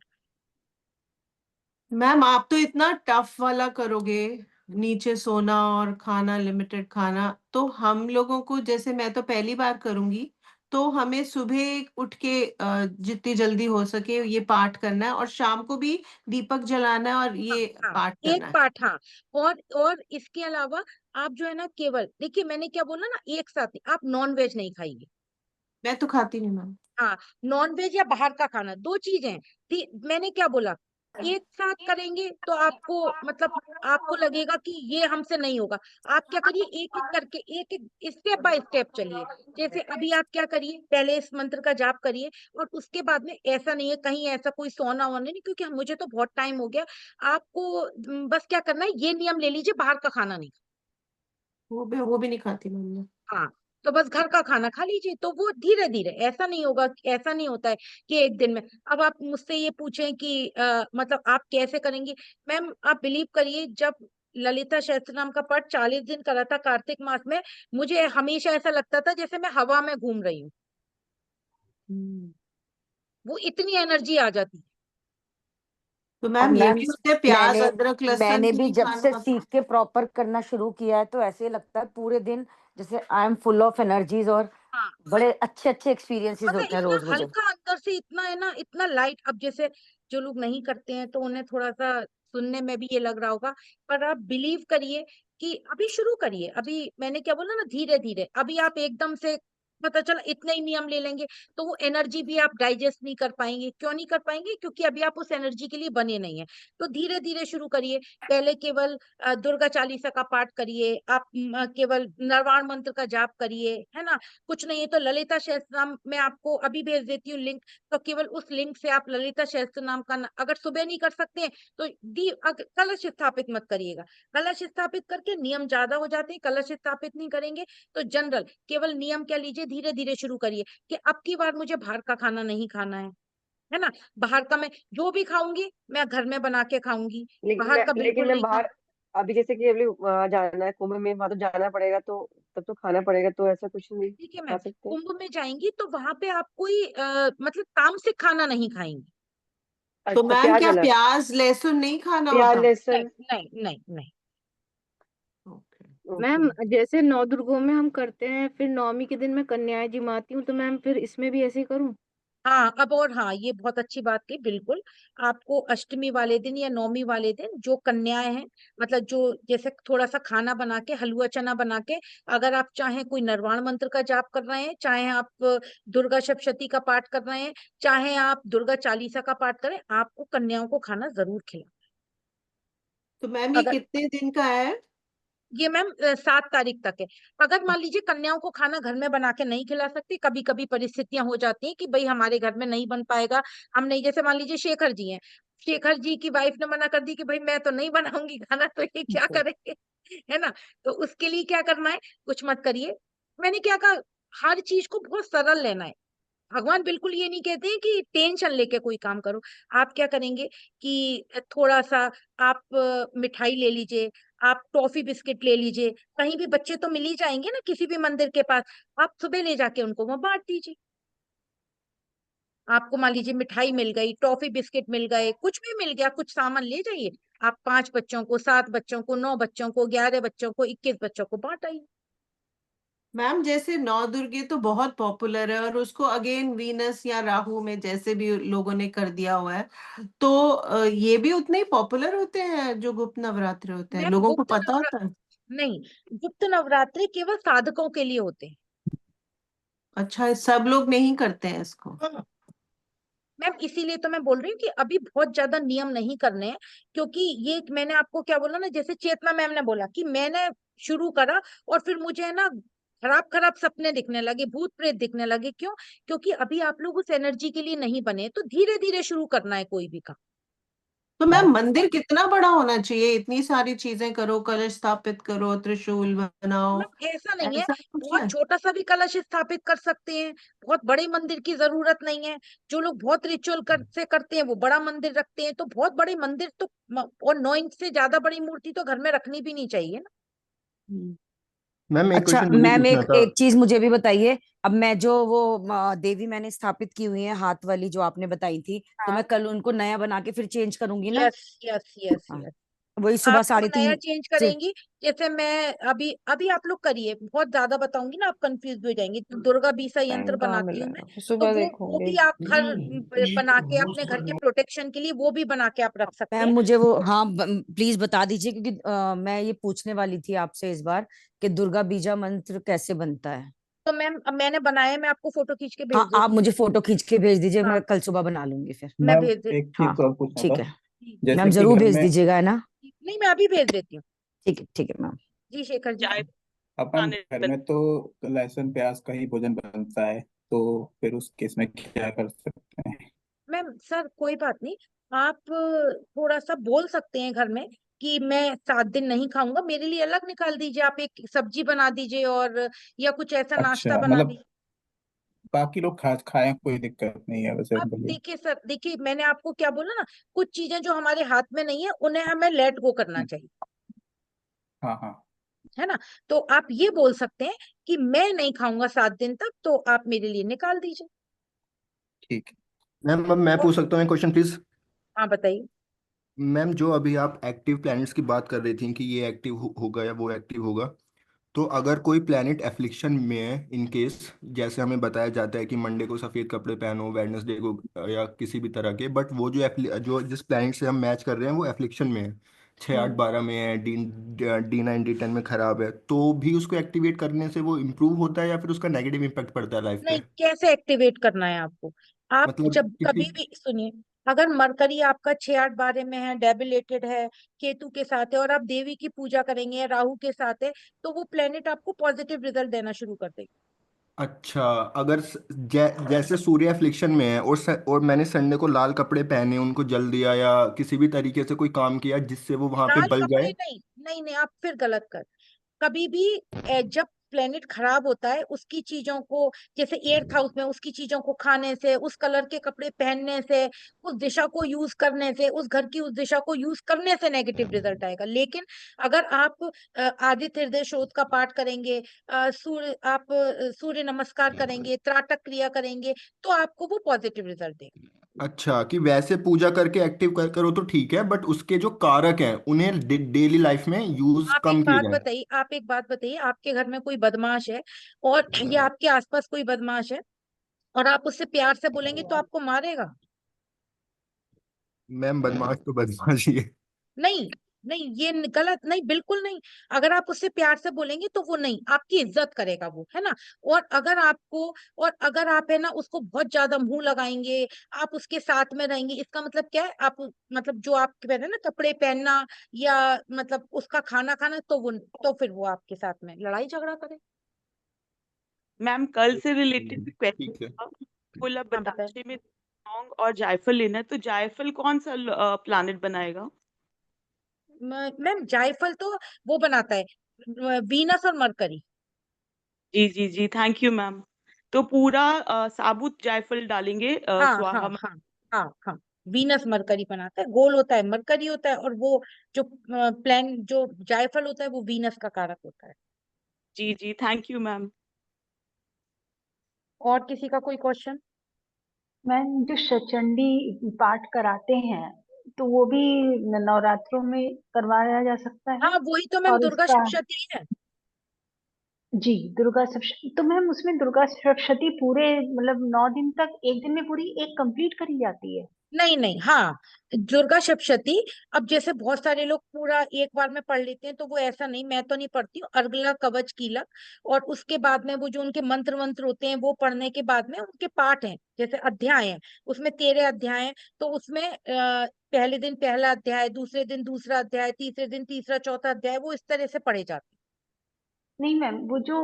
[SPEAKER 1] मैम आप तो इतना टफ वाला करोगे, नीचे सोना और खाना, लिमिटेड खाना, तो हम लोगों को, जैसे मैं तो पहली बार करूंगी, तो हमें सुबह उठ के जितनी जल्दी हो सके ये पाठ करना है, और शाम को भी दीपक जलाना है और
[SPEAKER 5] हाँ
[SPEAKER 1] ये
[SPEAKER 5] हाँ
[SPEAKER 1] पाठ
[SPEAKER 5] एक
[SPEAKER 1] करना है।
[SPEAKER 5] पाठ हाँ। और इसके अलावा आप जो है ना, केवल देखिए मैंने क्या बोला ना, एक साथ ही आप नॉन वेज नहीं खाइए।
[SPEAKER 1] मैं तो खाती नहीं मैम।
[SPEAKER 5] हाँ, नॉन वेज या बाहर का खाना, दो चीजें हैं। मैंने क्या बोला, एक साथ करेंगे तो आपको मतलब आपको लगेगा कि ये हमसे नहीं होगा। आप क्या करिए, एक एक करके, एक एक स्टेप बाय स्टेप चलिए। जैसे अभी आप क्या करिए, पहले इस मंत्र का जाप करिए, और उसके बाद में ऐसा नहीं है कहीं ऐसा कोई सोना वोना नहीं, क्योंकि मुझे तो बहुत टाइम हो गया। आपको बस क्या करना है, ये नियम ले लीजिए, बाहर का खाना नहीं।
[SPEAKER 1] वो भी नहीं खाती मैम मैं।
[SPEAKER 5] हाँ, तो बस घर का खाना खा लीजिए, तो वो धीरे धीरे, ऐसा नहीं होगा, ऐसा नहीं होता है कि एक दिन में। अब आप मुझसे ये पूछें कि मतलब आप कैसे करेंगी। मैम आप बिलीव करिए, जब ललिता सहस्त्रनाम का पाठ 40 दिन करा था कार्तिक मास में, मुझे हमेशा ऐसा लगता था जैसे मैं हवा में घूम रही हूँ।
[SPEAKER 1] हम्म।
[SPEAKER 5] वो इतनी एनर्जी आ जाती है।
[SPEAKER 1] तो
[SPEAKER 6] और
[SPEAKER 1] मैम ये
[SPEAKER 6] मैम
[SPEAKER 1] भी होते हैं, प्याज
[SPEAKER 6] मैंने
[SPEAKER 1] अदरक लहसुन
[SPEAKER 6] मैंने
[SPEAKER 1] भी
[SPEAKER 6] भी
[SPEAKER 1] नहीं
[SPEAKER 6] जब से
[SPEAKER 1] खाना
[SPEAKER 6] सीख के प्रॉपर करना शुरू किया है तो ऐसे लगता है पूरे दिन जैसे I am full of energies, और
[SPEAKER 5] हाँ,
[SPEAKER 6] बड़े अच्छे अच्छे एक्सपीरियंसेस
[SPEAKER 5] मतलब
[SPEAKER 6] होते हैं
[SPEAKER 5] इतना
[SPEAKER 6] रोज मुझे।
[SPEAKER 5] हल्का अंदर से, इतना है ना, इतना लाइट। अब जैसे जो लोग नहीं करते हैं तो उन्हें थोड़ा सा सुनने में भी ये लग रहा होगा, पर आप बिलीव करिए कि अभी शुरू करिए। अभी मैंने क्या बोला ना, धीरे धीरे। अभी आप एकदम से पता चला इतने ही नियम ले लेंगे तो वो एनर्जी भी आप डाइजेस्ट नहीं कर पाएंगे। क्यों नहीं कर पाएंगे? क्योंकि अभी आप उस एनर्जी के लिए बने नहीं है। तो धीरे धीरे शुरू करिए। पहले केवल दुर्गा चालीसा का पाठ करिए, आप केवल नरवाण मंत्र का जाप करिए, है ना। कुछ नहीं है तो ललिता सहस्त्रनाम मैं आपको अभी भेज देती हूँ लिंक। तो केवल उस लिंक से आप ललिता सहस्त्रनाम का अगर सुबह नहीं कर सकते हैं तो कलश स्थापित मत करिएगा। कलश स्थापित करके नियम ज्यादा हो जाते हैं, कलश स्थापित नहीं करेंगे तो जनरल केवल नियम क्या लीजिए, धीरे धीरे शुरू करिए कि अब की बार मुझे बाहर का खाना नहीं खाना है ना। बाहर का मैं जो भी खाऊंगी मैं घर में बना के खाऊंगी, बाहर का
[SPEAKER 10] लेकिन
[SPEAKER 5] बिल्कुल
[SPEAKER 10] मैं
[SPEAKER 5] नहीं खाऊंगी।
[SPEAKER 10] बाहर, अभी जैसे कि अभी वहाँ जाना है कुंभ में, वहां तो जाना पड़ेगा, तो तब तो खाना पड़ेगा, तो ऐसा कुछ नहीं
[SPEAKER 5] ठीक है
[SPEAKER 10] खा
[SPEAKER 5] मैम,
[SPEAKER 10] सकते?
[SPEAKER 5] कुंभ में जाएंगी तो वहां पे आप कोई मतलब तामसिक खाना नहीं खाएंगी।
[SPEAKER 1] तो
[SPEAKER 10] अच्छा,
[SPEAKER 1] मैम
[SPEAKER 10] प्याज
[SPEAKER 1] क्या
[SPEAKER 10] अलग,
[SPEAKER 1] प्याज लहसुन नहीं खाना
[SPEAKER 10] प्याज
[SPEAKER 1] होता?
[SPEAKER 5] नहीं
[SPEAKER 10] लहसुन।
[SPEAKER 5] नहीं नहीं नहीं।
[SPEAKER 1] ओके।
[SPEAKER 10] ओके।
[SPEAKER 3] मैम जैसे नौ दुर्गों में हम करते हैं, फिर नवमी के दिन मैं कन्याएं जिमाती हूँ, तो मैम फिर इसमें भी ऐसे ही करूँ?
[SPEAKER 5] हाँ, अब और हाँ, ये बहुत अच्छी बात की, बिल्कुल। आपको अष्टमी वाले दिन या नौमी वाले दिन जो कन्याएं हैं, मतलब जो जैसे थोड़ा सा खाना बना के, हलवा चना बना के, अगर आप चाहें कोई नरवाण मंत्र का जाप कर रहे हैं, चाहे आप दुर्गा सप्तशती का पाठ कर रहे हैं, चाहे आप दुर्गा चालीसा का पाठ करें, आपको कन्याओं को खाना जरूर खिलाएं।
[SPEAKER 1] तो मैम ये
[SPEAKER 5] अगर
[SPEAKER 1] कितने दिन का है?
[SPEAKER 5] ये मैम 7 तारीख तक है। अगर मान लीजिए कन्याओं को खाना घर में बना के नहीं खिला सकती, कभी कभी परिस्थितियां हो जाती हैं कि भाई हमारे घर में नहीं बन पाएगा, हम नहीं, जैसे मान लीजिए शेखर जी हैं, शेखर जी की वाइफ ने मना कर दी कि भाई मैं तो नहीं बनाऊंगी खाना, तो ये क्या करेंगे? है ना। तो उसके लिए क्या करना है, कुछ मत करिए। मैंने क्या कहा, हर चीज को बहुत सरल लेना है। भगवान बिल्कुल ये नहीं कहते हैं कि टेंशन लेके कोई काम करो। आप क्या करेंगे कि थोड़ा सा आप मिठाई ले लीजिए, आप टॉफी बिस्किट ले लीजिए, कहीं भी बच्चे तो मिल ही जाएंगे ना किसी भी मंदिर के पास, आप सुबह ले जाके उनको वहां बांट दीजिए। आपको मान लीजिए मिठाई मिल गई, टॉफी बिस्किट मिल गए, कुछ भी मिल गया, कुछ सामान ले जाइए। आप 5 बच्चों को, 7 बच्चों को, 9 बच्चों को, 11 बच्चों को, 21 बच्चों को बांट आइए।
[SPEAKER 1] मैम जैसे नौ दुर्गे तो बहुत पॉपुलर है, और उसको अगेन वीनस या राहु में जैसे भी लोगों ने कर दिया हुआ है, तो ये भी उतने ही पॉपुलर होते हैं जो गुप्त नवरात्रे होते हैं,
[SPEAKER 5] मैम
[SPEAKER 1] लोगों को
[SPEAKER 5] गुप्त
[SPEAKER 1] पता होता है?
[SPEAKER 5] नवरात्र नहीं, गुप्त नवरात्रि केवल साधकों के लिए होते हैं।
[SPEAKER 1] अच्छा, सब लोग नहीं करते हैं इसको?
[SPEAKER 5] मैम इसीलिए तो मैं बोल रही हूँ कि अभी बहुत ज्यादा नियम नहीं करने हैं, क्योंकि ये मैंने आपको क्या बोला ना, जैसे चेतना मैम ने बोला कि मैंने शुरू करा और फिर मुझे है ना खराब खराब सपने दिखने लगे, भूत प्रेत दिखने लगे। क्यों? क्योंकि अभी आप लोग उस एनर्जी के लिए नहीं बने, तो धीरे धीरे शुरू करना है कोई भी काम।
[SPEAKER 1] तो मैम
[SPEAKER 4] हाँ
[SPEAKER 1] मंदिर कितना बड़ा होना चाहिए? इतनी सारी चीजें करो, कलश स्थापित करो, त्रिशूल बनाओ,
[SPEAKER 5] मतलब ऐसा नहीं है,
[SPEAKER 1] ऐसा कुछ
[SPEAKER 5] बहुत
[SPEAKER 1] है?
[SPEAKER 5] छोटा सा भी कलश स्थापित कर सकते हैं, बहुत बड़े मंदिर की जरूरत नहीं है। जो लोग बहुत रिचुअल से करते हैं वो बड़ा मंदिर रखते हैं, तो बहुत बड़े मंदिर तो और 9 इंच से ज्यादा बड़ी मूर्ति तो घर में रखनी भी नहीं चाहिए ना।
[SPEAKER 6] हम्म।
[SPEAKER 12] मैम एक
[SPEAKER 6] अच्छा
[SPEAKER 12] क्वेश्चन मुझे
[SPEAKER 6] मैम,
[SPEAKER 12] पूछना
[SPEAKER 6] एक
[SPEAKER 12] था।
[SPEAKER 6] एक चीज मुझे भी बताइए। अब मैं जो वो देवी मैंने स्थापित की हुई है हाथ वाली जो आपने बताई थी, तो
[SPEAKER 5] हाँ।
[SPEAKER 6] मैं कल उनको नया बना के फिर चेंज करूंगी ना?
[SPEAKER 5] यस यस यस
[SPEAKER 6] हाँ,
[SPEAKER 5] यस।
[SPEAKER 6] वही सुबह
[SPEAKER 5] आप वो
[SPEAKER 6] साढ़े
[SPEAKER 5] नया
[SPEAKER 6] तीन
[SPEAKER 5] चेंज
[SPEAKER 6] से।
[SPEAKER 5] करेंगी। जैसे मैं अभी अभी आप लोग करिए, बहुत ज्यादा बताऊंगी ना आप कंफ्यूज हो जाएंगी। तो दुर्गा बीसा
[SPEAKER 8] टाइम
[SPEAKER 5] यंत्र
[SPEAKER 8] कहाँ
[SPEAKER 5] बनाती हूँ मैं।
[SPEAKER 8] मिलेगा, फिर
[SPEAKER 5] तो
[SPEAKER 8] सुबह
[SPEAKER 5] वो
[SPEAKER 8] देखूंगी।
[SPEAKER 5] भी आप घर बना के अपने घर के प्रोटेक्शन के लिए वो भी बना के आप रख सकते
[SPEAKER 6] मैम
[SPEAKER 5] हैं।
[SPEAKER 6] मुझे वो, हाँ प्लीज बता दीजिए, क्योंकि मैं ये पूछने वाली थी आपसे इस बार कि दुर्गा बीजा मंत्र कैसे बनता है।
[SPEAKER 5] तो मैम अब मैंने बनाया है, मैं आपको फोटो खींच के भेज
[SPEAKER 6] हाँ, आप
[SPEAKER 5] देती हूँ।
[SPEAKER 6] मुझे फोटो खींच के भेज दीजिए,
[SPEAKER 5] हाँ,
[SPEAKER 6] मैं कल सुबह बना लूंगी फिर।
[SPEAKER 5] मैं
[SPEAKER 4] मैं
[SPEAKER 5] भेज दे।
[SPEAKER 4] एक
[SPEAKER 6] हाँ
[SPEAKER 4] चीज और पूछना
[SPEAKER 6] ठीक
[SPEAKER 4] था।
[SPEAKER 6] है।
[SPEAKER 4] जैसे
[SPEAKER 6] मैम
[SPEAKER 4] कि
[SPEAKER 6] जरूर
[SPEAKER 4] घर
[SPEAKER 6] भेज
[SPEAKER 4] में
[SPEAKER 6] दीजिएगा, है ना?
[SPEAKER 5] नहीं, मैं अभी भेज देती हूँ।
[SPEAKER 6] ठीक है मैम।
[SPEAKER 5] जी शेखर जी।
[SPEAKER 11] चाय
[SPEAKER 4] अपन
[SPEAKER 11] बनाने
[SPEAKER 4] घर
[SPEAKER 11] लग।
[SPEAKER 4] में तो लहसुन प्याज का ही भोजन बनता है, तो फिर उस केस में क्या कर सकते हैं?
[SPEAKER 5] मैम सर कोई बात नहीं, आप थोड़ा सा बोल सकते हैं घर में कि मैं 7 दिन नहीं खाऊंगा, मेरे लिए अलग निकाल दीजिए, आप एक सब्जी बना दीजिए और या कुछ ऐसा नाश्ता
[SPEAKER 4] अच्छा,
[SPEAKER 5] बना
[SPEAKER 4] मतलब
[SPEAKER 5] दीजिए।
[SPEAKER 4] बाकी लोग खाएं, कोई दिक्कत नहीं है वैसे
[SPEAKER 5] आप
[SPEAKER 4] बोलिए।
[SPEAKER 5] देखिए सर, देखिए मैंने आपको क्या बोला ना, कुछ चीजें जो हमारे हाथ में नहीं है उन्हें हमें लेट गो करना चाहिए,
[SPEAKER 4] हाँ हाँ,
[SPEAKER 5] है ना। तो आप ये बोल सकते हैं कि मैं नहीं खाऊंगा 7 दिन तक, तो आप मेरे लिए निकाल दीजिए।
[SPEAKER 4] ठीक है।
[SPEAKER 12] मैम अब मैं
[SPEAKER 5] और
[SPEAKER 12] पूछ सकता हूँ एक क्वेश्चन प्लीज?
[SPEAKER 5] हाँ बताइए।
[SPEAKER 12] मैम जो अभी आप एक्टिव प्लैनेट्स की बात कर रही थी कि ये एक्टिव होगा या वो एक्टिव होगा, तो अगर कोई प्लैनेट एफ्लिक्शन में है इन केस, जैसे हमें बताया जाता है कि मंडे को सफ़ेद कपड़े पहनो, वेडनेसडे को या किसी भी तरह के, बट वो जो जिस प्लैनेट से हम मैच कर रहे हैं वो एफ्लिक्शन में है, 6 8 12 में है, D9 D10 में खराब है, तो भी उसको एक्टिवेट करने से वो इम्प्रूव होता है या फिर उसका नेगेटिव इम्पैक्ट पड़ता है लाइफ
[SPEAKER 5] नहीं,
[SPEAKER 12] पे?
[SPEAKER 5] कैसे एक्टिवेट करना है आपको? आप
[SPEAKER 12] मतलब
[SPEAKER 5] जब
[SPEAKER 12] क्योंकि
[SPEAKER 5] कभी भी सुनिए, अगर मरकरी आपका 6 8 12 में है, डेबिलेटेड है, केतु के साथ है और आप देवी की पूजा करेंगे या राहु के साथ है, तो वो प्लेनेट आपको पॉजिटिव रिजल्ट देना शुरू कर देगी।
[SPEAKER 12] अच्छा, अगर जैसे सूर्य एफ्लिक्शन में है और मैंने संडे को लाल कपड़े पहने, उनको जल दिया या किसी भी तरीके से कोई काम किया जिससे वो वहां पे
[SPEAKER 5] लाल
[SPEAKER 12] बल
[SPEAKER 5] कपड़े
[SPEAKER 12] जाए।
[SPEAKER 5] नहीं, नहीं नहीं, आप फिर गलत कर। कभी भी जब प्लेनेट खराब होता है उसकी चीजों को, जैसे 8th हाउस में, उसकी चीजों को खाने से, उस कलर के कपड़े पहनने से, उस दिशा को यूज करने से, उस घर की उस दिशा को यूज करने से नेगेटिव रिजल्ट आएगा। लेकिन अगर आप आदित्य हृदय शोध का पाठ करेंगे, सूर्य नमस्कार करेंगे, त्राटक क्रिया करेंगे, तो आपको वो पॉजिटिव रिजल्ट देगा।
[SPEAKER 12] अच्छा, कि वैसे पूजा करके एक्टिव करो तो ठीक है, बट उसके जो कारक हैं उन्हें डेली लाइफ में यूज
[SPEAKER 5] आप एक
[SPEAKER 12] कम किए
[SPEAKER 5] बात
[SPEAKER 12] जाए।
[SPEAKER 5] बताइए, आप एक बात बताइए, आपके घर में कोई बदमाश है और या आपके आसपास कोई बदमाश है और आप उससे प्यार से बोलेंगे तो आपको मारेगा?
[SPEAKER 12] मैम बदमाश तो बदमाश ही है।
[SPEAKER 5] नहीं, नहीं ये गलत नहीं, बिल्कुल नहीं। अगर आप उससे प्यार से बोलेंगे तो वो नहीं, आपकी इज्जत करेगा वो, है ना। और अगर आप है ना उसको बहुत ज्यादा मुंह लगाएंगे, आप उसके साथ में रहेंगे, इसका मतलब क्या है, आप मतलब जो आप कह रहे हैं ना कपड़े पहनना या मतलब उसका खाना खाना, तो फिर वो आपके साथ में लड़ाई झगड़ा करे।
[SPEAKER 11] मैम कल से रिलेटेड क्वेश्चन
[SPEAKER 12] ठीक है।
[SPEAKER 11] था। बोला
[SPEAKER 5] हाँ बताए।
[SPEAKER 11] बताशे में लौंग और जायफल लेना है, तो जायफल कौन सा प्लानिट बनाएगा?
[SPEAKER 5] मैम जायफल तो वो बनाता है वीनस और मरकरी।
[SPEAKER 11] जी जी जी, थैंक यू मैम। तो पूरा साबुत जायफल डालेंगे
[SPEAKER 5] हाँ हाँ
[SPEAKER 11] स्वाहा।
[SPEAKER 5] हाँ हाँ हाँ। वीनस मरकरी बनाता है, गोल होता है मरकरी होता है, और वो जो प्लान जो जायफल होता है वो वीनस का कारक होता है।
[SPEAKER 11] जी जी, थैंक यू मैम।
[SPEAKER 5] और किसी का कोई क्वेश्चन?
[SPEAKER 9] मैम जो शचंडी पाठ कराते हैं तो वो भी नवरात्रों में करवाया जा सकता है?
[SPEAKER 5] हाँ वही तो मैम
[SPEAKER 9] और
[SPEAKER 5] दुर्गा
[SPEAKER 9] उसका,
[SPEAKER 5] सप्तशती है।
[SPEAKER 9] जी दुर्गा सप्तशती, तो मैम उसमें दुर्गा सप्तशती पूरे मतलब 9 दिन तक एक दिन में पूरी एक कंप्लीट करी जाती है?
[SPEAKER 5] नहीं नहीं, हाँ दुर्गा सप्तशती, अब जैसे बहुत सारे लोग पूरा एक बार में पढ़ लेते हैं, तो वो ऐसा नहीं, मैं तो नहीं पढ़ती हूँ। अर्गला कवच कीलक और उसके बाद में वो जो उनके मंत्र मंत्र होते हैं वो पढ़ने के बाद में उनके पाठ हैं, जैसे अध्याय हैं, उसमें 13 अध्याय हैं। तो उसमें पहले दिन पहला अध्याय, दूसरे दिन दूसरा अध्याय, तीसरे दिन तीसरा चौथा अध्याय, वो इस तरह से पढ़े जाते हैं।
[SPEAKER 9] नहीं मैम, वो जो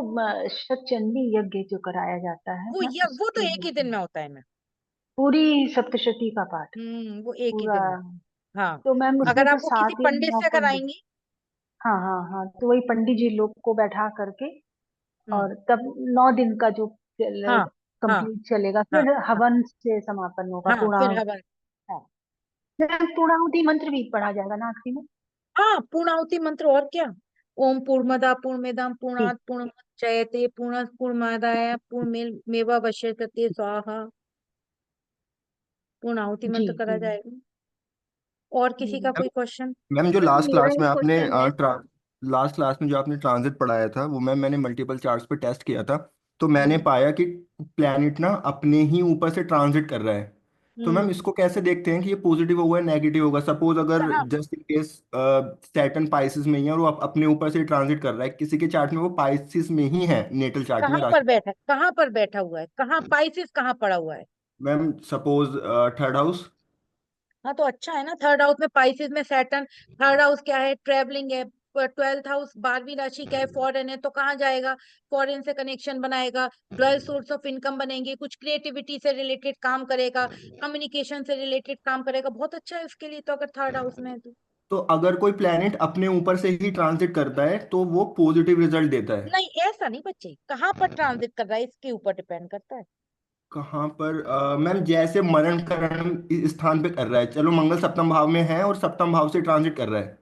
[SPEAKER 9] शतचंडी यज्ञ जो कराया जाता है ना
[SPEAKER 5] वो तो
[SPEAKER 9] उसके
[SPEAKER 5] एक ही दिन में होता है मैम।
[SPEAKER 9] पूरी सप्तशती का पाठ
[SPEAKER 5] वो एक ही
[SPEAKER 9] पूरा?
[SPEAKER 5] दिन में। हाँ,
[SPEAKER 9] तो मैम उसमें
[SPEAKER 5] अगर
[SPEAKER 9] तो
[SPEAKER 5] आप वो किसी
[SPEAKER 9] 7 या
[SPEAKER 5] पंडित
[SPEAKER 9] 9
[SPEAKER 5] से
[SPEAKER 9] पंडित।
[SPEAKER 5] कराएंगी।
[SPEAKER 9] हाँ हाँ हाँ, तो वही पंडित जी लोग को बैठा करके,
[SPEAKER 5] हम्म।
[SPEAKER 9] और तब 9 दिन का जो
[SPEAKER 5] हाँ हाँ
[SPEAKER 9] कंप्लीट चलेगा,
[SPEAKER 5] हाँ
[SPEAKER 9] फिर
[SPEAKER 5] हाँ
[SPEAKER 9] हवन से समापन होगा,
[SPEAKER 5] हाँ, फिर
[SPEAKER 9] पूर्णाहुति।
[SPEAKER 5] हवन।
[SPEAKER 9] हाँ, मैम पूर्णाहुति मंत्र भी पढ़ा जाएगा ना आखिरी में?
[SPEAKER 5] हाँ, पूर्णाहुति मंत्र, और क्या। ओम पूर्णमदा पूर्णमिदं
[SPEAKER 9] ठीक।
[SPEAKER 5] पूर्णात् पूर्णमुदच्यते पूर्णात् पूर्णमादाय पूर्णमेवावशिष्यते स्वाहा। पूर्णाहुति
[SPEAKER 9] जी
[SPEAKER 5] मंत्र करा
[SPEAKER 9] जी
[SPEAKER 5] जाएगा। और किसी का
[SPEAKER 9] जी।
[SPEAKER 5] कोई क्वेश्चन?
[SPEAKER 12] मैम जो
[SPEAKER 9] मैम
[SPEAKER 12] लास्ट
[SPEAKER 9] मेरा
[SPEAKER 12] क्लास में
[SPEAKER 9] एक
[SPEAKER 12] आपने
[SPEAKER 9] क्वेश्चन है।
[SPEAKER 12] लास्ट क्लास में जो आपने ट्रांजिट पढ़ाया था वो मैम मैंने मल्टीपल चार्ट्स पे टेस्ट किया था। तो मैंने पाया कि प्लैनेट ना अपने ही ऊपर से ट्रांजिट कर रहा है। तो मैम इसको कैसे देखते हैं कि ये पॉजिटिव होगा या नेगेटिव होगा? सपोज अगर
[SPEAKER 5] कहाँ
[SPEAKER 12] just in case Saturn Pisces में ही है और वो अपने ऊपर से ट्रांजिट कर रहा है, किसी के चार्ट में वो पाइसिस में ही है, नेटल चार्ट में
[SPEAKER 5] कहाँ पर
[SPEAKER 12] राशि।
[SPEAKER 5] बैठा है, कहाँ पर बैठा हुआ है, कहाँ पाइसिस कहाँ पड़ा हुआ है?
[SPEAKER 12] Ma'am suppose third house.
[SPEAKER 5] हाँ, तो अच्छा है ना। थर्ड हाउस में पाइसेस में सैटर्न। थर्ड हाउस क्या है? ट्रेवलिंग है। 12th हाउस 12वीं राशि क्या है? फॉरेन है, तो कहाँ जाएगा? फॉरेन से कनेक्शन बनाएगा। डुअल सोर्स ऑफ इनकम बनेंगे, कुछ क्रिएटिविटी से रिलेटेड काम करेगा, कम्युनिकेशन से रिलेटेड काम करेगा। बहुत अच्छा है उसके लिए तो, अगर थर्ड हाउस में है तो।
[SPEAKER 12] तो अगर कोई प्लैनेट अपने ऊपर से ही ट्रांजिट करता है तो वो पॉजिटिव रिजल्ट देता है।
[SPEAKER 5] नहीं, ऐसा नहीं बच्चे, कहाँ पर ट्रांजिट कर रहा है इसके ऊपर डिपेंड करता है।
[SPEAKER 12] कहाँ पर मैम जैसे मरण करण इस स्थान पे कर रहा है, चलो मंगल सप्तम भाव में है और सप्तम भाव से ट्रांजिट कर रहा है।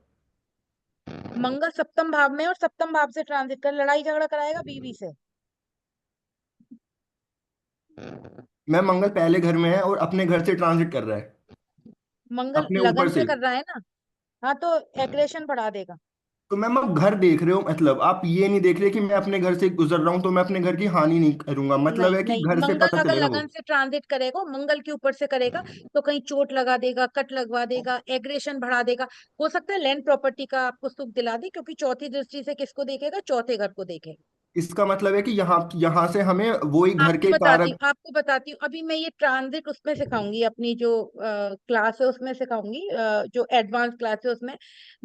[SPEAKER 5] मंगल सप्तम भाव में और सप्तम भाव से ट्रांजिट कर लड़ाई झगड़ा कराएगा बीवी से।
[SPEAKER 12] मैम मंगल पहले घर में है और अपने घर से ट्रांजिट कर रहा है,
[SPEAKER 5] मंगल
[SPEAKER 12] अपने ऊपर
[SPEAKER 5] लगन
[SPEAKER 12] से।
[SPEAKER 5] से कर रहा है ना। हाँ, तो एग्रेशन बढ़ा देगा।
[SPEAKER 12] तो मैम आप घर देख रहे हो, मतलब आप ये नहीं देख रहे कि मैं अपने घर से गुजर रहा हूं तो मैं अपने घर की हानि नहीं करूंगा, मतलब
[SPEAKER 5] नहीं
[SPEAKER 12] है कि
[SPEAKER 5] नहीं,
[SPEAKER 12] घर से
[SPEAKER 5] मंगल
[SPEAKER 12] पता
[SPEAKER 5] अगर
[SPEAKER 12] चलेगा वो।
[SPEAKER 5] लगन से ट्रांजिट करेगा, मंगल के ऊपर से करेगा, तो कहीं चोट लगा देगा, कट लगवा देगा, एग्रेशन बढ़ा देगा। हो सकता है लैंड प्रॉपर्टी का आपको सुख दिला दे, क्योंकि चौथी दृष्टि से किसको देखेगा? चौथे घर को देखेगा।
[SPEAKER 12] इसका मतलब है कि यहाँ यहाँ से हमें वो ही घर
[SPEAKER 5] आपको
[SPEAKER 12] के
[SPEAKER 5] बताती हूँ,
[SPEAKER 12] कारक।
[SPEAKER 5] आपको बताती हूँ। अभी मैं ये ट्रांजिट उसमें सिखाऊंगी, अपनी जो क्लास है उसमें सिखाऊंगी, जो एडवांस क्लास है उसमें।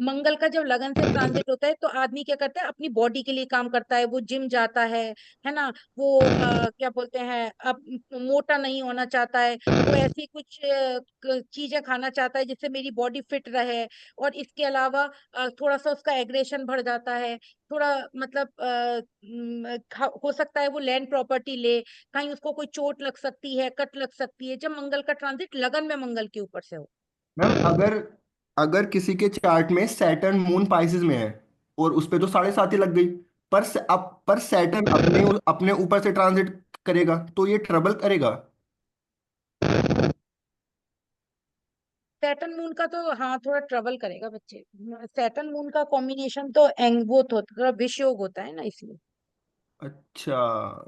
[SPEAKER 5] मंगल का जब लगन से ट्रांजिट होता है तो आदमी क्या करता है? अपनी बॉडी के लिए काम करता है, वो जिम जाता है ना। वो क्या बोलते हैं, अब मोटा नहीं होना चाहता है, वो ऐसी कुछ चीजें खाना चाहता है जिससे मेरी बॉडी फिट रहे। और इसके अलावा थोड़ा सा उसका एग्रेशन बढ़ जाता है। थोड़ा मतलब हो सकता है वो लैंड प्रॉपर्टी ले, कहीं उसको कोई चोट लग सकती है, कट लग सकती है, जब मंगल का ट्रांजिट लगन में मंगल के ऊपर से हो।
[SPEAKER 12] मैम अगर अगर किसी के चार्ट में सैटर्न मून पाइसेस में है और उस पे तो 7.5 ही लग गई, पर सैटर्न अपने अपने ऊपर से ट्रांजिट करेगा तो ये ट्रबल करेगा।
[SPEAKER 5] सैटर्न मून का तो हाँ, थोड़ा ट्रबल करेगा बच्चे। सैटर्न मून का कॉम्बिनेशन तो वो तो थोड़ा विष योग होता है ना, इसलिए।
[SPEAKER 12] अच्छा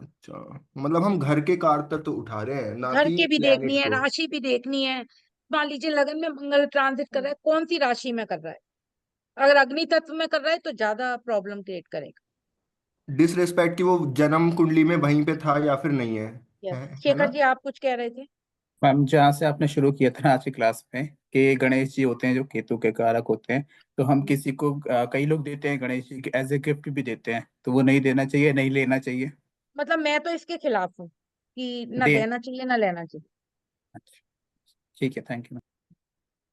[SPEAKER 12] अच्छा, मतलब हम घर के कारक तो उठा रहे हैं ना
[SPEAKER 5] घर
[SPEAKER 12] कि
[SPEAKER 5] के भी देखनी
[SPEAKER 12] प्लेनेट
[SPEAKER 5] है,
[SPEAKER 12] को।
[SPEAKER 5] राशि भी देखनी है। मान लीजिए लगन में मंगल ट्रांजिट कर रहा है, कौन सी राशि में कर रहा है? अगर अग्नि तत्व में कर रहा है तो ज्यादा प्रॉब्लम क्रिएट करेगा।
[SPEAKER 12] डिसरिस्पेक्ट की वो जन्म कुंडली में वहीं पे था या फिर नहीं है?
[SPEAKER 5] यस।
[SPEAKER 12] है
[SPEAKER 5] शेखर
[SPEAKER 12] ना?
[SPEAKER 5] जी, आप कुछ कह रहे थे?
[SPEAKER 4] मैम जहाँ से आपने शुरू किया था ना आज की क्लास में, कि गणेश जी होते हैं जो केतु के कारक होते हैं, तो हम किसी को कई लोग देते हैं Ganesh ji as a gift भी देते हैं, तो वो नहीं देना चाहिए, नहीं लेना चाहिए?
[SPEAKER 5] मतलब मैं तो इसके खिलाफ हूँ कि ना
[SPEAKER 4] दे।
[SPEAKER 5] देना चाहिए ना लेना चाहिए।
[SPEAKER 4] अच्छा, ठीक है, thank you.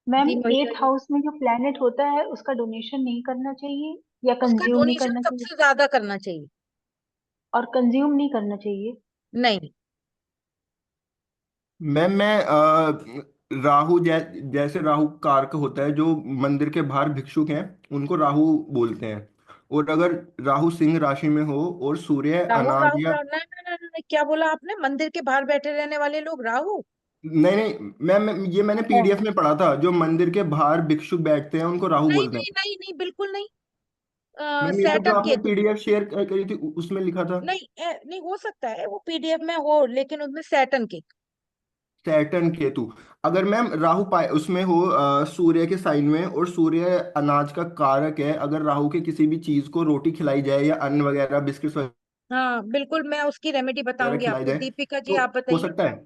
[SPEAKER 9] Ma'am
[SPEAKER 5] ji Mohita
[SPEAKER 9] 8th
[SPEAKER 5] ji.
[SPEAKER 9] House में जो प्लेनेट होता है उसका डोनेशन नहीं करना चाहिए, या
[SPEAKER 5] उसका
[SPEAKER 9] कंज्यूम नहीं
[SPEAKER 5] डोनेशन
[SPEAKER 9] करना चाहिए?
[SPEAKER 5] सबसे ज्यादा करना चाहिए।
[SPEAKER 9] और कंज्यूम नहीं करना चाहिए?
[SPEAKER 5] नहीं।
[SPEAKER 12] मैम मैं राहु जैसे राहु कारक होता है, जो मंदिर के बाहर भिक्षुक हैं उनको राहु बोलते हैं। और अगर राहु सिंह राशि में हो और सूर्य
[SPEAKER 5] राहु
[SPEAKER 12] अनाज
[SPEAKER 5] राहु
[SPEAKER 12] या
[SPEAKER 5] राहु नहीं नहीं नहीं नहीं, क्या बोला आपने? मंदिर के बाहर बैठे रहने वाले लोग राहु?
[SPEAKER 12] नहीं नहीं मैम ये मैंने
[SPEAKER 9] हाँ।
[SPEAKER 12] पीडीएफ में पढ़ा था, जो मंदिर के बाहर भिक्षुक बैठते हैं उनको राहु
[SPEAKER 5] नहीं
[SPEAKER 12] बोलते
[SPEAKER 5] नहीं
[SPEAKER 12] हैं।
[SPEAKER 5] नहीं नहीं, बिल्कुल नहीं।
[SPEAKER 12] मैम ये तो जो
[SPEAKER 5] सैटर्न
[SPEAKER 12] आपने
[SPEAKER 5] केतु।
[SPEAKER 12] पीडीएफ शेयर करी थी उसमें लिखा था।
[SPEAKER 5] नहीं नहीं, हो सकता है वो पीडीएफ में हो, लेकिन उसमें सैटर्न केतु।
[SPEAKER 12] सैटर्न केतु। अगर मैम राहु पाए उसमें हो सूर्य के साइन में, और सूर्य अनाज का कारक है, अगर राहु के किसी भी चीज को रोटी खिलाई जाए या अन्न वगैरह बिस्किट
[SPEAKER 5] हाँ बिल्कुल, मैं उसकी रेमेडी
[SPEAKER 12] वगैरह
[SPEAKER 5] बताऊंगी
[SPEAKER 12] खिलाई
[SPEAKER 5] आपको।
[SPEAKER 12] जाए
[SPEAKER 5] दीपिका जी
[SPEAKER 12] तो
[SPEAKER 5] आप
[SPEAKER 12] हो
[SPEAKER 5] बताइए।
[SPEAKER 12] सकता है।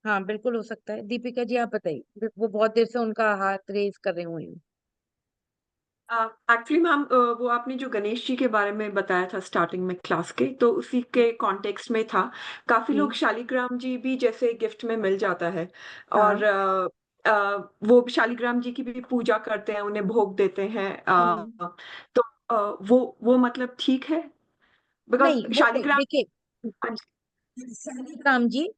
[SPEAKER 5] हाँ बिल्कुल हो सकता है। दीपिका जी आप बताइए, वो बहुत देर से उनका हाथ रेज कर रहे हुए हैं।
[SPEAKER 13] एक्चुअली मैम, वो आपने जो गणेश जी के बारे में बताया था स्टार्टिंग में क्लास के, तो उसी के कॉन्टेक्स्ट में था। काफी लोग शालिग्राम जी भी जैसे गिफ्ट में मिल जाता है।
[SPEAKER 5] हाँ
[SPEAKER 13] और वो शालिग्राम जी की भी पूजा करते हैं, उन्हें भोग देते हैं। तो वो मतलब ठीक है,
[SPEAKER 5] नहीं,
[SPEAKER 13] बिकॉज
[SPEAKER 5] वो
[SPEAKER 13] शालिग्राम।
[SPEAKER 5] देखिए,
[SPEAKER 13] हाँ जी।
[SPEAKER 5] शालिग्राम जी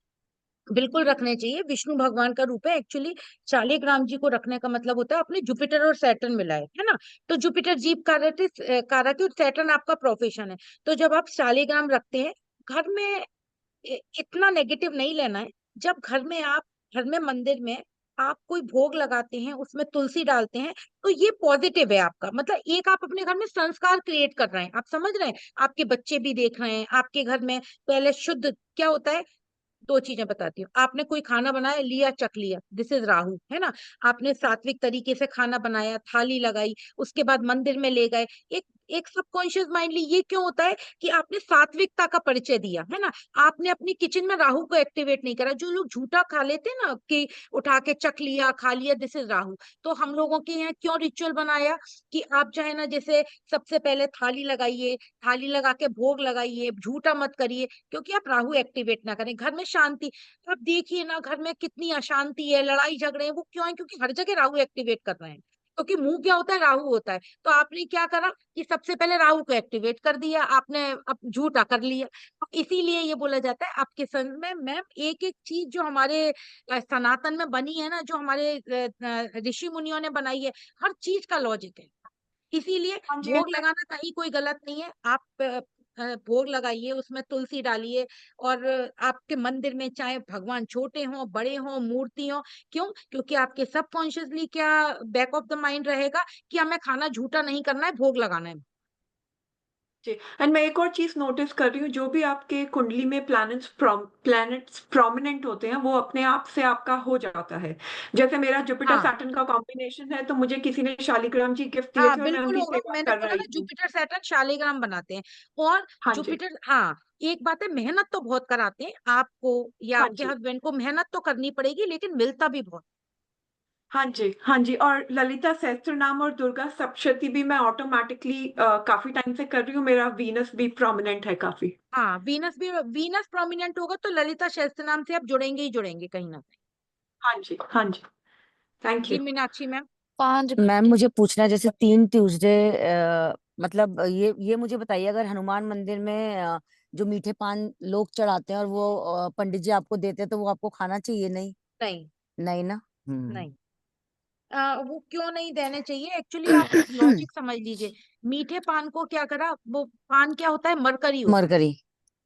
[SPEAKER 5] बिल्कुल रखने चाहिए, विष्णु भगवान का रूप है एक्चुअली। शालिग्राम जी को रखने का मतलब होता है अपने जुपिटर और सैटर्न मिलाए, है ना। तो जुपिटर जीव कारक है और सैटर्न आपका प्रोफेशन है। तो जब आप शालिग्राम रखते हैं घर में, इतना नेगेटिव नहीं लेना है। जब घर में मंदिर में आप कोई भोग लगाते हैं, उसमें तुलसी डालते हैं, तो ये पॉजिटिव है आपका, मतलब एक आप अपने घर में संस्कार क्रिएट कर रहे हैं। आप समझ रहे हैं, आपके बच्चे भी देख रहे हैं आपके घर में पहले शुद्ध क्या होता है। दो चीजें बताती हूँ, आपने कोई खाना बनाया, लिया, चख लिया, दिस इज राहु, है ना। आपने सात्विक तरीके से खाना बनाया, थाली लगाई, उसके बाद मंदिर में ले गए, एक एक सबकॉन्शियस माइंडली ये क्यों होता है कि आपने सात्विकता का परिचय दिया, है ना। आपने अपनी किचन में राहु को एक्टिवेट नहीं करा। जो लोग झूठा खा लेते हैं ना कि उठा के चख लिया, खा लिया, दिस इज राहु। तो हम लोगों के यहाँ क्यों रिचुअल बनाया कि आप जो है ना, जैसे सबसे पहले थाली लगाइए, थाली लगा के भोग लगाइए, झूठा मत करिए, क्योंकि आप राहु एक्टिवेट ना करें, घर में शांति। आप देखिए ना, घर में कितनी अशांति है, लड़ाई झगड़े हैं, वो क्यों है? क्योंकि हर जगह राहु एक्टिवेट कर रहे हैं। क्योंकि मुंह क्या होता है, राहु होता है। तो आपने क्या करा कि सबसे पहले राहु को एक्टिवेट कर दिया आपने, अब झूठा कर लिया। तो इसीलिए ये बोला जाता है आपके संग में मैम, एक एक चीज जो हमारे सनातन में बनी है ना, जो हमारे ऋषि मुनियों ने बनाई है, हर चीज का लॉजिक है। इसीलिए
[SPEAKER 13] हाँ जी।
[SPEAKER 5] भोग लगाना कहीं कोई गलत नहीं है। आप भोग लगाइए, उसमें तुलसी डालिए, और आपके मंदिर में चाहे भगवान छोटे हों, बड़े हों, मूर्ति हो, क्यों? क्योंकि आपके सबकॉन्शियसली क्या बैक ऑफ द माइंड रहेगा कि हमें खाना झूठा नहीं करना है, भोग लगाना है।
[SPEAKER 13] जी। एंड मैं एक और चीज नोटिस कर रही हूँ, जो भी आपके कुंडली में प्लैनेट्स प्रोमिनेंट होते हैं, वो अपने आप से आपका हो जाता है। जैसे मेरा जुपिटर
[SPEAKER 5] हाँ
[SPEAKER 13] सैटर्न का कॉम्बिनेशन है, तो मुझे किसी ने शालिग्राम जी गिफ्ट दिए
[SPEAKER 5] हाँ,
[SPEAKER 13] थे और मैं
[SPEAKER 5] बिल्कुल
[SPEAKER 13] उनकी
[SPEAKER 5] होगा।
[SPEAKER 13] सेवा
[SPEAKER 5] मैंने
[SPEAKER 13] कर
[SPEAKER 5] बोला
[SPEAKER 13] रही
[SPEAKER 5] ना,
[SPEAKER 13] थी।
[SPEAKER 5] जुपिटर सैटर्न शालिग्राम बनाते हैं। और
[SPEAKER 13] हाँ जी।
[SPEAKER 5] जुपिटर, हाँ, एक बात है, मेहनत तो बहुत कराते हैं आपको या
[SPEAKER 13] हाँ
[SPEAKER 5] आपके
[SPEAKER 13] जी।
[SPEAKER 5] हस्बैंड को, मेहनत तो करनी पड़ेगी, लेकिन मिलता भी बहुत।
[SPEAKER 13] हाँ जी। हाँ जी। और ललिता सहस्त्र नाम और दुर्गा सप्तशती भी मैं ऑटोमेटिकली काफी टाइम से कर रही हूँ। मेरा वीनस भी प्रोमिनेंट है काफी।
[SPEAKER 5] हाँ, वीनस प्रोमिनेंट होगा तो ललिता सहस्त्र नाम से आप जुड़ेंगे ही जुड़ेंगे कहीं ना कहीं।
[SPEAKER 13] हाँ जी। हाँ जी। थैंक
[SPEAKER 5] जी
[SPEAKER 13] यू।
[SPEAKER 5] मीनाक्षी मैम।
[SPEAKER 6] मैम मुझे पूछना है, जैसे 3 ट्यूसडे, मतलब ये मुझे बताइए, अगर हनुमान मंदिर में जो मीठे पान लोग चढ़ाते हैं और वो पंडित जी आपको देते हैं, तो वो आपको खाना चाहिए? नहीं?
[SPEAKER 5] नहीं
[SPEAKER 6] नहीं ना?
[SPEAKER 5] नहीं, वो क्यों नहीं देने चाहिए? एक्चुअली आप लॉजिक समझ लीजिए। मीठे पान को क्या करा, वो पान क्या होता है, मरकरी होता
[SPEAKER 6] मरकरी।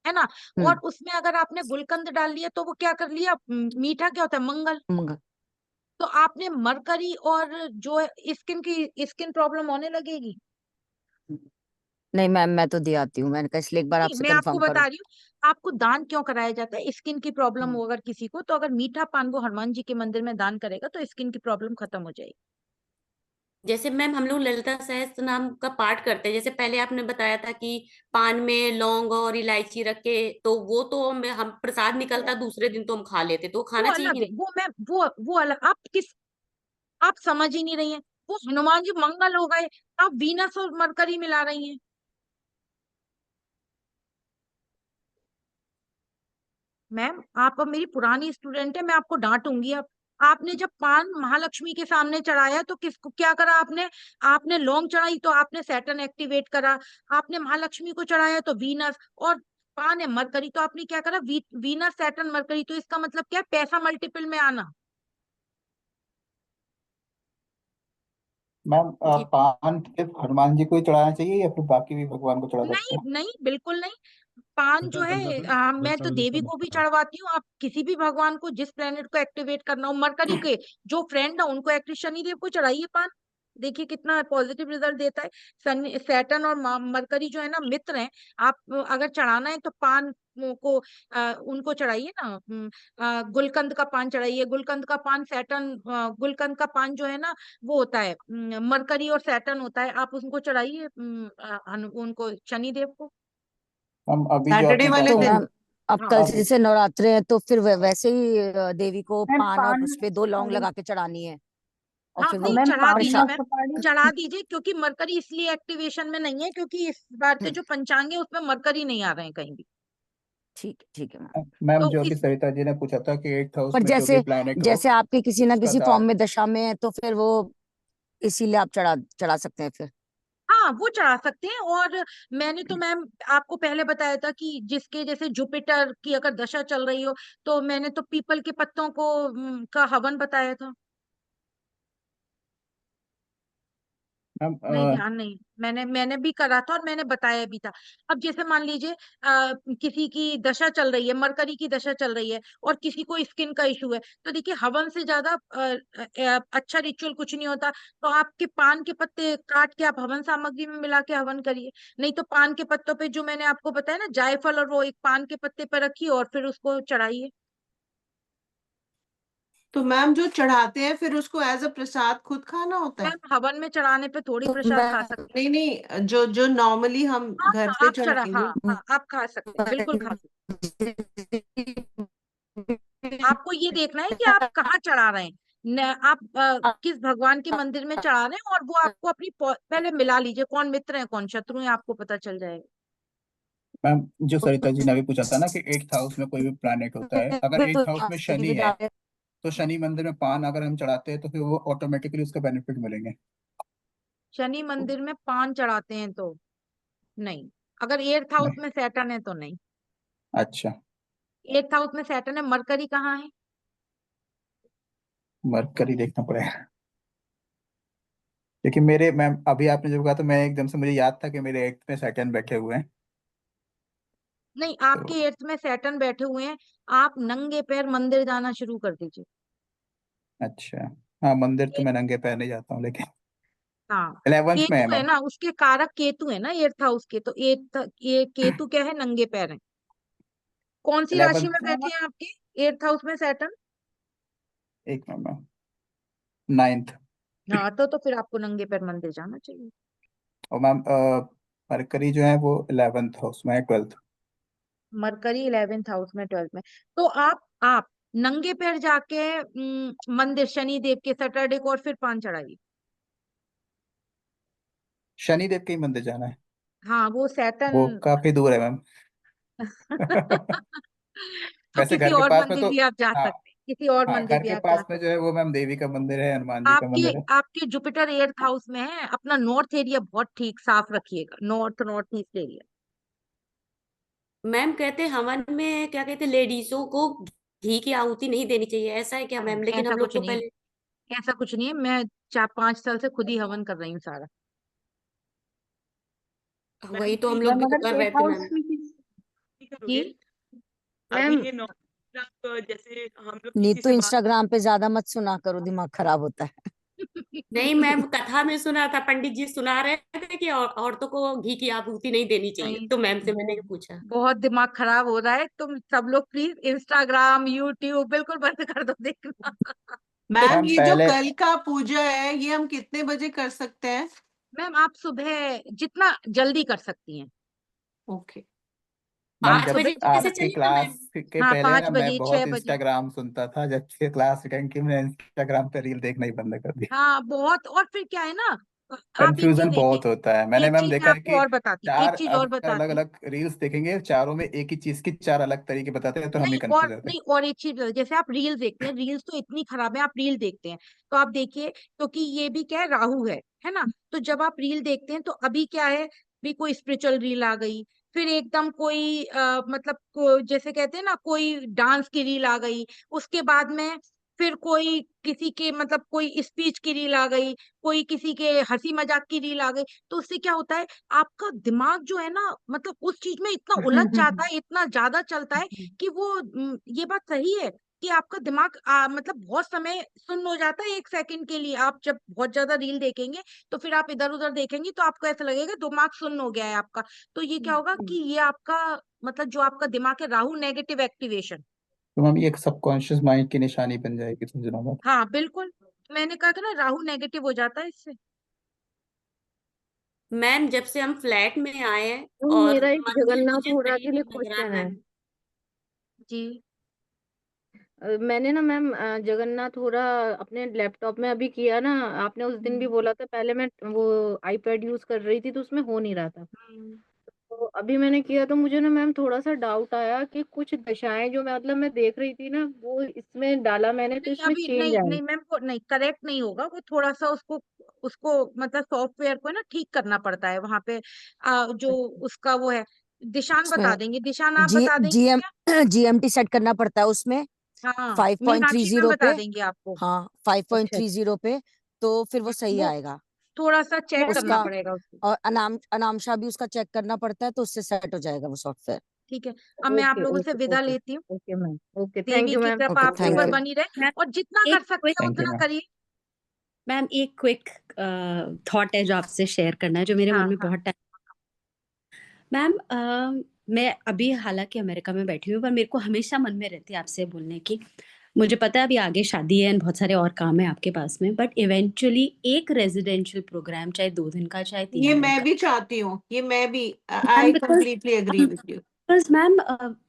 [SPEAKER 5] है ना।
[SPEAKER 6] हम्म।
[SPEAKER 5] और उसमें अगर आपने गुलकंद डाल लिया तो वो क्या कर लिया, मीठा क्या होता है, मंगल।
[SPEAKER 6] मंगल।
[SPEAKER 5] तो आपने मरकरी और जो स्किन प्रॉब्लम होने लगेगी।
[SPEAKER 6] नहीं मैम, मैं तो दे आती हूँ, मैंने कहा इसलिए एक बार
[SPEAKER 5] नहीं,
[SPEAKER 6] आपसे
[SPEAKER 5] मैं आपको
[SPEAKER 6] कंफर्म करूँ।
[SPEAKER 5] बता रही हूँ, आपको दान क्यों कराया जाता है। स्किन की प्रॉब्लम
[SPEAKER 6] हम्म।
[SPEAKER 5] हो अगर किसी को, तो अगर मीठा पान वो हनुमान जी के मंदिर में दान करेगा तो स्किन की प्रॉब्लम खत्म हो जाएगी।
[SPEAKER 2] जैसे मैम हम लोग ललिता सहस्त्र नाम का पाठ करते हैं, जैसे पहले आपने बताया था कि पान में लौंग और इलायची रख के, तो वो तो हम प्रसाद निकलता दूसरे दिन तो हम खा लेते, तो वो
[SPEAKER 5] वो
[SPEAKER 2] खाना चाहिए
[SPEAKER 5] अलग
[SPEAKER 2] कि
[SPEAKER 5] है,
[SPEAKER 2] नहीं?
[SPEAKER 5] वो मैं वो अलग। आप समझ ही नहीं रही हैं। वो हनुमान जी मंगल हो गए, आप वीनस और मरकरी मिला रही हैं। मैम आप अब मेरी पुरानी स्टूडेंट है, मैं आपको डांटूंगी अब। आपने जब पान महालक्ष्मी के सामने चढ़ाया तो किसको क्या करा आपने? आपने लौंग चढ़ाई तो आपने सैटर्न एक्टिवेट करा। आपने महालक्ष्मी को चढ़ाया तो वीनस, और पान है मरकरी तो आपने क्या करा, वीनस सैटर्न मरकरी। तो इसका मतलब क्या है, पैसा मल्टीपल में आना।
[SPEAKER 4] मैम
[SPEAKER 2] जी।
[SPEAKER 4] पान सिर्फ हनुमान जी को ही चढ़ाना चाहिए या फिर बाकी भी भगवान को चढ़ा सकते
[SPEAKER 5] नहीं
[SPEAKER 4] हैं?
[SPEAKER 5] नहीं, बिल्कुल नहीं। पान जो है, मैं तो देवी को भी चढ़वाती हूँ। आप किसी भी भगवान को, जिस प्लेनेट को एक्टिवेट करना हो, मरकरी के जो फ्रेंड है उनको शनिदेव को चढ़ाइए पान। देखिए कितना पॉजिटिव रिजल्ट देता है। सैटर्न और मरकरी जो है ना, मित्र हैं। आप अगर चढ़ाना है तो पान को उनको चढ़ाइए ना। गुलकंद का पान चढ़ाइए। गुलकंद का पान सैटर्न, गुलकंद का पान जो है ना, वो होता है मरकरी और सैटर्न होता है। आप उनको चढ़ाइए उनको, शनिदेव को।
[SPEAKER 4] मैम अभी जो
[SPEAKER 1] सैटरडे
[SPEAKER 4] आपने
[SPEAKER 1] वाले
[SPEAKER 6] तो
[SPEAKER 4] कहा
[SPEAKER 1] दिन।
[SPEAKER 6] मैम अब
[SPEAKER 5] हाँ
[SPEAKER 6] कल से
[SPEAKER 4] अभी
[SPEAKER 6] जैसे नवरात्रे हैं, तो फिर वैसे ही देवी को
[SPEAKER 9] मैम
[SPEAKER 6] पान और
[SPEAKER 9] पान
[SPEAKER 6] उस पे 2 लौंग
[SPEAKER 9] सुपारी।
[SPEAKER 6] लगा के चढ़ानी है, और
[SPEAKER 5] हाँ
[SPEAKER 6] फिर वो
[SPEAKER 5] नहीं,
[SPEAKER 9] मैम
[SPEAKER 5] चढ़ा
[SPEAKER 9] पान
[SPEAKER 5] दीजिए
[SPEAKER 9] और
[SPEAKER 6] प्रसाद।
[SPEAKER 5] मैम,
[SPEAKER 9] सुपारी।
[SPEAKER 5] चढ़ा दीजिए। क्योंकि मरकरी इसलिए एक्टिवेशन में नहीं है क्योंकि इस बार के जो पंचांग है उसमें मरकरी नहीं आ रहे हैं कहीं भी।
[SPEAKER 6] ठीक है मैम।
[SPEAKER 4] मैम
[SPEAKER 5] तो
[SPEAKER 4] जो अभी
[SPEAKER 5] इस
[SPEAKER 4] सरिता जी ने पूछा था कि 8th हाउस
[SPEAKER 6] पर
[SPEAKER 4] में जो भी
[SPEAKER 6] जैसे
[SPEAKER 4] प्लैनेट हो
[SPEAKER 6] जैसे आपके किसी ना
[SPEAKER 4] उसका
[SPEAKER 6] किसी फॉर्म
[SPEAKER 4] दार।
[SPEAKER 6] में दशा में है तो फिर वो इसीलिए आप चढ़ा चढ़ा सकते हैं फिर।
[SPEAKER 5] हाँ, वो चढ़ा सकते हैं। और मैंने तो मैम आपको पहले बताया था कि जिसके जैसे जुपिटर की अगर दशा चल रही हो, तो मैंने तो पीपल के पत्तों को का हवन बताया था।
[SPEAKER 4] मैम
[SPEAKER 5] नहीं, ध्यान नहीं। मैंने भी करा था और मैंने बताया भी था। अब जैसे मान लीजिए किसी की दशा चल रही है, मरकरी की दशा चल रही है, और किसी को स्किन का इशू है, तो देखिए हवन से ज्यादा अच्छा रिचुअल कुछ नहीं होता। तो आपके पान के पत्ते काट के आप हवन सामग्री में मिला के हवन करिए। नहीं तो पान के पत्तों पे जो मैंने आपको बताया ना, जायफल, और वो एक पान के पत्ते पर रखिए और फिर उसको चढ़ाइए।
[SPEAKER 1] तो मैम जो चढ़ाते हैं फिर उसको एज अ प्रसाद खुद खाना होता है?
[SPEAKER 5] मैम हवन में चढ़ाने पे थोड़ी
[SPEAKER 6] तो
[SPEAKER 5] प्रसाद खा सकते
[SPEAKER 1] नहीं नहीं, जो जो नॉर्मली हम
[SPEAKER 5] हैं।
[SPEAKER 1] घर
[SPEAKER 5] हाँ,
[SPEAKER 1] पे
[SPEAKER 5] आप चढ़ा, हाँ
[SPEAKER 1] चढ़ाएंगे।
[SPEAKER 5] हाँ, आप खा सकते हैं, बिल्कुल खा सकते हैं। आपको ये देखना है कि आप कहाँ चढ़ा रहे हैं। आप किस भगवान के मंदिर में चढ़ा रहे हैं, और वो आपको अपनी पहले मिला लीजिए, कौन मित्र है कौन शत्रु है, आपको पता चल जाएगा।
[SPEAKER 4] मैम जो सरिता जी ने अभी पूछा था ना कि 8th हाउस में कोई भी प्लैनेट होता है, अगर 8th हाउस में शनि है तो शनि मंदिर में पान अगर हम चढ़ाते हैं तो फिर वो ऑटोमेटिकली उसका बेनिफिट मिलेंगे।
[SPEAKER 5] शनि मंदिर में पान चढ़ाते हैं तो नहीं। अगर 8th हाउस
[SPEAKER 4] नहीं।
[SPEAKER 5] में सैटर्न है तो नहीं।
[SPEAKER 4] अच्छा।
[SPEAKER 5] 8th हाउस में सैटर्न है, मरकरी कहाँ है?
[SPEAKER 4] मरकरी देखना पड़ेगा, लेकिन मेरे मैम अभी आपने जो कहा तो मैं एकदम से मुझे याद था कि मेरे 8th में सैटर्न बैठे हुए हैं।
[SPEAKER 5] नहीं, आपके
[SPEAKER 4] तो
[SPEAKER 5] 8th में सैटर्न बैठे हुए हैं। आप नंगे पैर मंदिर जाना शुरू कर दीजिए।
[SPEAKER 4] अच्छा। हाँ मंदिर तो मैं नंगे पैर नहीं जाता हूँ, लेकिन
[SPEAKER 5] हाँ,
[SPEAKER 4] 11th में है
[SPEAKER 5] केतु है
[SPEAKER 4] मैम।
[SPEAKER 5] ना, उसके कारक केतु है ना 8th हाउस के, तो ये केतु क्या है, नंगे पैर है। कौन सी राशि में
[SPEAKER 4] 11th।
[SPEAKER 5] बैठे हैं आपके 8th हाउस में सैटर्न?
[SPEAKER 4] एक मिनट मैम। 9th।
[SPEAKER 5] हाँ, तो फिर आपको नंगे पैर मंदिर जाना चाहिए।
[SPEAKER 4] और मैम मरकरी जो है वो 11th हाउस में है, 12th।
[SPEAKER 5] मरकरी 11th हाउस में, 12th में। तो आप नंगे पैर जाके मंदिर शनि देव के सैटरडे को, और फिर पान चढ़ाइए।
[SPEAKER 4] शनिदेव के ही मंदिर जाना है?
[SPEAKER 5] हाँ, वो
[SPEAKER 4] वो
[SPEAKER 5] सैटर्न।
[SPEAKER 4] काफी दूर है मैम।
[SPEAKER 5] तो
[SPEAKER 4] वैसे
[SPEAKER 5] किसी
[SPEAKER 4] घर के
[SPEAKER 5] और
[SPEAKER 4] पास में
[SPEAKER 5] मंदिर
[SPEAKER 4] तो।
[SPEAKER 5] भी आप जा
[SPEAKER 4] हाँ।
[SPEAKER 5] सकते हैं, किसी और
[SPEAKER 4] हाँ
[SPEAKER 5] मंदिर
[SPEAKER 4] घर
[SPEAKER 5] भी
[SPEAKER 4] के
[SPEAKER 5] आप जा
[SPEAKER 4] पास में
[SPEAKER 5] सकते
[SPEAKER 4] जो है वो मैम देवी का मंदिर है, हनुमान
[SPEAKER 5] हैं।
[SPEAKER 4] जी का
[SPEAKER 5] आपके
[SPEAKER 4] मंदिर है।
[SPEAKER 5] आपके जुपिटर 8th हाउस में है। अपना नॉर्थ एरिया बहुत ठीक साफ रखिएगा, नॉर्थ ईस्ट एरिया।
[SPEAKER 2] मैम कहते हैं हवन में क्या कहते हैं, लेडीजों को घी की आहुति नहीं देनी चाहिए, ऐसा है क्या मैम? लेकिन
[SPEAKER 5] ऐसा
[SPEAKER 2] हम लोग
[SPEAKER 5] कुछ
[SPEAKER 2] तो
[SPEAKER 5] नहीं है।
[SPEAKER 2] पहले।
[SPEAKER 5] ऐसा कुछ नहीं है, मैं 4-5 साल से खुद ही हवन कर रही हूँ सारा।
[SPEAKER 2] वही तो हम लोग
[SPEAKER 9] मैम
[SPEAKER 2] भी तो
[SPEAKER 9] अगर
[SPEAKER 2] कर रहे
[SPEAKER 9] 8th
[SPEAKER 2] थे
[SPEAKER 9] हाउस
[SPEAKER 2] मैम।
[SPEAKER 9] में
[SPEAKER 11] नहीं
[SPEAKER 5] जी
[SPEAKER 11] करोगे? अभी
[SPEAKER 3] मैम
[SPEAKER 11] ये नॉर्मल जैसे हम लोग
[SPEAKER 6] नहीं
[SPEAKER 11] किसी
[SPEAKER 6] तो
[SPEAKER 11] से बात।
[SPEAKER 6] इंस्टाग्राम पे ज्यादा मत सुना करो, दिमाग खराब होता है।
[SPEAKER 2] नहीं मैम, कथा में सुना था, पंडित जी सुना रहे थे कि औरतों को घी की आहुति नहीं देनी चाहिए,
[SPEAKER 5] नहीं,
[SPEAKER 2] तो मैम से मैंने पूछा।
[SPEAKER 5] बहुत दिमाग खराब हो रहा है। तुम सब लोग प्लीज इंस्टाग्राम यूट्यूब बिल्कुल बंद कर दो देखना।
[SPEAKER 1] मैम
[SPEAKER 4] मैम
[SPEAKER 1] ये जो
[SPEAKER 4] पहले।
[SPEAKER 1] कल का पूजा है ये हम कितने बजे कर सकते हैं?
[SPEAKER 5] मैम आप सुबह जितना जल्दी कर सकती हैं।
[SPEAKER 1] ओके।
[SPEAKER 4] मैम
[SPEAKER 2] पाँच
[SPEAKER 4] जब
[SPEAKER 5] सुबह,
[SPEAKER 2] बजे से
[SPEAKER 4] आपकी
[SPEAKER 2] चलेगा
[SPEAKER 4] क्लास
[SPEAKER 2] मैम?
[SPEAKER 4] के
[SPEAKER 5] हाँ,
[SPEAKER 4] पहले
[SPEAKER 5] पाँच
[SPEAKER 4] ना मैं
[SPEAKER 5] बजे
[SPEAKER 4] बहुत
[SPEAKER 5] 6 बजे।
[SPEAKER 4] इंस्टाग्राम सुनता था, जब से क्लास अटेंड की मैंने इंस्टाग्राम पे रील देखना ही बंद कर दिया।
[SPEAKER 5] हाँ, बहुत। और फिर क्या है ना, आप एक चीज
[SPEAKER 4] कंफ्यूजन
[SPEAKER 5] देखिए।
[SPEAKER 4] बहुत होता है, मैंने
[SPEAKER 5] एक
[SPEAKER 4] मैम
[SPEAKER 5] चीज मैं
[SPEAKER 4] देखा है
[SPEAKER 5] आपको
[SPEAKER 4] कि
[SPEAKER 5] और बताती, एक
[SPEAKER 4] चार
[SPEAKER 5] चीज और
[SPEAKER 4] अगर अलग
[SPEAKER 5] बताती।
[SPEAKER 4] अलग रील्स देखेंगे, चारों में एक ही चीज की चार अलग तरीके बताते हैं तो हम ही
[SPEAKER 5] नहीं,
[SPEAKER 4] कंफ्यूज होते हैं।
[SPEAKER 5] और एक चीज, जैसे आप रील देखते हैं, रील्स तो इतनी खराब है, आप रील देखते हैं तो आप देखिए, क्योंकि ये भी क्या है, राहु है ना। तो जब आप रील देखते हैं तो अभी क्या है, भी कोई स्पिरिचुअल रील आ गई, फिर एकदम कोई मतलब जैसे कहते हैं ना, कोई डांस की रील आ गई, उसके बाद में फिर कोई किसी के मतलब कोई स्पीच की रील आ गई, कोई किसी के हंसी मजाक की रील आ गई। तो उससे क्या होता है, आपका दिमाग जो है ना, मतलब उस चीज में इतना उलझ जाता है, इतना ज्यादा चलता है कि वो ये बात सही है कि आपका दिमाग मतलब बहुत समय सुन्न हो जाता है। 1 सेकंड के लिए आप जब बहुत ज्यादा रील देखेंगे, तो फिर आप इधर उधर देखेंगे तो आपको ऐसा लगेगा दिमाग सुन्न हो गया है आपका। तो ये क्या होगा कि ये आपका मतलब जो आपका दिमाग है, राहु नेगेटिव एक्टिवेशन।
[SPEAKER 4] तो मैम ये एक सबकॉन्शियस माइंड की निशानी बन जाएगी कुछ दिनों बाद।
[SPEAKER 5] हाँ, बिल्कुल। मैंने कहा था ना, राहु नेगेटिव हो जाता है इससे।
[SPEAKER 2] मैम जब से हम फ्लैट में आए हैं
[SPEAKER 3] तो
[SPEAKER 2] और
[SPEAKER 3] मेरा एक
[SPEAKER 2] मंदिर
[SPEAKER 3] जगन्नाथ
[SPEAKER 2] मुझे
[SPEAKER 3] होरा
[SPEAKER 2] सही
[SPEAKER 3] के लिए
[SPEAKER 2] नहीं लग रहा
[SPEAKER 3] क्वेश्चन है।
[SPEAKER 2] मैम।
[SPEAKER 5] जी।
[SPEAKER 3] मैंने ना मैम जगन्नाथ होरा अपने लैपटॉप में अभी किया ना। आपने उस दिन भी बोला था, पहले मैं वो आईपैड यूज कर रही थी तो उसमें हो नहीं रहा था।
[SPEAKER 5] हम्म।
[SPEAKER 3] तो तो अभी मैंने किया तो मुझे ना मैम थोड़ा सा डाउट आया कि कुछ दशाएं जो मतलब मैं देख रही थी ना वो इसमें डाला मैंने तो
[SPEAKER 5] नहीं
[SPEAKER 3] इसमें
[SPEAKER 5] अभी
[SPEAKER 3] चेंज
[SPEAKER 5] नहीं
[SPEAKER 3] आए।
[SPEAKER 5] नहीं मैम, वो नहीं करेक्ट नहीं होगा, वो थोड़ा सा उसको उसको मतलब सॉफ्टवेयर को ना ठीक करना पड़ता है वहां पे। जो उसका वो है, दिशान बता
[SPEAKER 6] उसमें
[SPEAKER 5] देंगे, दिशान आप
[SPEAKER 6] जी
[SPEAKER 5] बता देंगे
[SPEAKER 6] जीएम
[SPEAKER 5] क्या?
[SPEAKER 6] जीएमटी सेट करना पड़ता है उसमें
[SPEAKER 5] हाँ, मीनाक्षी मैम
[SPEAKER 6] 5.30
[SPEAKER 5] बता
[SPEAKER 6] पे।
[SPEAKER 5] देंगे आपको।
[SPEAKER 6] हाँ
[SPEAKER 5] अच्छा
[SPEAKER 6] 5.30 पे, तो फिर वो सही
[SPEAKER 5] वो
[SPEAKER 6] आएगा
[SPEAKER 5] थोड़ा सा चेक करना
[SPEAKER 6] उसका।
[SPEAKER 5] पड़ेगा उसको।
[SPEAKER 6] और अनामशा भी उसका चेक करना पड़ता है, तो उससे सेट हो जाएगा वो सॉफ्टवेयर।
[SPEAKER 5] ठीक है, अब मैं आप
[SPEAKER 3] ओके
[SPEAKER 5] लोगों से
[SPEAKER 3] ओके
[SPEAKER 5] विदा
[SPEAKER 3] ओके
[SPEAKER 5] लेती हूँ।
[SPEAKER 3] Okay ma'am, okay thank
[SPEAKER 5] Devi
[SPEAKER 3] you
[SPEAKER 5] की
[SPEAKER 3] मैम।
[SPEAKER 5] कृपा
[SPEAKER 6] ओके,
[SPEAKER 5] आपके
[SPEAKER 4] ओके
[SPEAKER 6] थैंक
[SPEAKER 5] ऊपर
[SPEAKER 6] यू।
[SPEAKER 4] मैम।
[SPEAKER 5] बनी रहे
[SPEAKER 2] मैम
[SPEAKER 5] और जितना कर
[SPEAKER 2] एक
[SPEAKER 5] सकते
[SPEAKER 2] क्विक
[SPEAKER 5] हैं
[SPEAKER 4] थैंक यू
[SPEAKER 5] उतना
[SPEAKER 4] मैम।
[SPEAKER 5] करिए।
[SPEAKER 2] मैम एक क्विक थॉट है जो आपसे शेयर करना है, जो मेरे
[SPEAKER 5] हाँ
[SPEAKER 2] मन में
[SPEAKER 5] हाँ
[SPEAKER 2] बहुत टाइम। मैम मैं अभी हालांकि अमेरिका में बैठी हूँ, पर मेरे को हमेशा मन में रहती है आपसे बोलने की। मुझे पता है अभी आगे शादी है और बहुत सारे और काम है आपके पास में, बट इवेंचुअली एक रेजिडेंशियल प्रोग्राम, चाहे 2 दिन का चाहे 3
[SPEAKER 1] ये
[SPEAKER 2] दिन
[SPEAKER 1] मैं
[SPEAKER 2] का।
[SPEAKER 1] भी चाहती हूँ, ये मैं भी,
[SPEAKER 2] ma'am
[SPEAKER 1] I completely agree with you.
[SPEAKER 2] Because ma'am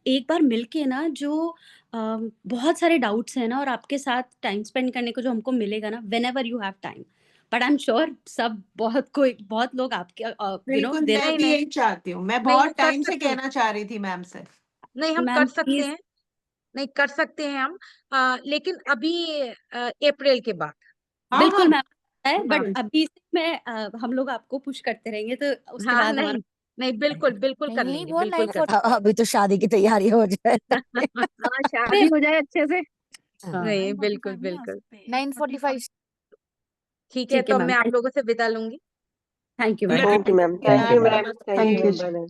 [SPEAKER 2] एक बार मिलके ना जो बहुत सारे डाउट्स हैं ना, और आपके साथ टाइम स्पेंड करने को जो हमको मिलेगा ना, when ever you have time. But I am sure सब बहुत लोग आपके
[SPEAKER 1] बिल्कुल,
[SPEAKER 2] दे
[SPEAKER 1] मैं
[SPEAKER 5] नहीं
[SPEAKER 1] भी
[SPEAKER 5] नहीं
[SPEAKER 1] यही चाहती हूँ, मैं
[SPEAKER 5] नहीं, हम
[SPEAKER 1] बहुत
[SPEAKER 5] कर
[SPEAKER 1] टाइम से
[SPEAKER 5] सकते हैं,
[SPEAKER 1] कहना चाह रही थी मैम से।
[SPEAKER 5] नहीं हम कर
[SPEAKER 2] मैम
[SPEAKER 5] सकते
[SPEAKER 2] प्लीज।
[SPEAKER 5] हैं, नहीं कर सकते हैं हम। लेकिन अभी अप्रैल के बाद।
[SPEAKER 1] हाँ
[SPEAKER 2] बिल्कुल
[SPEAKER 1] हाँ
[SPEAKER 2] मैम है, बट
[SPEAKER 5] हाँ
[SPEAKER 2] अभी से मैं हम लोग आपको पुश करते रहेंगे, तो उसके
[SPEAKER 5] हाँ,
[SPEAKER 2] बाद हमारा।
[SPEAKER 5] नहीं नहीं, बिल्कुल बिल्कुल कर
[SPEAKER 6] नहीं नहीं,
[SPEAKER 5] लेंगे,
[SPEAKER 6] वो
[SPEAKER 5] बिल्कुल कर।
[SPEAKER 6] अभी तो शादी की तैयारी हो जाए।
[SPEAKER 3] हाँ शादी हो जाए अच्छे से।
[SPEAKER 6] हाँ
[SPEAKER 5] नहीं बिल्कुल बिल्कुल।
[SPEAKER 6] 9:45।
[SPEAKER 5] ठीक है,
[SPEAKER 2] ठीक
[SPEAKER 5] तो
[SPEAKER 2] है
[SPEAKER 5] अब
[SPEAKER 2] मैम,
[SPEAKER 5] मैं आप लोगों से विदा लूंगी।
[SPEAKER 2] Thank you
[SPEAKER 7] thank
[SPEAKER 2] ma'am.
[SPEAKER 7] You.
[SPEAKER 10] Okay ma'am,
[SPEAKER 4] thank
[SPEAKER 10] thank
[SPEAKER 4] you
[SPEAKER 10] you
[SPEAKER 4] ma'am.
[SPEAKER 10] Ma'am, thank
[SPEAKER 13] thank
[SPEAKER 10] you
[SPEAKER 13] you
[SPEAKER 10] ma'am, bye.